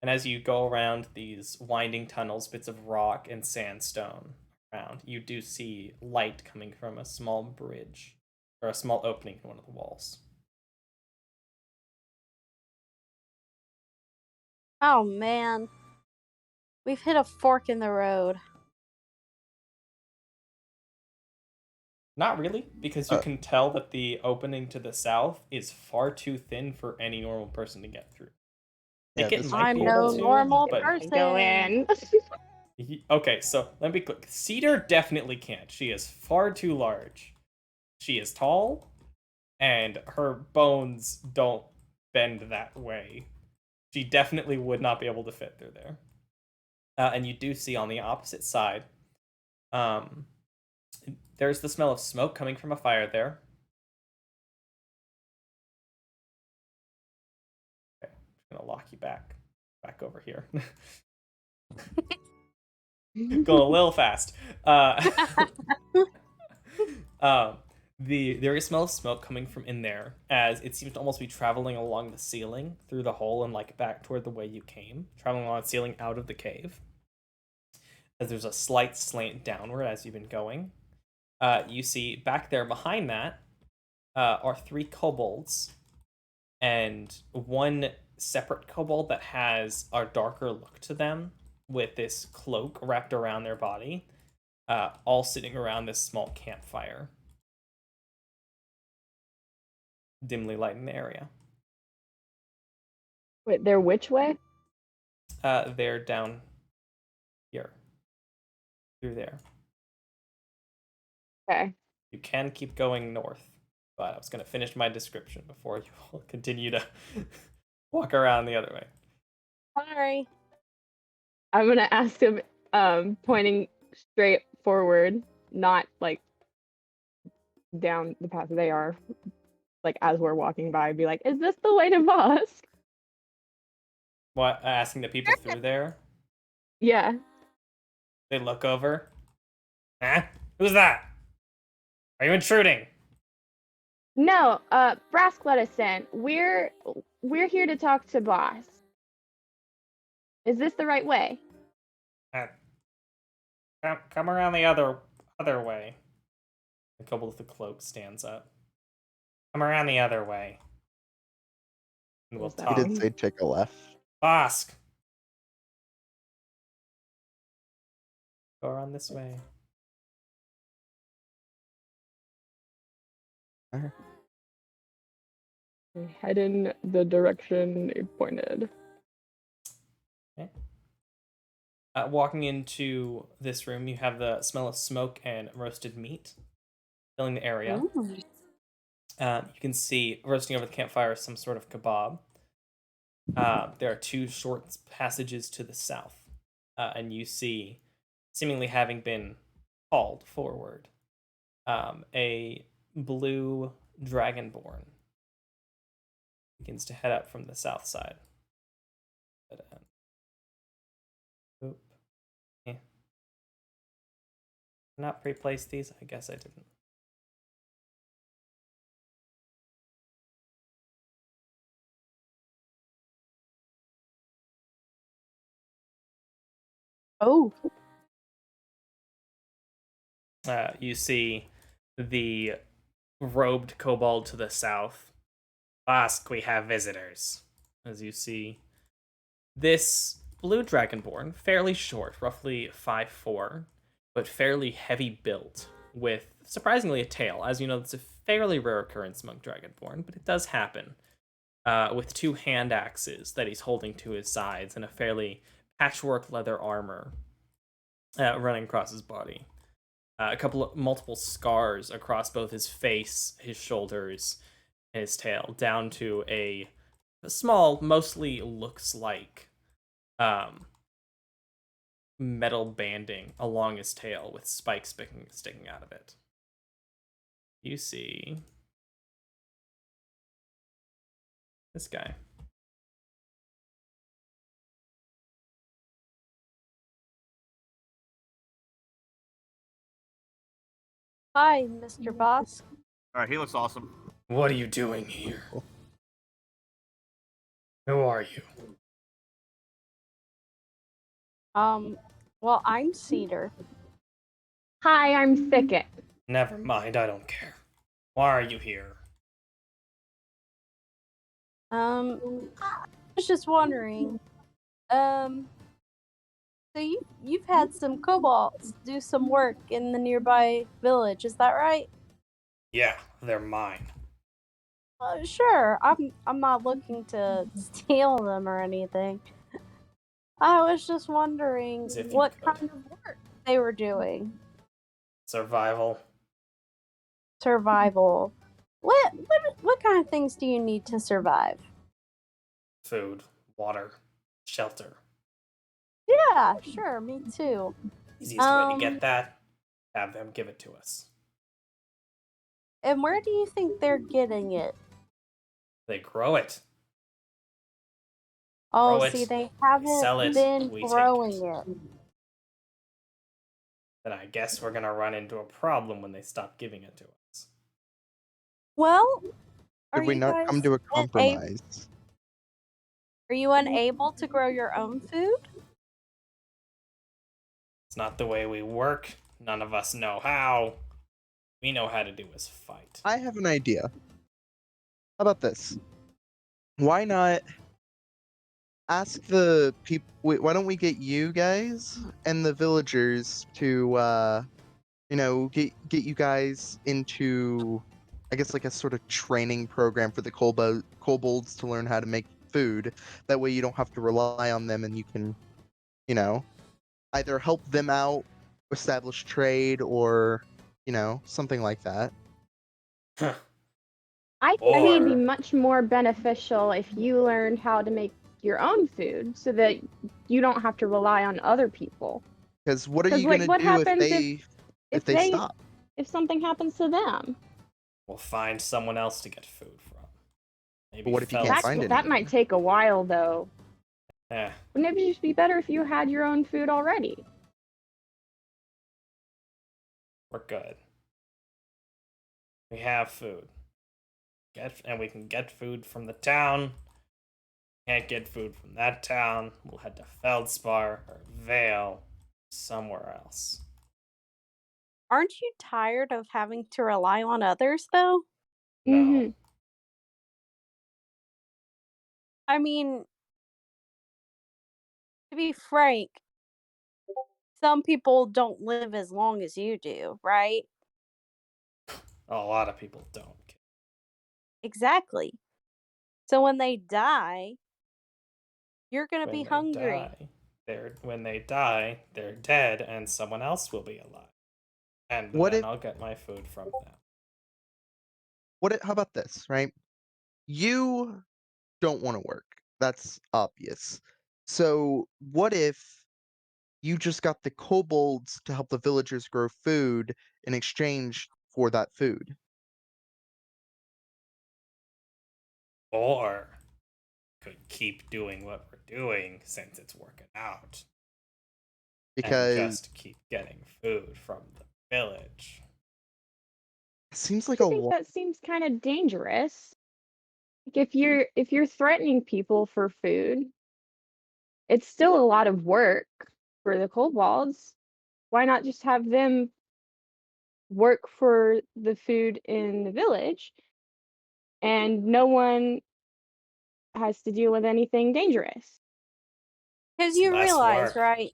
And as you go around these winding tunnels, bits of rock and sandstone around, you do see light coming from a small bridge, or a small opening in one of the walls. Oh man. We've hit a fork in the road. Not really, because you can tell that the opening to the south is far too thin for any normal person to get through. Yeah, Thicket this might I'm be no able to, normal but person. Go in. Okay, so let me click. Cedar definitely can't. She is far too large. She is tall, and her bones don't bend that way. She definitely would not be able to fit through there. And you do see on the opposite side, there's the smell of smoke coming from a fire there. Okay, I'm gonna lock you back over here. Going a little fast. There is a smell of smoke coming from in there, as it seems to almost be traveling along the ceiling through the hole and like back toward the way you came, traveling along the ceiling out of the cave. As there's a slight slant downward as you've been going. You see back there behind that are 3 kobolds, and one separate kobold that has a darker look to them with this cloak wrapped around their body, all sitting around this small campfire, dimly lighting the area. Wait, they're which way? They're down here. Through there. Okay. You can keep going north, but I was going to finish my description before you all continue to walk around the other way. Sorry. I'm gonna ask him, pointing straight forward, not like down the path they are, like as we're walking by, be like, "Is this the way to Vosk?" What? Asking the people through there? Yeah. They look over. Huh? Who's that? Are you intruding? No, Brask let us in. We're here to talk to boss. Is this the right way? Come around the other way. The kobold with the cloak stands up. Come around the other way. And we'll What's that He talk. did say take a left. Bosk! Go around this way. We head in the direction it pointed. Okay. Walking into this room, you have the smell of smoke and roasted meat filling the area. Ooh. You can see roasting over the campfire some sort of kebab. There are 2 short passages to the south, and you see, seemingly having been called forward, a blue dragonborn begins to head up from the south side. But, oop. Yeah. Not pre-placed these? I guess I didn't. Oh. You see the robed kobold to the south. Ask, we have visitors. As you see, this blue dragonborn, fairly short, roughly 5'4", but fairly heavy built, with surprisingly a tail. As you know, it's a fairly rare occurrence among dragonborn, but it does happen. With 2 hand axes that he's holding to his sides and a fairly patchwork leather armor running across his body. Multiple scars across both his face, his shoulders, and his tail, down to a small, mostly looks like metal banding along his tail with spikes sticking out of it. You see this guy. Hi, Mr. Boss. All right, he looks awesome. What are you doing here? Who are you? Well, I'm Cedar. Hi, I'm Thicket. Never mind, I don't care. Why are you here? I was just wondering. So you've had some kobolds do some work in the nearby village, is that right? Yeah, they're mine. Sure. I'm not looking to steal them or anything. I was just wondering As if you what could. kind of work they were doing. Survival. Survival. What kind of things do you need to survive? Food. water, shelter. Yeah, sure, me too. Easiest way to get that, have them give it to us. And where do you think they're getting it? They grow it. Oh, Grow see, it, they sell haven't it, been we take growing it. it. Then I guess we're gonna run into a problem when they stop giving it to us. Well, are Did we you not come guys to a unable? compromise? Are you unable to grow your own food? It's not the way we work. None of us know how. We know how to do is fight. I have an idea. How about this? Why not ask the people? Why don't we get you guys and the villagers to, get you guys into, I guess, like a sort of training program for the kobolds to learn how to make food. That way, you don't have to rely on them, and you can, either help them out, establish trade, or, something like that. I think it'd be Or much more beneficial if you learned how to make your own food so that you don't have to rely on other people. Because what are 'Cause, you like, gonna what do if happens if they stop? if something happens to them? we'll find someone else to get food from. Maybe But what if you can't find That anyone? might take a while, though. Eh, Wouldn't it just be better if you had your own food already? we're good. We have food. And we can get food from the town. Can't get food from that town. We'll head to Feldspar or Vale, somewhere else. Aren't you tired of having to rely on others, though? No. Mhm. I mean, to be frank, some people don't live as long as you do, right? A lot of people don't. Exactly. So when they die, you're going to When be they hungry. when they die, they're dead, and someone else will be alive. And What then if- I'll get my food from them. How about this, right? You don't want to work. That's obvious. So what if you just got the kobolds to help the villagers grow food in exchange for that food? Or could keep doing what we're doing since it's working out. And Because just keep getting food from the village. it seems like I a think lot. that seems kind of dangerous. Like, if you're threatening people for food, it's still a lot of work for the kobolds. Why not just have them work for the food in the village and no one has to deal with anything dangerous? Because It's you less realize, work. right?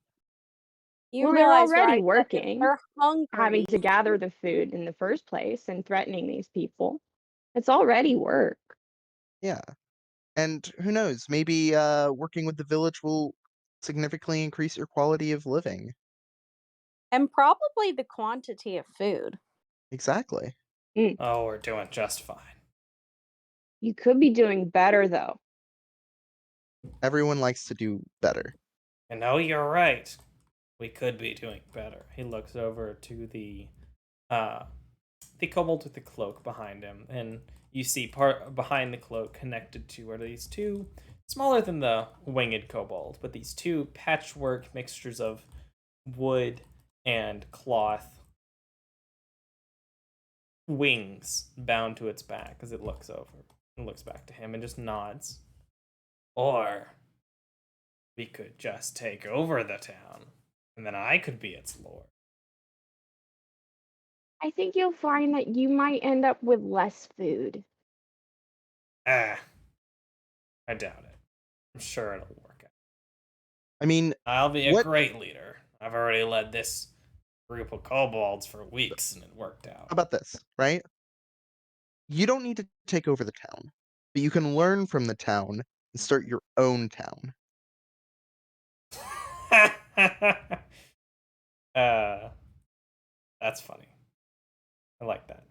You Well, they're realize, already right, that if working, they're having hungry, to gather the food in the first place and threatening these people. It's already work. Yeah. And who knows, maybe working with the village will significantly increase your quality of living. and probably the quantity of food. Exactly. Oh, we're doing just fine. You could be doing better, though. Everyone likes to do better. And no, you're right. We could be doing better. He looks over to the kobold with the cloak behind him, and you see part behind the cloak connected to are these two smaller than the winged kobold, but these two patchwork mixtures of wood and cloth wings bound to its back as it looks over and looks back to him and just nods. Or we could just take over the town, and then I could be its lord. I think you'll find that you might end up with less food. Ah, I doubt it. I'm sure it'll work out. I mean, I'll be a what great leader. I've already led this group of kobolds for weeks, and it worked how out. about this, right? You don't need to take over the town, but you can learn from the town and start your own town. uh, that's funny. I like that.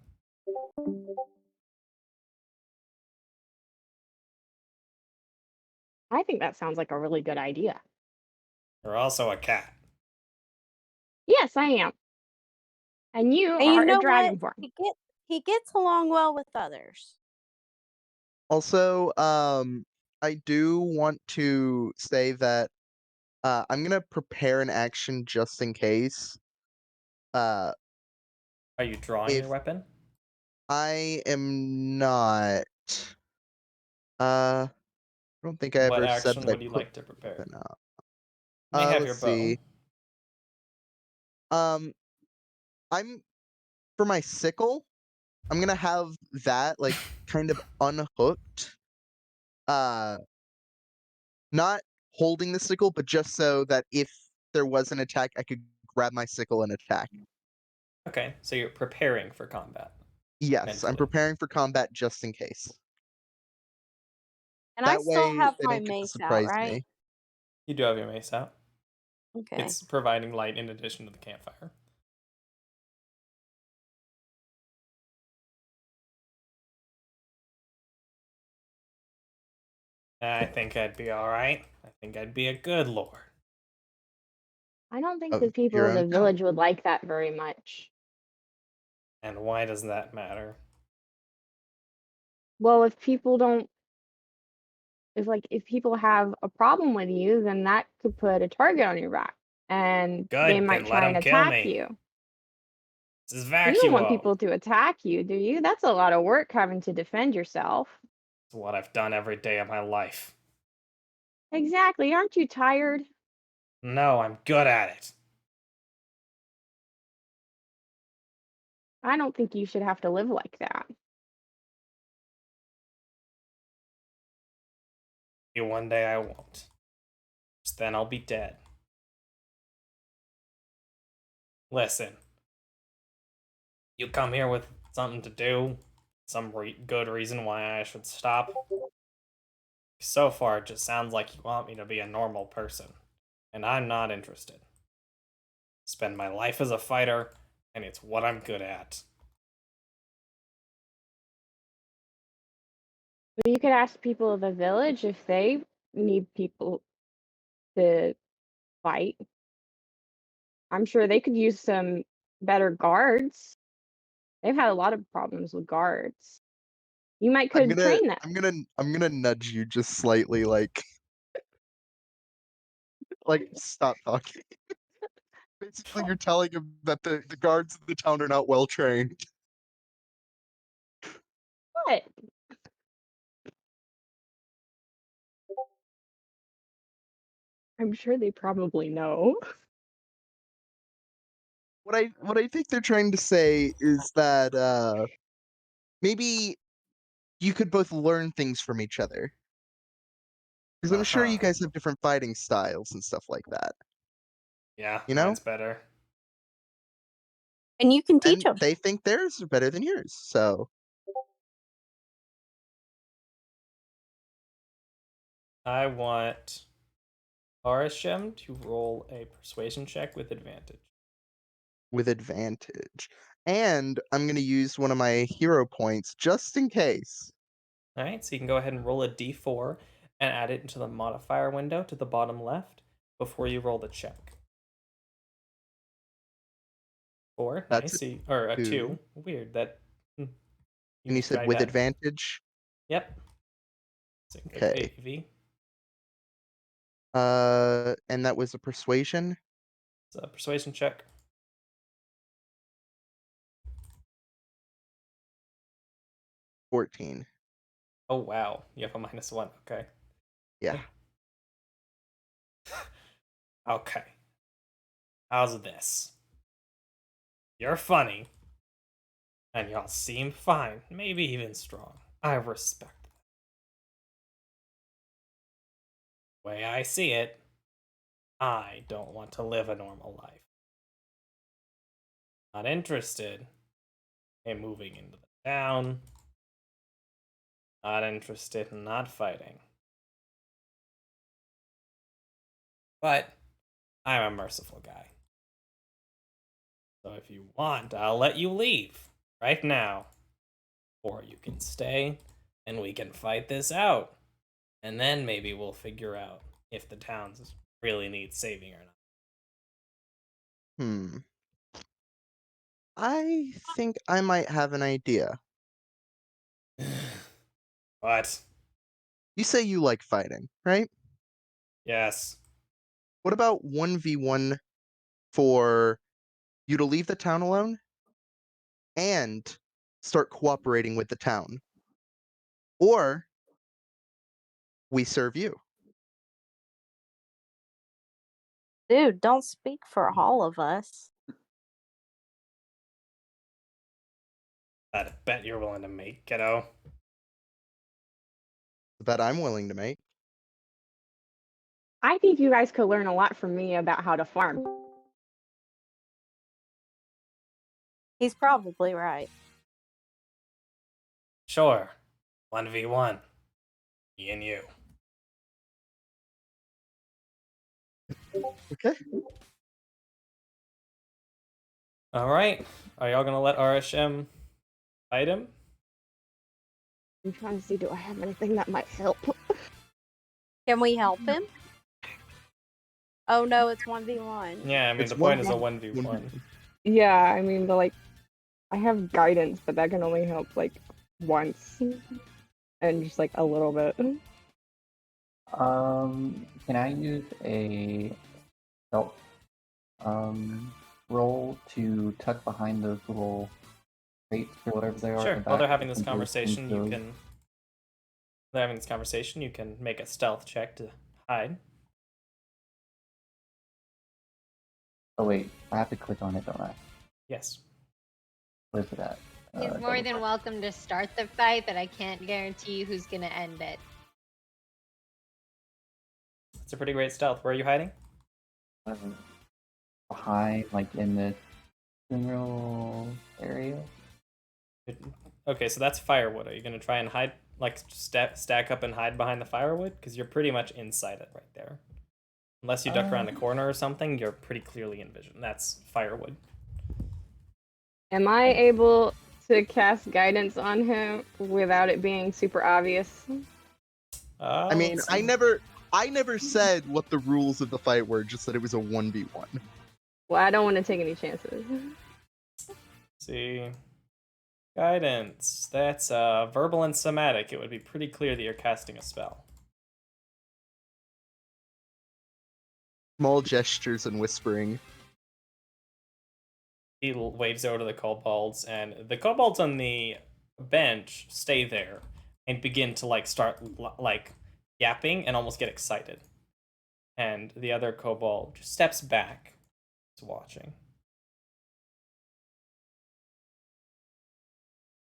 I think that sounds like a really good idea. You're also a cat. Yes, I am. And you And you are a know what? dragonborn. He gets along well with others. Also, I do want to say that I'm gonna prepare an action just in case. Uh, Are you drawing if your weapon? I am not, I don't think I What ever said action that I would you put like to prepare? weapon up. You may have your Let's bow. see. I'm for my sickle. I'm gonna have that like kind of unhooked. Uh, not holding the sickle, but just so that if there was an attack, I could grab my sickle and attack. Okay, so you're preparing for combat. Yes, I'm Mentally. preparing for combat just in case. And I That still way have they my don't get to mace out, surprise right? me. You do have your mace out. Okay. It's providing light in addition to the campfire. I think I'd be alright. I think I'd be a good lord. I don't think Of the people your of the own village would like that very much. And why does that matter? Well, if people don't, if people have a problem with you, then that could put a target on your back, and they Good, might then let try and him kill attack me. you. This is You don't want Vacuo. people to attack you, do you? That's a lot of work having to defend yourself. It's what I've done every day of my life. Exactly. Aren't you tired? No, I'm good at it. I don't think you should have to live like that. Maybe one day I won't. Just then I'll be dead. Listen. You come here with something to do, some good reason why I should stop. So far, it just sounds like you want me to be a normal person, and I'm not interested. Spend my life as a fighter, and it's what I'm good at. But you could ask people of the village if they need people to fight. I'm sure they could use some better guards. They've had a lot of problems with guards. You might could train them. I'm gonna nudge you just slightly, like stop talking. Basically, you're telling him that the guards in the town are not well trained. What? I'm sure they probably know. What I think they're trying to say is that maybe you could both learn things from each other. Because I'm sure you guys have different fighting styles and stuff like that. Yeah, You know? mine's better. And you can teach And them. they think theirs are better than yours, so I want Arisham to roll a persuasion check with advantage. with advantage. And I'm gonna use one of my hero points just in case. Alright, so you can go ahead and roll a d4 and add it into the modifier window to the bottom left before you roll the check. 4, That's nice. Or a 2. 2. Weird, that... And you said tried with that. advantage? Yep. So Okay. AV. And that was a persuasion? It's a persuasion check. 14. Oh, wow. You have a -1. Okay. Yeah. Okay. How's this? You're funny. And y'all seem fine. Maybe even strong. I respect that. The way I see it, I don't want to live a normal life. Not interested in moving into the town. Not interested in not fighting. But I'm a merciful guy. So if you want, I'll let you leave right now. Or you can stay and we can fight this out. And then maybe we'll figure out if the towns really need saving or Hmm. I think I might have an idea. not. What? You say you like fighting, right? Yes. What about 1v1 for you to leave the town alone and start cooperating with the town? Or we serve you. Dude, don't speak for all of us. I bet you're willing to make, kiddo. The bet I'm willing to make. I think you guys could learn a lot from me about how to farm. He's probably right. Sure. 1v1. Me and you. Okay. Alright. Are y'all gonna let RSM fight him? I'm trying to see, do I have anything that might help? Can we help him? Oh no, it's 1v1. Yeah, I mean, It's the point is a 1v1. 1v1. Yeah, I mean, I have guidance, but that can only help like once, and just like a little bit. Can I use a stealth roll to tuck behind those little crates or whatever they are? Sure. at the While they're back having this and go conversation, into you those? can. While they're having this conversation, you can make a stealth check to hide. Oh wait, I have to click on it, don't I? Yes. Where's it at? He's more double than click. welcome to start the fight, but I can't guarantee you who's gonna end it. It's a pretty great stealth. Where are you hiding? Behind, like in the funeral area. Okay, so that's firewood. Are you gonna try and hide, like stack up and hide behind the firewood? Because you're pretty much inside it right there. Unless you duck around the corner or something, you're pretty clearly in vision. That's firewood. Am I able to cast guidance on him without it being super obvious? I mean, let's I see. never said what the rules of the fight were, just that it was a 1v1. Well, I don't want to take any chances. See. Guidance. That's verbal and somatic. It would be pretty clear that you're casting a spell. Small gestures and whispering. He waves over to the kobolds, and the kobolds on the bench stay there and begin to start yapping and almost get excited. And the other kobold just steps back, is watching.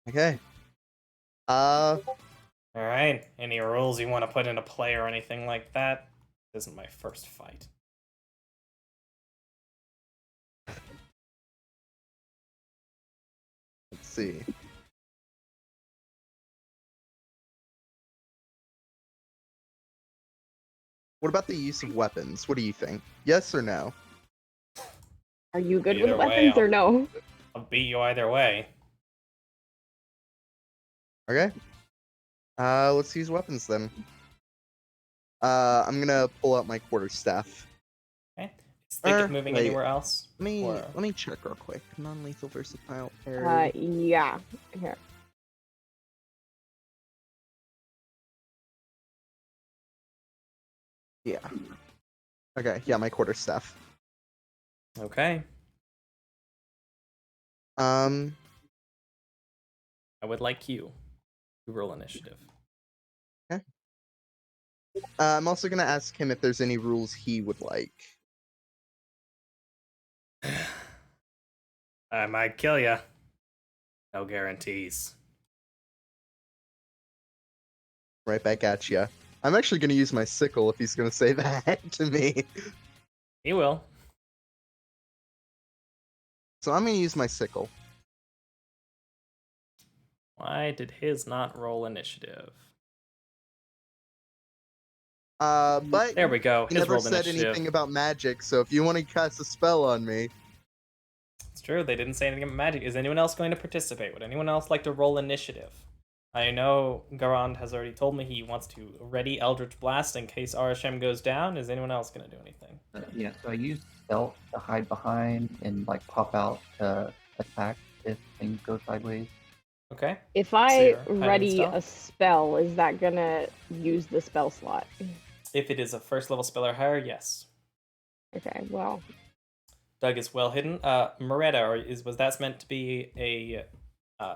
Okay. Uh, All right. Any rules you want to put into play or anything like that? This isn't my first fight. let's see. What about the use of weapons? What do you think? Yes or no? Are you good Either with way, weapons or no? I'll beat you either way. Okay. Let's use weapons then. I'm gonna pull out my quarterstaff. Okay. Is Thicket moving wait. anywhere else? Let me check real quick. Non-lethal versatile parry. Yeah. Here. Yeah. Okay, yeah, my quarterstaff. Okay. Um, I would like you to roll initiative. I'm also gonna ask him if there's any rules he would like. I might kill ya. No guarantees. Right back at ya. I'm actually gonna use my sickle if he's gonna say that to me. He will. So I'm gonna use my sickle. Why did his not roll initiative? But There we go. he His never rolled said initiative. anything about magic, so if you want to cast a spell on me, It's true. They didn't say anything about magic. Is anyone else going to participate? Would anyone else like to roll initiative? I know Garand has already told me he wants to ready Eldritch Blast in case RSM goes down. Is anyone else going to do anything? Yeah, so I use stealth to hide behind and like pop out to attack if things go sideways. Okay. If So I you're hiding in ready stealth? a spell, is that gonna use the spell slot? If it is a first level spell or higher, yes. Okay, well, Doug is well hidden. Moretta, was that meant to be a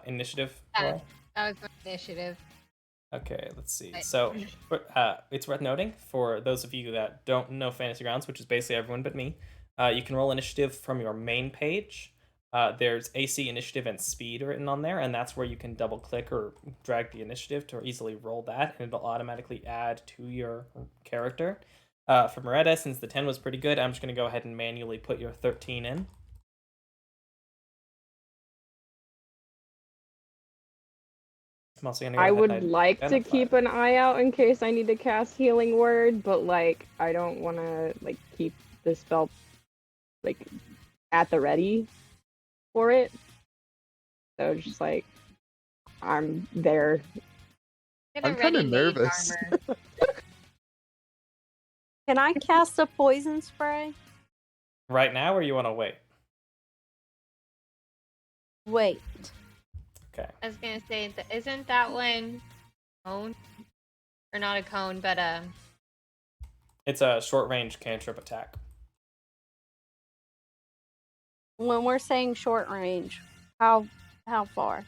initiative roll? That was my initiative. Okay, let's see. Right. So, it's worth noting for those of you that don't know Fantasy Grounds, which is basically everyone but me, you can roll initiative from your main page. There's AC, initiative, and speed written on there, and that's where you can double click or drag the initiative to easily roll that, and it'll automatically add to your character. For Moretta, since the 10 was pretty good, I'm just going to go ahead and manually put your 13 in. I'm also going to go I ahead would and like to identify. keep an eye out in case I need to cast Healing Word, but like I don't want to like keep the spell like at the ready for it. So just like I'm there. I'm kinda nervous. Can I cast a poison spray? Right now, or you want to wait? Wait. Okay. I was gonna say, isn't that one cone? Or not a cone, but It's a short range cantrip attack. When we're saying short range, how far?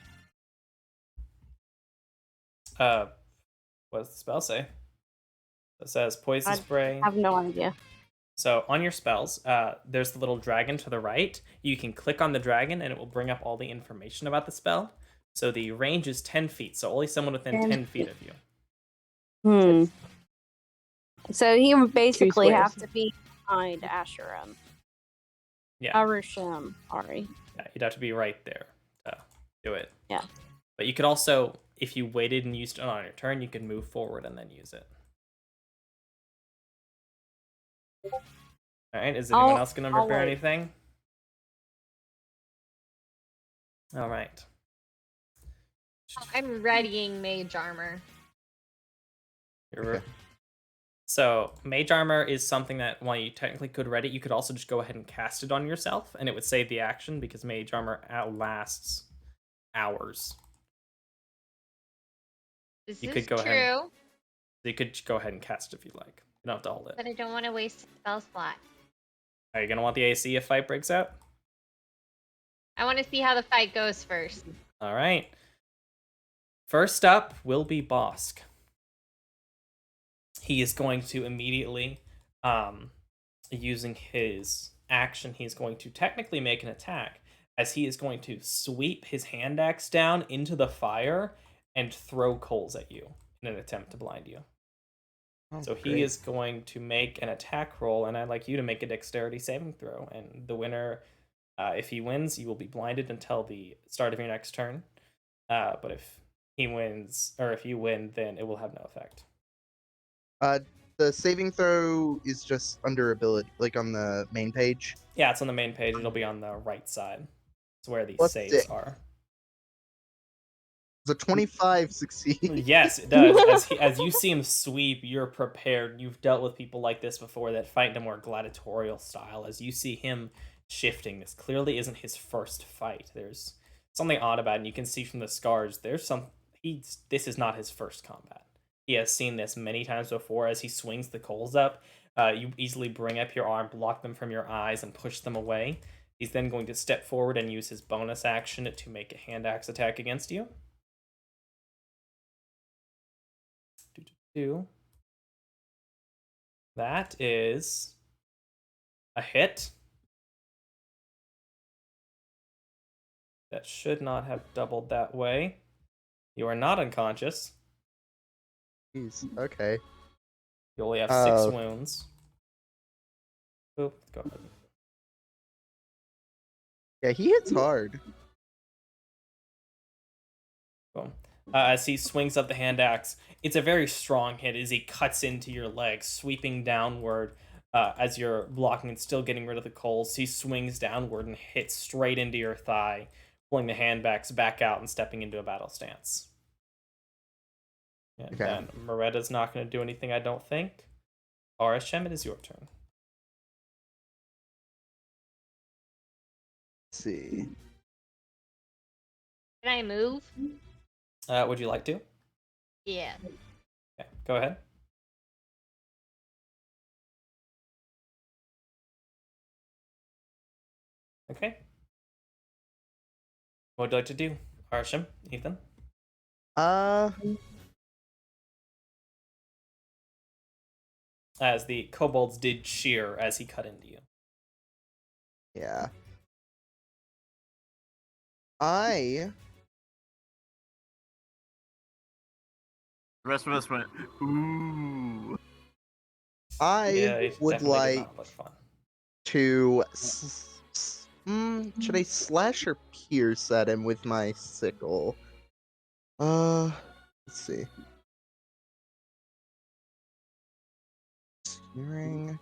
What does the spell say? It says poison spray. I have no idea. So on your spells, there's the little dragon to the right. You can click on the dragon and it will bring up all the information about the spell. So the range is 10 feet, so only someone within 10 feet of you. So he would basically squares. have to be behind Asherim. Yeah. Arushim, sorry. Yeah, you'd have to be right there to do it. Yeah. But you could also, if you waited and used it on your turn, you could move forward and then use it. All right, is anyone else going to prepare anything? All right. I'm readying mage armor. So mage armor is something that while you technically could ready, you could also just go ahead and cast it on yourself, and it would save the action because mage armor outlasts hours. This You is could go true, ahead. You could go ahead and cast if you like. You don't have to hold it. but I don't want to waste a spell slot. Are you gonna want the AC if fight breaks out? I want to see how the fight goes first. All right. First up will be Bosk. He is going to immediately, using his action, he's going to technically make an attack, as he is going to sweep his hand axe down into the fire and throw coals at you in an attempt to blind you. Oh, so he great. is going to make an attack roll, and I'd like you to make a dexterity saving throw. And the winner, if he wins, you will be blinded until the start of your next turn. But if he wins, or if you win, then it will have no effect. The saving throw is just under ability, like on the main page. Yeah, it's on the main page. It'll be on the right side. It's where the What's saves it? are. The 25 succeed. Yes, it does. As you see him sweep, you're prepared. You've dealt with people like this before that fight in a more gladiatorial style. As you see him shifting, this clearly isn't his first fight. There's something odd about it, and you can see from the scars, this is not his first combat. He has seen this many times before. As he swings the coals up, you easily bring up your arm, block them from your eyes, and push them away. He's then going to step forward and use his bonus action to make a hand axe attack against you. That is a hit. That should not have doubled that way. You are not unconscious. Jeez, okay. You only have 6 wounds. Oop, go ahead. Yeah, he hits hard. Boom. As he swings up the hand axe, it's a very strong hit as he cuts into your leg, sweeping downward as you're blocking and still getting rid of the coals. He swings downward and hits straight into your thigh, pulling the hand axe back out and stepping into a battle stance. And Okay. then Moretta's not going to do anything, I don't think. RSM, it is your turn. Let's see. Can I move? Would you like to? Yeah. Okay, go ahead. Okay. What would you like to do? Arsham, Ethan? As the kobolds did shear as he cut into you. Yeah. The rest of us went, ooh. Yeah, I it would definitely did like not look fun. to. Should I slash or pierce at him with my sickle? Let's see. Spearing.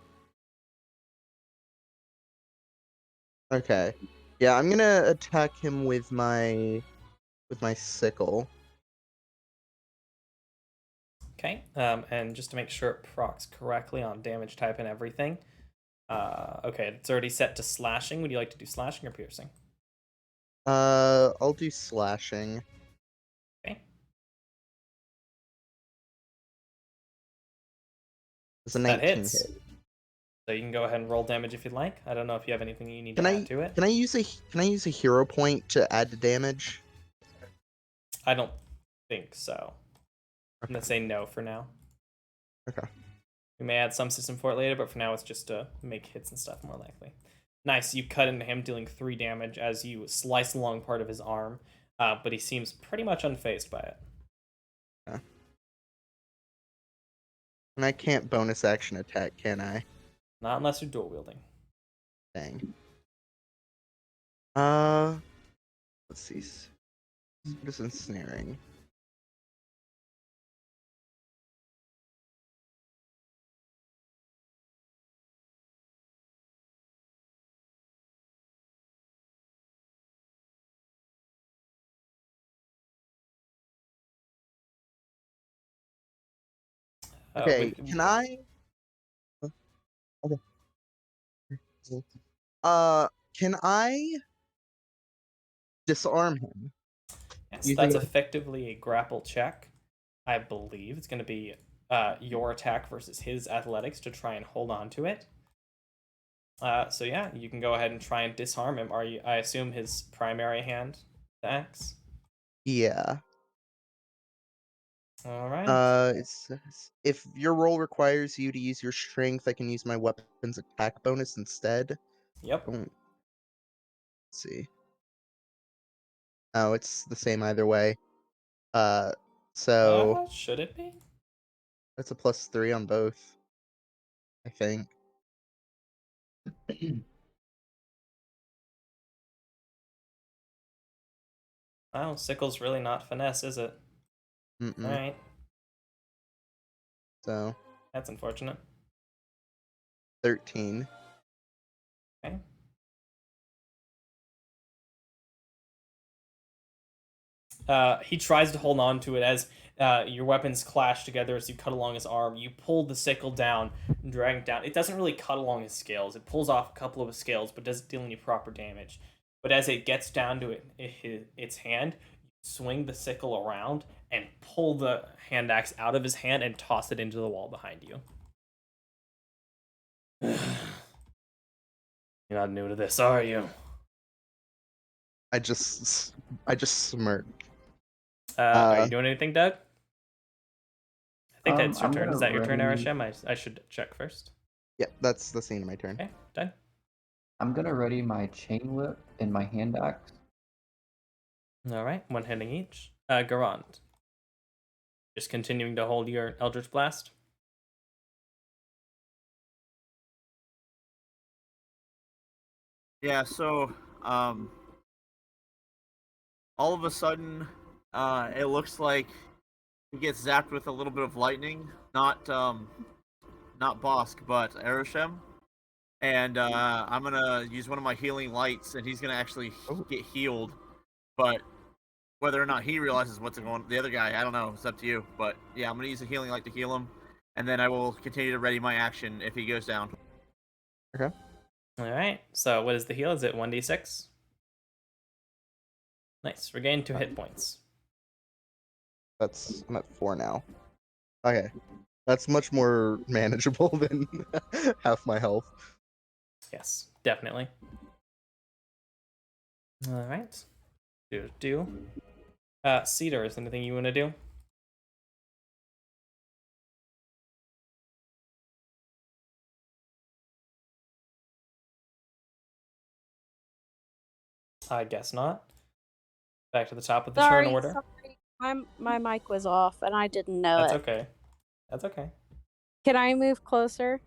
Okay. Yeah, I'm gonna attack him with my sickle. Okay, and just to make sure it procs correctly on damage type and everything. Okay, it's already set to slashing. Would you like to do slashing or piercing? I'll do slashing. Okay. It's a That 19 hits. hit. So you can go ahead and roll damage if you'd like. I don't know if you have anything you need Can to I add to it. can I use a hero point to add the damage? I don't think so. I'm Okay. gonna say no for now. Okay. We may add some system for it later, but for now it's just to make hits and stuff more likely. Nice, you cut into him, dealing 3 damage as you slice along part of his arm, but he seems pretty much unfazed by it. Okay. And I can't bonus action attack, can I? Not unless you're dual wielding. Dang. Let's see. What is ensnaring? Okay, can I? Okay. Can I disarm him? Yes, that's effectively a grapple check. I believe it's going to be your attack versus his athletics to try and hold on to it. So yeah, you can go ahead and try and disarm him. I assume his primary hand, the axe. Yeah. All right. It says if your roll requires you to use your strength, I can use my weapon's attack bonus instead. Yep. Let's see. Oh, it's the same either way. So Should it be? that's a +3 on both, I think. Wow, sickle's really not finesse, is it? Mm-mm. All right. So That's unfortunate. 13. Okay. He tries to hold on to it as your weapons clash together as you cut along his arm. You pull the sickle down, drag it down. It doesn't really cut along his scales. It pulls off a couple of his scales, but doesn't deal any proper damage. But as it gets down to its hand, you swing the sickle around and pull the hand axe out of his hand and toss it into the wall behind you. You're not new to this, are you? I just smirk. Are you doing anything, Doug? I think that's your I'm turn. gonna Is that your turn, ready- Arasham? I should check first. Yeah, that's the end of my turn. Okay, done. I'm gonna ready my chain whip and my hand axe. All right, one hitting each. Garand. Just continuing to hold your Eldritch Blast. Yeah, so all of a sudden, it looks like he gets zapped with a little bit of lightning. Not Bosk, but Arishem. And I'm gonna use one of my healing lights, and he's gonna actually get healed. But Whether or not he realizes what's going on, the other guy, I don't know. It's up to you. But yeah, I'm gonna use a healing light to heal him, and then I will continue to ready my action if he goes down. Okay. All right. So what is the heal? Is it 1d6? Nice. Regain 2 hit points. I'm at 4 now. Okay. That's much more manageable than half my health. Yes, definitely. All right. Do. Cedar, is there anything you want to do? I guess not. Back to the top of the turn order. Sorry, my mic was off and I didn't know That's it. okay. That's okay. Can I move closer?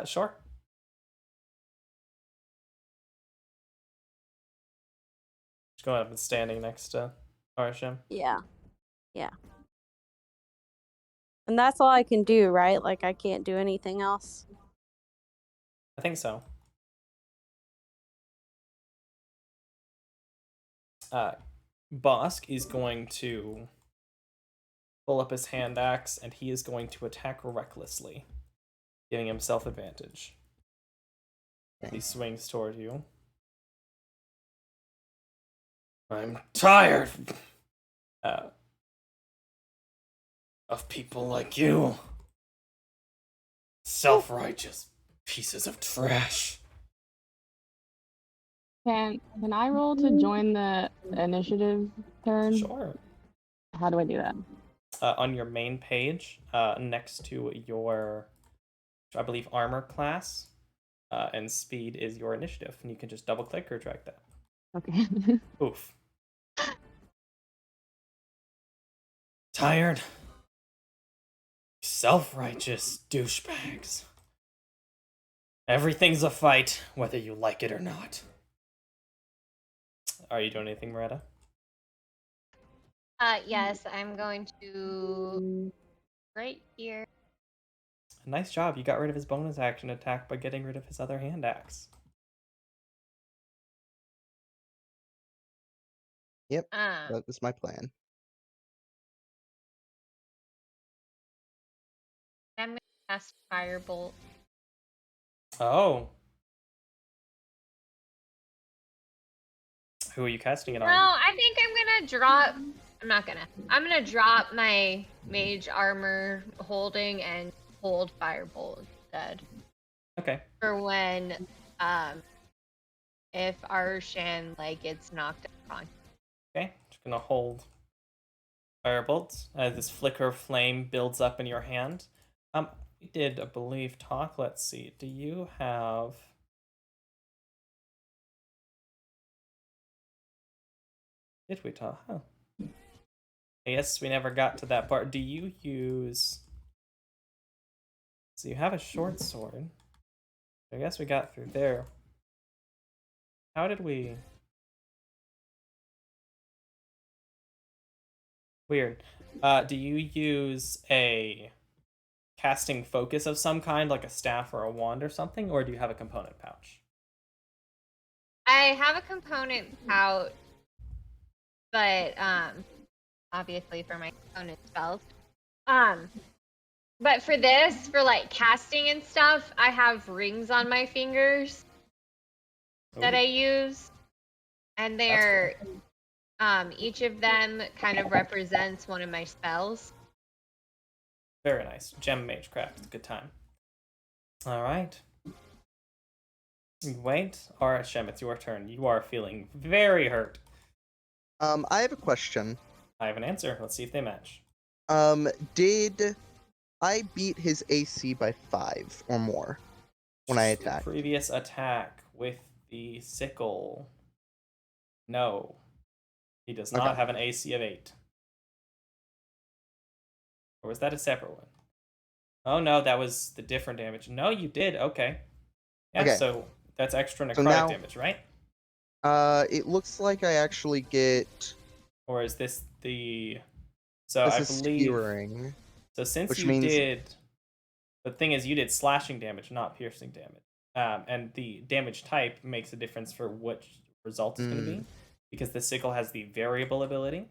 Sure. Just going up and standing next to Arsham. Yeah. And that's all I can do, right? Like, I can't do anything else. I think so. Bosk is going to pull up his hand axe and he is going to attack recklessly, giving himself advantage. He swings toward you. I'm tired of people like you. Self-righteous pieces of trash. Can I roll to join the initiative turn? Sure. How do I do that? On your main page, next to your, I believe, armor class, and speed is your initiative, and you can just double click or drag that. Okay. Oof. Tired. Self-righteous douchebags. Everything's a fight, whether you like it or not. Are you doing anything, Moretta? Yes, I'm going to right here. Nice job. You got rid of his bonus action attack by getting rid of his other hand axe. Yep, that was my plan. I'm gonna cast Firebolt. Oh. Who are you casting it No, on? I think I'm gonna drop. I'm gonna drop my mage armor holding and hold Firebolt instead. Okay. For when, if Arshan gets knocked on. Okay. Just gonna hold Firebolt as this flicker of flame builds up in your hand. We did, I believe, talk. Let's see. Do you have? Did we talk? Huh. I guess we never got to that part. Do you use? So you have a short sword. I guess we got through there. How did we? Weird. Do you use a casting focus of some kind, like a staff or a wand or something, or do you have a component pouch? I have a component pouch, but obviously for my component spells. But for this, for casting and stuff, I have rings on my fingers that I use, and they're each of them kind of represents one of my spells. Very nice. Gem Magecraft. Good time. All right. Wait. All right, Shem, it's your turn. You are feeling very hurt. I have a question. I have an answer. Let's see if they match. Did I beat his AC by 5 or more when I attacked? Previous attack with the sickle. No. He does not have an AC of 8. Or was that a separate one? Oh no, that was the different damage. No, you did. Okay. Yeah, okay. So that's extra necrotic damage, right? It looks like I actually get. Or is this the? So this I is believe. Skewering, so since you did, the thing is, you did slashing damage, not piercing damage. And the damage type makes a difference for which result it's going to be. because the sickle has the variable ability.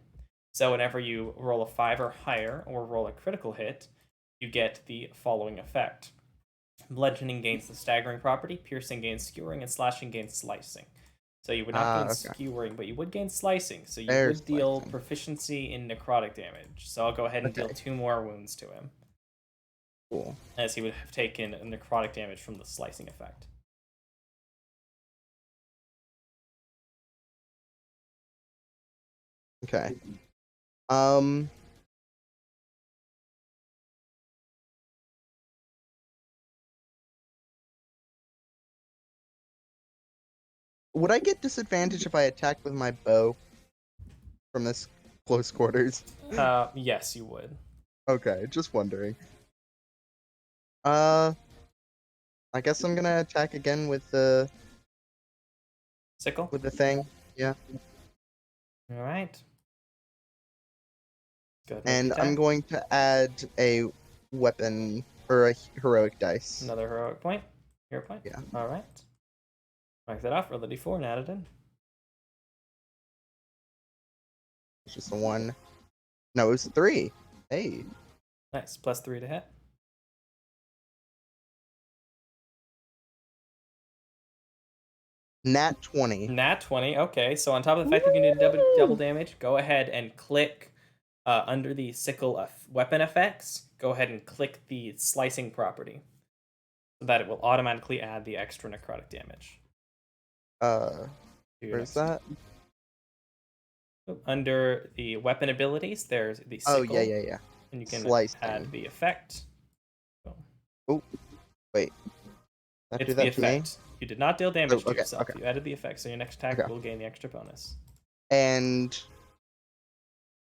So whenever you roll a 5 or higher or roll a critical hit, you get the following effect. Bludgeoning gains the staggering property, piercing gains skewering, and slashing gains slicing. So you would not gain skewering, but you would gain slicing. So you would deal proficiency in necrotic damage. So I'll go ahead and deal 2 more wounds to him. Cool. As he would have taken necrotic damage from the slicing effect. Okay. Would I get disadvantage if I attack with my bow from this close quarters? Yes, you would. Okay, just wondering. I guess I'm gonna attack again with the sickle. With the thing, yeah. All right. Good. And I'm going to add a weapon or a heroic dice. Another heroic point. Hero point. Yeah. All right. Mark that off. Roll the d4 and add it in. It's just a 1. No, it was a 3. Hey. Nice. Plus 3 to hit. Nat 20. Nat 20. Okay. So on top of the fact that you can do double damage, go ahead and click under the sickle weapon effects. Go ahead and click the slicing property, so that it will automatically add the extra necrotic damage. Where's that? Under the weapon abilities, there's the sickle. Oh, yeah. And you can Slicing. add the effect. Oh, wait. Did I do that to me? You did not deal damage to okay, yourself. okay. You added the effect, so your next attack will gain the extra bonus. And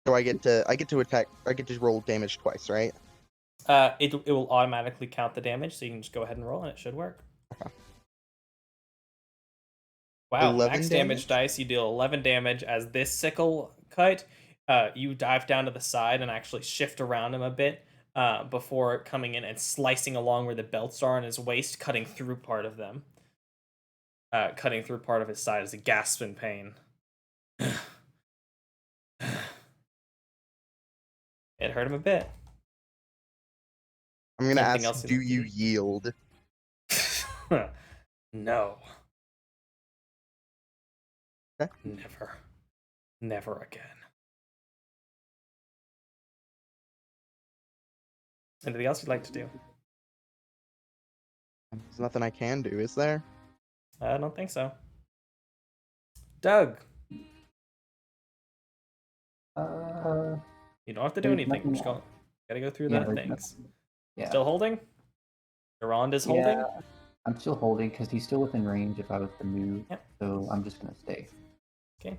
so I get to attack. I get to roll damage twice, right? It will automatically count the damage, so you can just go ahead and roll, and it should work. Okay. Wow, max damage dice. You deal 11 damage as this sickle cut. You dive down to the side and actually shift around him a bit before coming in and slicing along where the belts are on his waist, cutting through part of them. Cutting through part of his side as he gasps in pain. It hurt him a bit. I'm gonna ask, do you yield? No. Okay. Never again. Anything else you'd like to do? There's nothing I can do, is there? I don't think so. Doug. You don't have to do anything. We're just gotta go through the things. Yeah. Still holding? Durand is holding? Yeah, I'm still holding because he's still within range if I was to move. Yep. So I'm just gonna stay. Okay.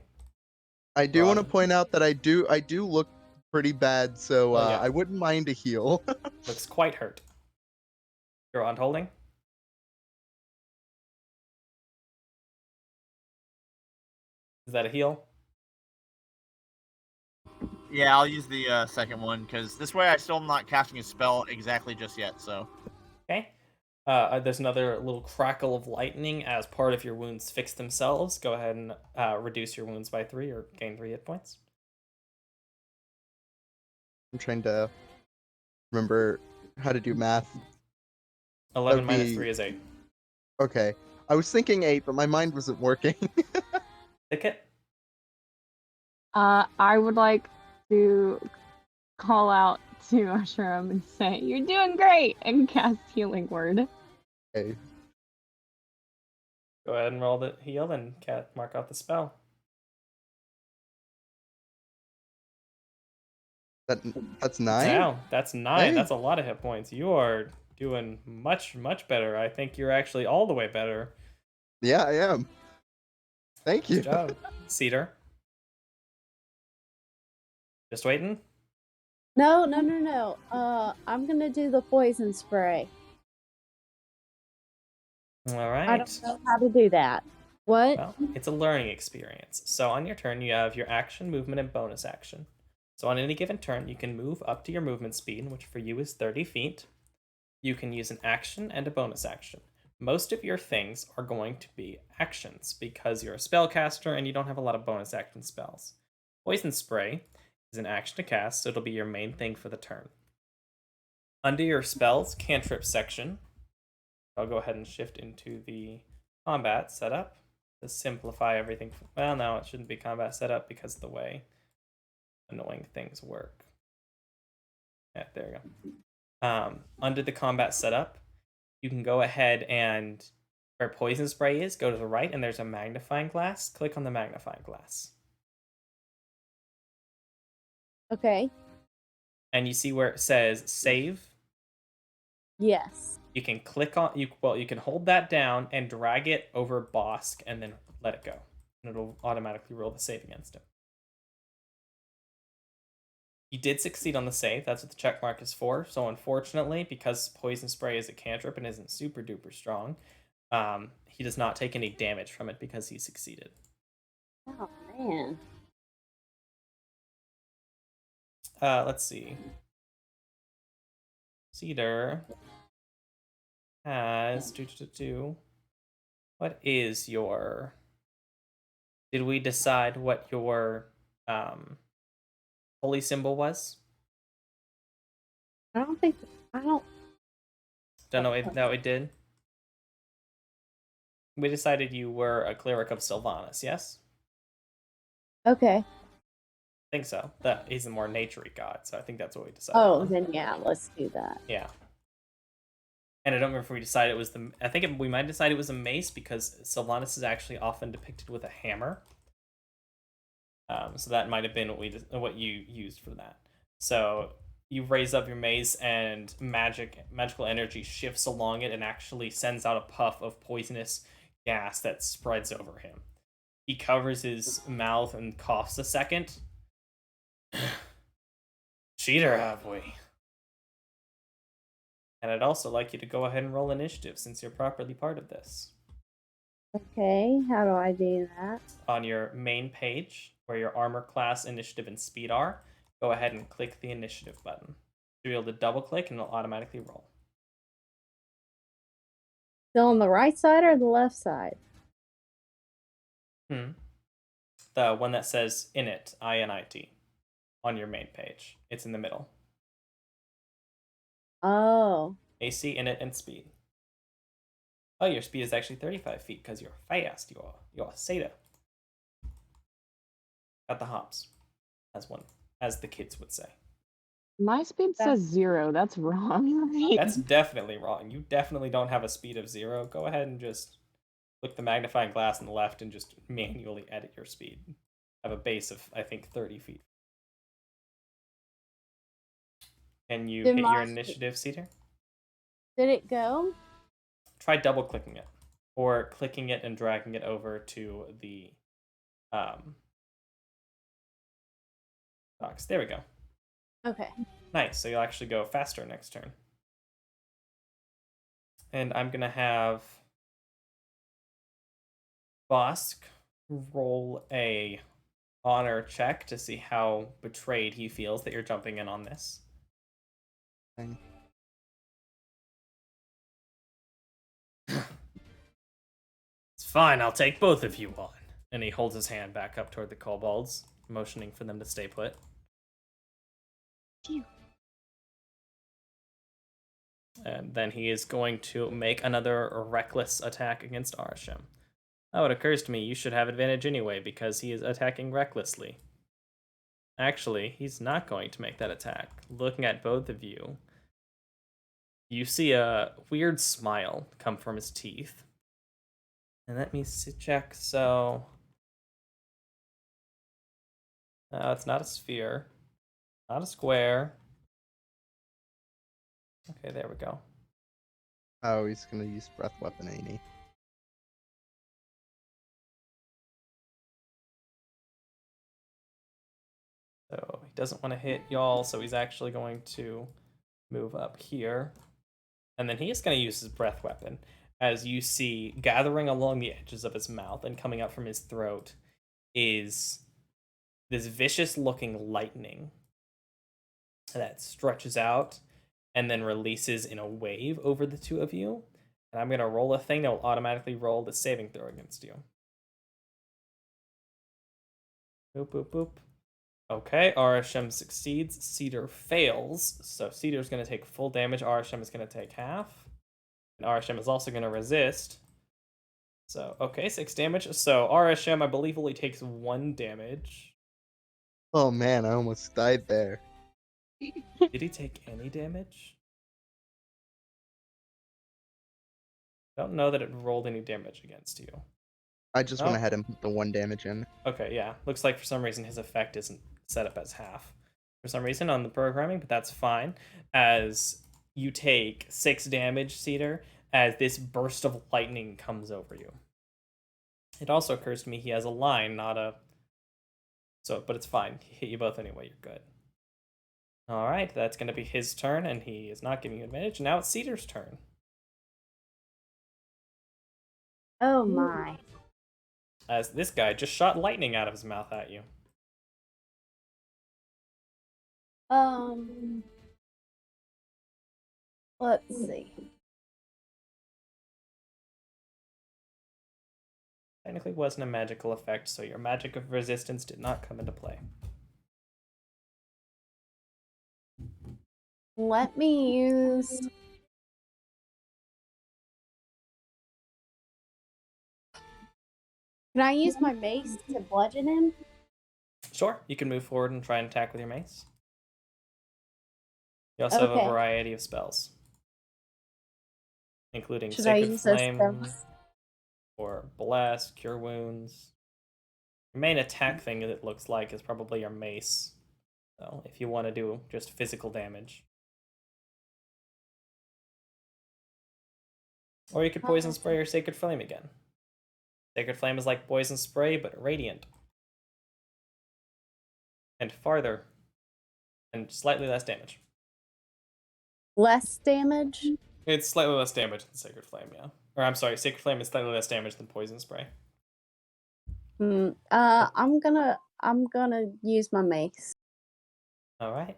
I do want to point out that I do look pretty bad, so yeah. I wouldn't mind a heal. Looks quite hurt. Durand holding? Is that a heal? Yeah, I'll use the second one, because this way I still am not casting a spell exactly just yet, so... Okay. There's another little crackle of lightning as part of your wounds fix themselves. Go ahead and reduce your wounds by 3 or gain 3 hit points. I'm trying to remember how to do math. 11 minus 3 is 8. Okay. I was thinking 8, but my mind wasn't working. Ticket? I would like to call out to Mushroom and say, "You're doing great!" and cast Healing Word. Okay. Go ahead and roll the heal and mark out the spell. That's 9? Wow, that's 9. Hey. That's a lot of hit points. You are doing much, much better. I think you're actually all the way better. Yeah, I am. Thank you. Good job. Cedar. Just waiting? No. I'm gonna do the poison spray. All right. I don't know how to do that. What? Well, it's a learning experience. So on your turn, you have your action, movement, and bonus action. So on any given turn, you can move up to your movement speed, which for you is 30 feet. You can use an action and a bonus action. most of your things are going to be actions because you're a spellcaster and you don't have a lot of bonus action spells. Poison Spray is an action to cast, so it'll be your main thing for the turn. Under your spells cantrip section, I'll go ahead and shift into the combat setup to simplify everything. Well, no, it shouldn't be combat setup because of the way annoying things work. Yeah, there you go. Under the combat setup, you can go ahead and where Poison Spray is, go to the right, and there's a magnifying glass. Click on the magnifying glass. Okay. And you see where it says save. Yes. You can click on you can hold that down and drag it over Bosk and then let it go. And it'll automatically roll the save against him. You did succeed on the save. That's what the check mark is for. So unfortunately, because Poison Spray is a cantrip and isn't super duper strong, he does not take any damage from it because he succeeded. Oh man. Let's see. Cedar has what is your? Did we decide what your holy symbol was? I don't. Don't know. No, it did. We decided you were a cleric of Sylvanas. Yes. Okay. I think so. That he's a more naturey god, so I think that's what we decided. Oh, then yeah, let's do that. Yeah. And I don't remember if we decided it was the. I think we might decide it was a mace because Sylvanas is actually often depicted with a hammer. So that might have been what you used for that. So you raise up your mace, and magical energy shifts along it and actually sends out a puff of poisonous gas that spreads over him. He covers his mouth and coughs a second. Cheater, have we? And I'd also like you to go ahead and roll initiative since you're properly part of this. Okay, how do I do that? On your main page, where your armor class, initiative, and speed are, go ahead and click the initiative button. You'll be able to double click and it'll automatically roll. Still on the right side or the left side? The one that says init, INIT, on your main page. It's in the middle. Oh. AC, init, and speed. Oh, your speed is actually 35 feet because you're fast. You're a satyr. Got the hops, as the kids would say. My speed says 0. That's wrong. Right? That's definitely wrong. You definitely don't have a speed of 0. Go ahead and just click the magnifying glass on the left and just manually edit your speed. Have a base of, I think, 30 feet. Can you hit your initiative, Cedar? Did it go? Try double clicking it, or clicking it and dragging it over to the box. There we go. Okay. Nice. So you'll actually go faster next turn. And I'm gonna have Bosk roll a honor check to see how betrayed he feels that you're jumping in on this. Okay. It's fine, I'll take both of you on. And he holds his hand back up toward the kobolds, motioning for them to stay put. Phew. And then he is going to make another reckless attack against Arsham. Oh, it occurs to me you should have advantage anyway because he is attacking recklessly. Actually, he's not going to make that attack. Looking at both of you, you see a weird smile come from his teeth. And let me check, so... No, it's not a sphere. Not a square. Okay, there we go. Oh, he's gonna use breath weapon, ain't he? So he doesn't want to hit y'all, so he's actually going to move up here. And then he is going to use his breath weapon. As you see, gathering along the edges of his mouth and coming up from his throat is this vicious-looking lightning that stretches out and then releases in a wave over the two of you And I'm going to roll a thing that will automatically roll the saving throw against you. Boop, boop, boop. Okay, RSM succeeds. Cedar fails. So Cedar's going to take full damage. RSM is going to take half. And RSM is also going to resist. So, okay, 6 damage. So RSM, I believe, only takes 1 damage. Oh man, I almost died there. Did he take any damage? I don't know that it rolled any damage against you. I just went Oh. ahead and put the 1 damage in. Okay, yeah. Looks like for some reason his effect isn't set up as half for some reason on the programming, but that's fine. As you take 6 damage, Cedar, as this burst of lightning comes over you. It also occurs to me he has a line, not a... So, but it's fine. He hit you both anyway, you're good. Alright, that's going to be his turn, and he is not giving you advantage. Now it's Cedar's turn. Oh my. As this guy just shot lightning out of his mouth at you. Let's see. Technically wasn't a magical effect, so your magic of resistance did not come into play. Let me use... Can I use my mace to bludgeon him? Sure, you can move forward and try and attack with your mace. You also have a Okay. variety of spells, including Should I Sacred use those Flame, spells? or Bless, Cure Wounds. Your main attack thing, it looks like, is probably your mace. So, if you want to do just physical damage. Or you could Poison Spray or Sacred Flame again. Sacred Flame is like Poison Spray, but radiant. And farther. And slightly less damage. Less damage? It's slightly less damage than Sacred Flame, yeah. Or I'm sorry, Sacred Flame is slightly less damage than Poison Spray. I'm gonna use my mace. Alright.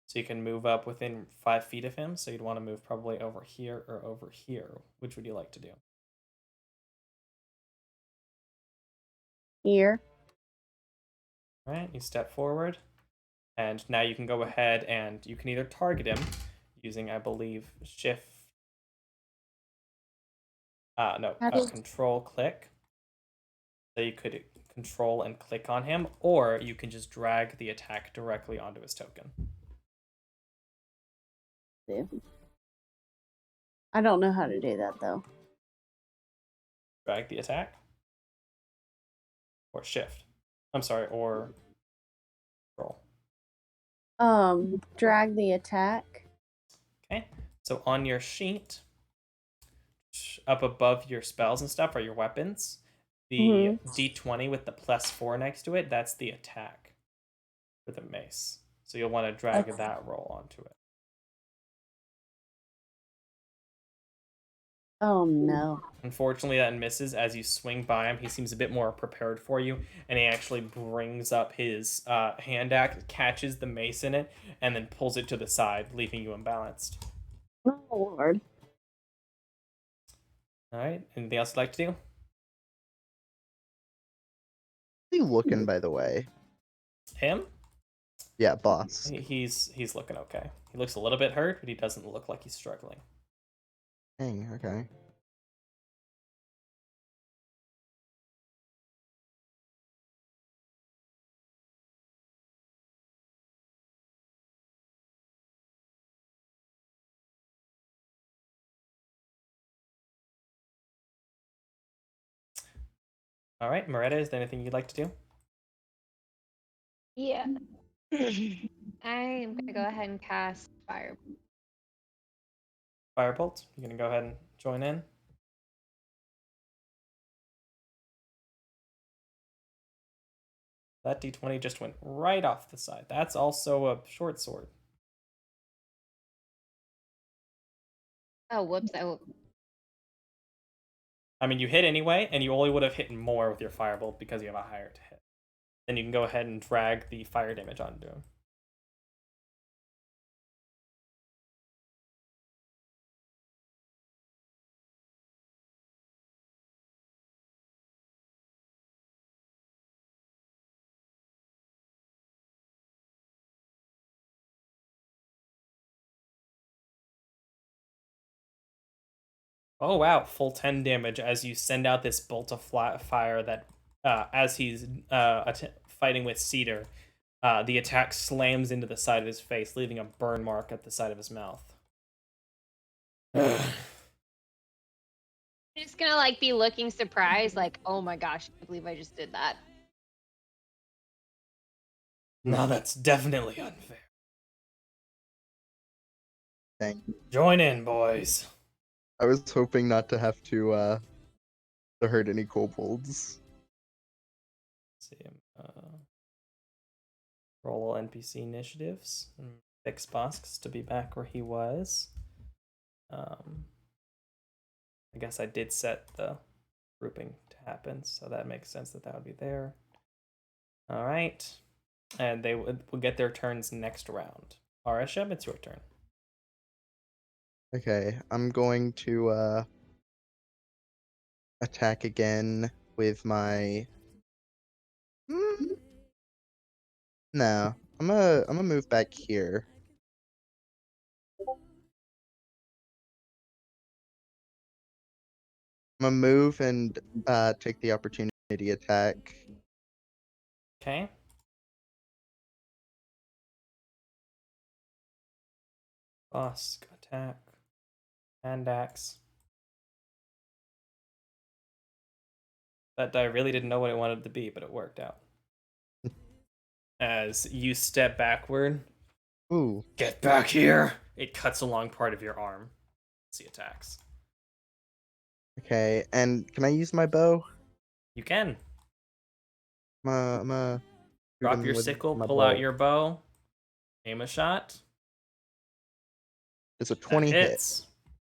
So you can move up within 5 feet of him, so you'd want to move probably over here or over here. Which would you like to do? Here. Alright, you step forward. And now you can go ahead and you can either target him using, I believe, shift... control click. So you could control and click on him, or you can just drag the attack directly onto his token. I don't know how to do that though. Drag the attack? Or shift. I'm sorry, or control. Drag the attack. Okay, so on your sheet, up above your spells and stuff are your weapons. The D20 with the +4 next to it, that's the attack for the mace. So you'll want to drag that roll onto it. Oh no. Unfortunately, that misses. As you swing by him, he seems a bit more prepared for you, and he actually brings up his hand axe, catches the mace in it, and then pulls it to the side, leaving you imbalanced. Oh Lord. Alright, anything else you'd like to do? How are you looking, by the way? Him? Yeah, boss. He's looking okay. He looks a little bit hurt, but he doesn't look like he's struggling. Dang, okay. Alright, Moretta, is there anything you'd like to do? Yeah. I'm gonna go ahead and cast fire. Firebolt, you're gonna go ahead and join in? That D20 just went right off the side. That's also a short sword. Oh, whoops! I mean, you hit anyway, and you only would have hit more with your firebolt because you have a higher to hit. Then you can go ahead and drag the fire damage onto him. Oh wow, full 10 damage as you send out this bolt of fire that, as he's fighting with Cedar, the attack slams into the side of his face, leaving a burn mark at the side of his mouth. I'm just gonna like be looking surprised, like, oh my gosh, I can't believe I just did that. Now that's definitely unfair. Dang. Join in, boys. I was hoping not to have to hurt any kobolds. See him. Roll all NPC initiatives and fix Bosk to be back where he was. I guess I did set the grouping to happen, so that makes sense that would be there. All right, and they will get their turns next round. Arisham, it's your turn. Okay, I'm going to attack again with my. No, I'm gonna move back here. I'm gonna move and take the opportunity attack. Okay. Bosk, attack, hand axe. That die really didn't know what it wanted to be, but it worked out. As you step backward, Ooh. get back here! It cuts along part of your arm. See attacks. Okay, and can I use my bow? You can. I'm gonna shoot Drop him your with sickle, my pull out bow. your bow, aim a shot. It's a That 20 hit. hits.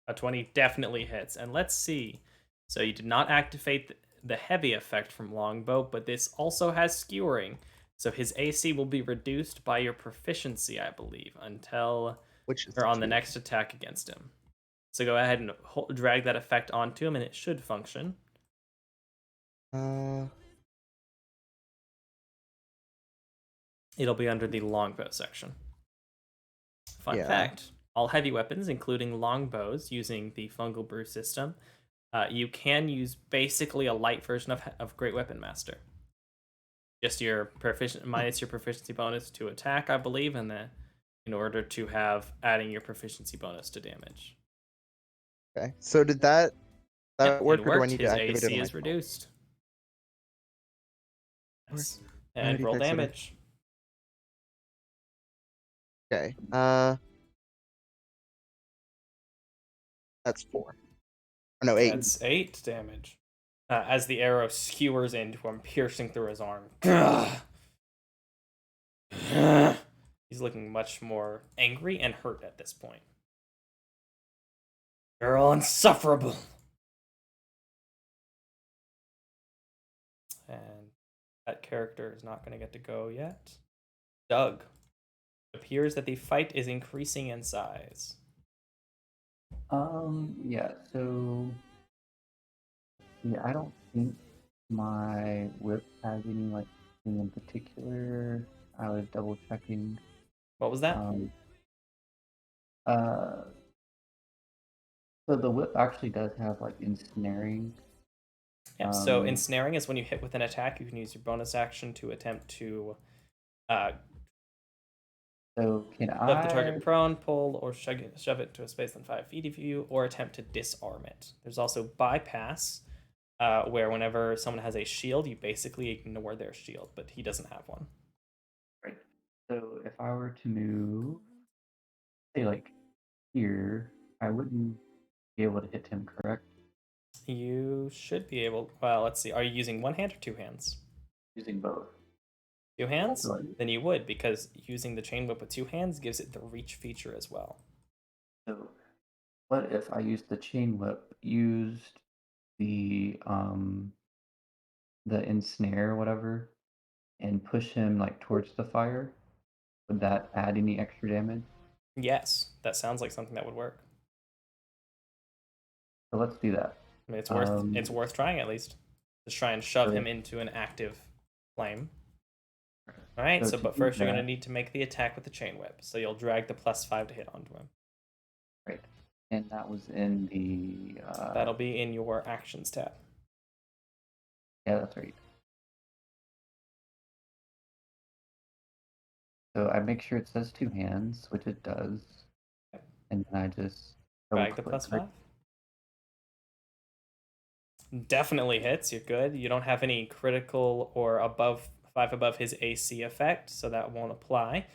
A 20 definitely hits. And let's see. So you did not activate the heavy effect from longbow, but this also has skewering. So his AC will be reduced by your proficiency, I believe, until Which is or on the 2. next attack against him. So go ahead and drag that effect onto him, and it should function. It'll be under the longbow section. Fun fact, all heavy weapons, including longbows, using the Fungal Brew system, you can use basically a light version of Great Weapon Master. Just your minus your proficiency bonus to attack, I believe, and then in order to have adding your proficiency bonus to damage. Okay, so did that Yep, work, it or do I worked. need His to activate AC it on is myself? reduced. Yes. Alrighty, And roll thanks for that. damage. Okay, that's 4. Oh, no, 8. That's 8 damage. As the arrow skewers into him, piercing through his arm. He's looking much more angry and hurt at this point. You're all insufferable. And that character is not going to get to go yet. Doug. It appears that the fight is increasing in size. Yeah, so yeah, I don't think my whip has any like thing in particular. I was double checking. What was that? So the whip actually does have like ensnaring. Yeah, so ensnaring is when you hit with an attack, you can use your bonus action to attempt to So can flip the I target prone, pull, or shove it to a space than 5 feet of you, or attempt to disarm it. There's also bypass, where whenever someone has a shield, you basically ignore their shield, but he doesn't have one. Right. So if I were to move, say like here, I wouldn't be able to hit him, correct? You should be able. Well, let's see. Are you using one hand or two hands? Using both. 2 hands? Right. Then you would, because using the chain whip with 2 hands gives it the reach feature as well. So what if I used the chain whip, used the ensnare or whatever, and push him like towards the fire? Would that add any extra damage? Yes, that sounds like something that would work. So let's do that. I mean, it's worth trying at least. Just try and shove him into an active flame. All right. So but first you're gonna need to make the attack with the chain whip. So you'll drag the +5 to hit onto him. Right. And that was in the. That'll be in your actions tab. Yeah, that's right. So I make sure it says 2 hands, which it does. And then I just Drag the +5. Definitely hits. You're good. You don't have any critical or above 5 above his AC effect, so that won't apply.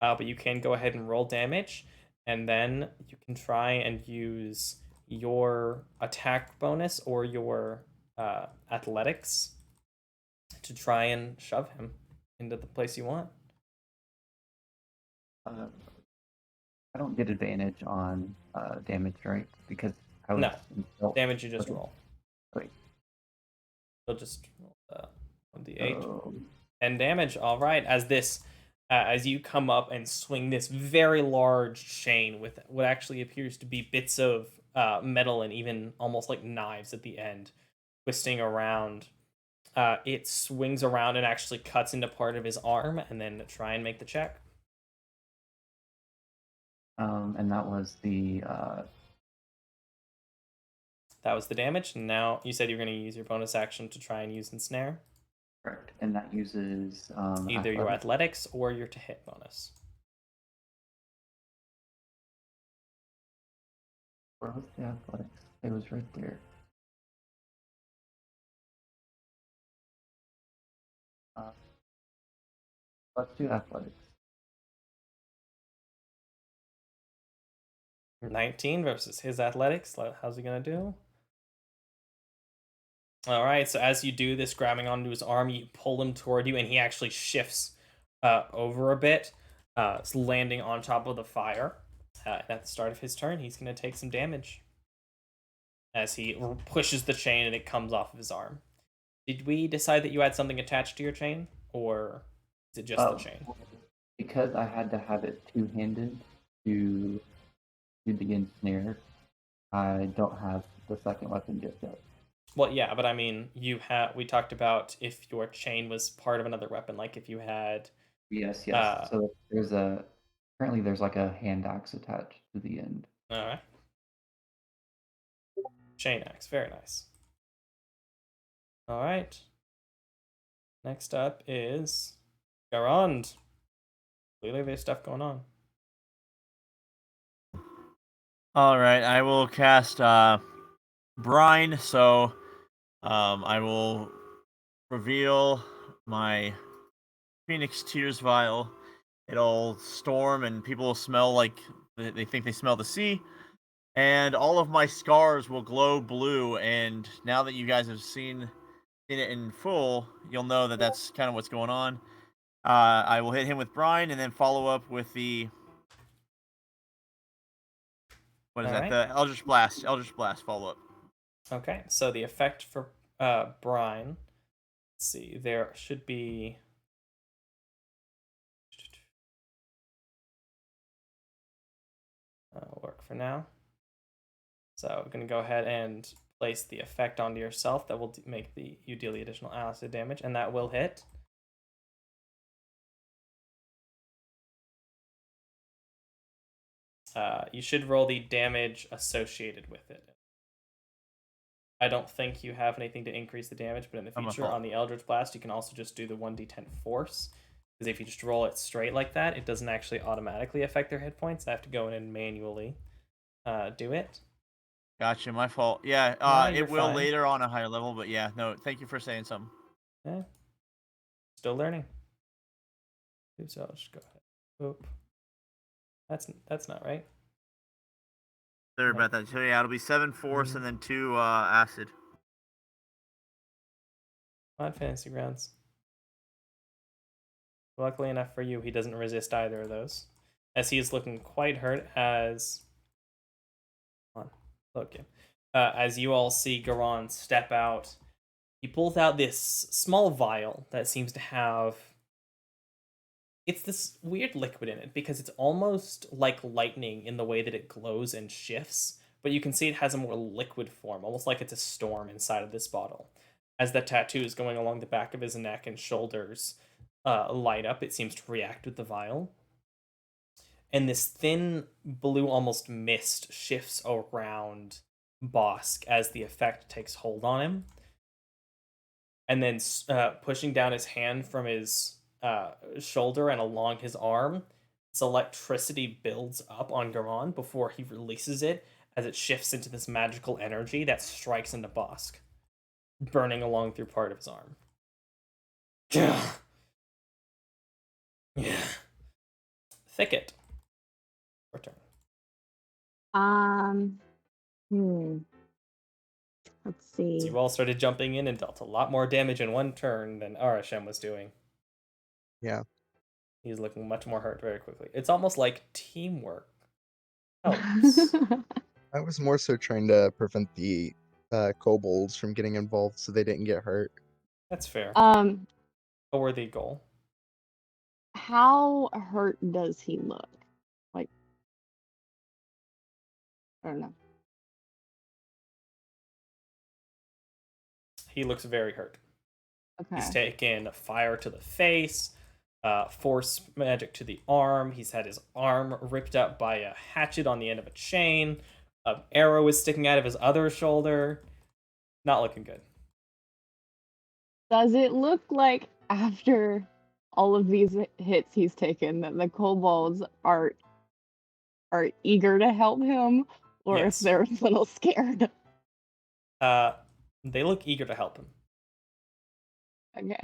But you can go ahead and roll damage, and then you can try and use your attack bonus or your athletics to try and shove him into the place you want. I don't get advantage on damage, right? Because I was No. Damage you just roll. Wait. You'll just roll the 1d8. 10 damage. All right. As you come up and swing this very large chain with what actually appears to be bits of metal and even almost like knives at the end, twisting around, it swings around and actually cuts into part of his arm, and then try and make the check. And that was the. That was the damage. Now you said you were going to use your bonus action to try and use ensnare. Correct, and that uses either your athletics or your to hit bonus. Where was the athletics? It was right there. Let's do athletics. 19 versus his athletics. How's he gonna do? All right, so as you do this, grabbing onto his arm, you pull him toward you, and he actually shifts over a bit, landing on top of the fire. At the start of his turn, he's going to take some damage as he pushes the chain and it comes off of his arm. Did we decide that you had something attached to your chain, or is it just the chain? Because I had to have it two-handed to do the ensnare, I don't have the second weapon just yet. Well, yeah, but I mean, we talked about if your chain was part of another weapon, like if you had. Yes. So currently there's like a hand axe attached to the end. All right. Chain axe, very nice. All right. Next up is Garand. Clearly, there's stuff going on. All right, I will cast Brine. So, I will reveal my Phoenix Tears vial. It'll storm, and people will smell like they think they smell the sea. And all of my scars will glow blue. And now that you guys have seen it in full, you'll know that that's kind of what's going on. I will hit him with Brine, and then follow up with the. What is All that? right. The Eldritch Blast. Eldritch Blast follow up. Okay, so the effect for Brine. Let's see, there should be. Work for now. So I'm going to go ahead and place the effect onto yourself that will make you deal the additional acid damage, and that will hit. You should roll the damage associated with it. I don't think you have anything to increase the damage, but in the future on the Eldritch Blast, you can also just do the 1d10 force. Because if you just roll it straight like that, it doesn't actually automatically affect their hit points. I have to go in and manually do it. Gotcha, my fault. Yeah, No, it will fine. later on a higher level, but yeah, no, thank you for saying something. Yeah. Still learning. So I'll just go ahead. Oop. That's not right. Sorry about that. So yeah, it'll be 7 force and then 2 acid. On Fantasy Grounds. Luckily enough for you, he doesn't resist either of those, as he is looking quite hurt. As as you all see Garon step out, he pulls out this small vial that seems to have. It's this weird liquid in it because it's almost like lightning in the way that it glows and shifts, but you can see it has a more liquid form, almost like it's a storm inside of this bottle. As the tattoos going along the back of his neck and shoulders light up, it seems to react with the vial. and this thin blue almost mist shifts around Bosk as the effect takes hold on him, and then pushing down his hand from his shoulder and along his arm, this electricity builds up on Garon before he releases it as it shifts into this magical energy that strikes into Bosk, burning along through part of his arm. Yeah. Thicket. Return. Let's see. So you all started jumping in and dealt a lot more damage in one turn than Arashem was doing. Yeah. He's looking much more hurt very quickly. It's almost like teamwork helps. I was more so trying to prevent the kobolds from getting involved so they didn't get hurt. That's fair. A worthy goal. How hurt does he look? Like, I don't know. He looks very hurt. Okay. He's taken fire to the face, force magic to the arm. He's had his arm ripped up by a hatchet on the end of a chain. An arrow is sticking out of his other shoulder. Not looking good. Does it look like after all of these hits he's taken that the kobolds are eager to help him, or Yes. if they're a little scared? They look eager to help him. Okay.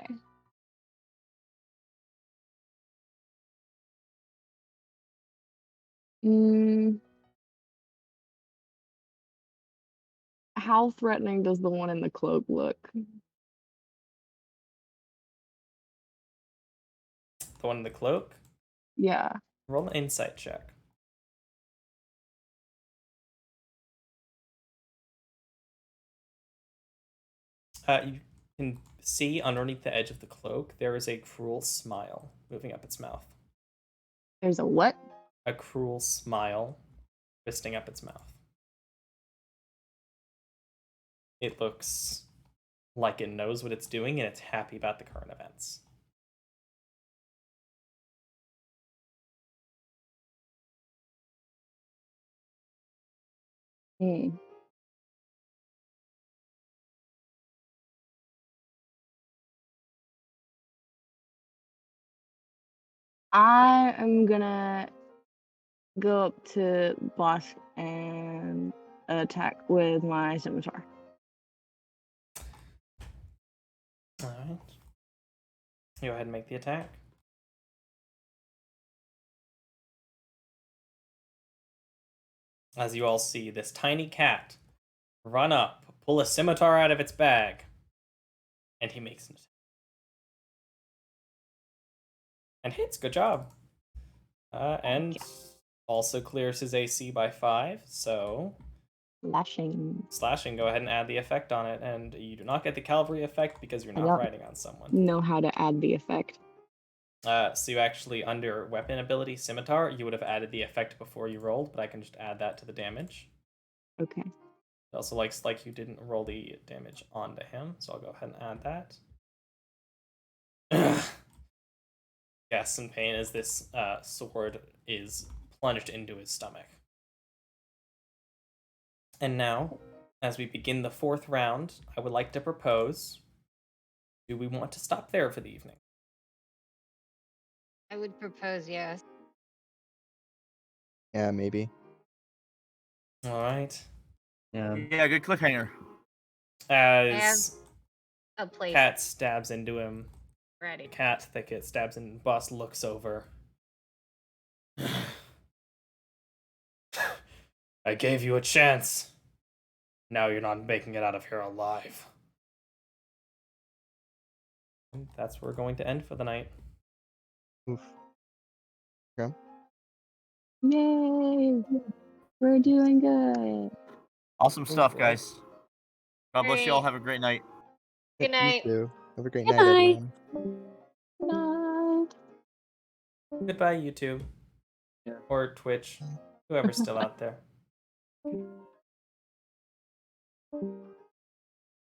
How threatening does the one in the cloak look? The one in the cloak? Yeah. Roll an insight check. You can see underneath the edge of the cloak, there is a cruel smile moving up its mouth. There's a what? A cruel smile twisting up its mouth. It looks like it knows what it's doing and it's happy about the current events. I am gonna go up to Bosch and attack with my scimitar. Alright. Go ahead and make the attack. As you all see, this tiny cat run up, pull a scimitar out of its bag, and he makes an attack. And hits, good job. And also clears his AC by 5, so... Slashing. Go ahead and add the effect on it, and you do not get the cavalry effect because you're not riding on someone. Know how to add the effect. So you actually, under weapon ability, scimitar, you would have added the effect before you rolled, but I can just add that to the damage. Okay. It also likes like you didn't roll the damage onto him, so I'll go ahead and add that. Gasps in pain as this sword is plunged into his stomach. And now, as we begin the 4th round, I would like to propose, do we want to stop there for the evening? I would propose yes. Yeah, maybe. All right. Yeah. Yeah, good cliffhanger. As A place Cat stabs into him, ready. Cat Thicket stabs in, Boss looks over. I gave you a chance. Now you're not making it out of here alive. And that's where we're going to end for the night. Oof. Okay. Yay! We're doing good. Awesome stuff, guys. God bless you all. Great. Have a great night. Good night. You too. Have a great Good night, night. everyone. Night. Goodbye, YouTube. Yeah. Or Twitch. Whoever's still out there.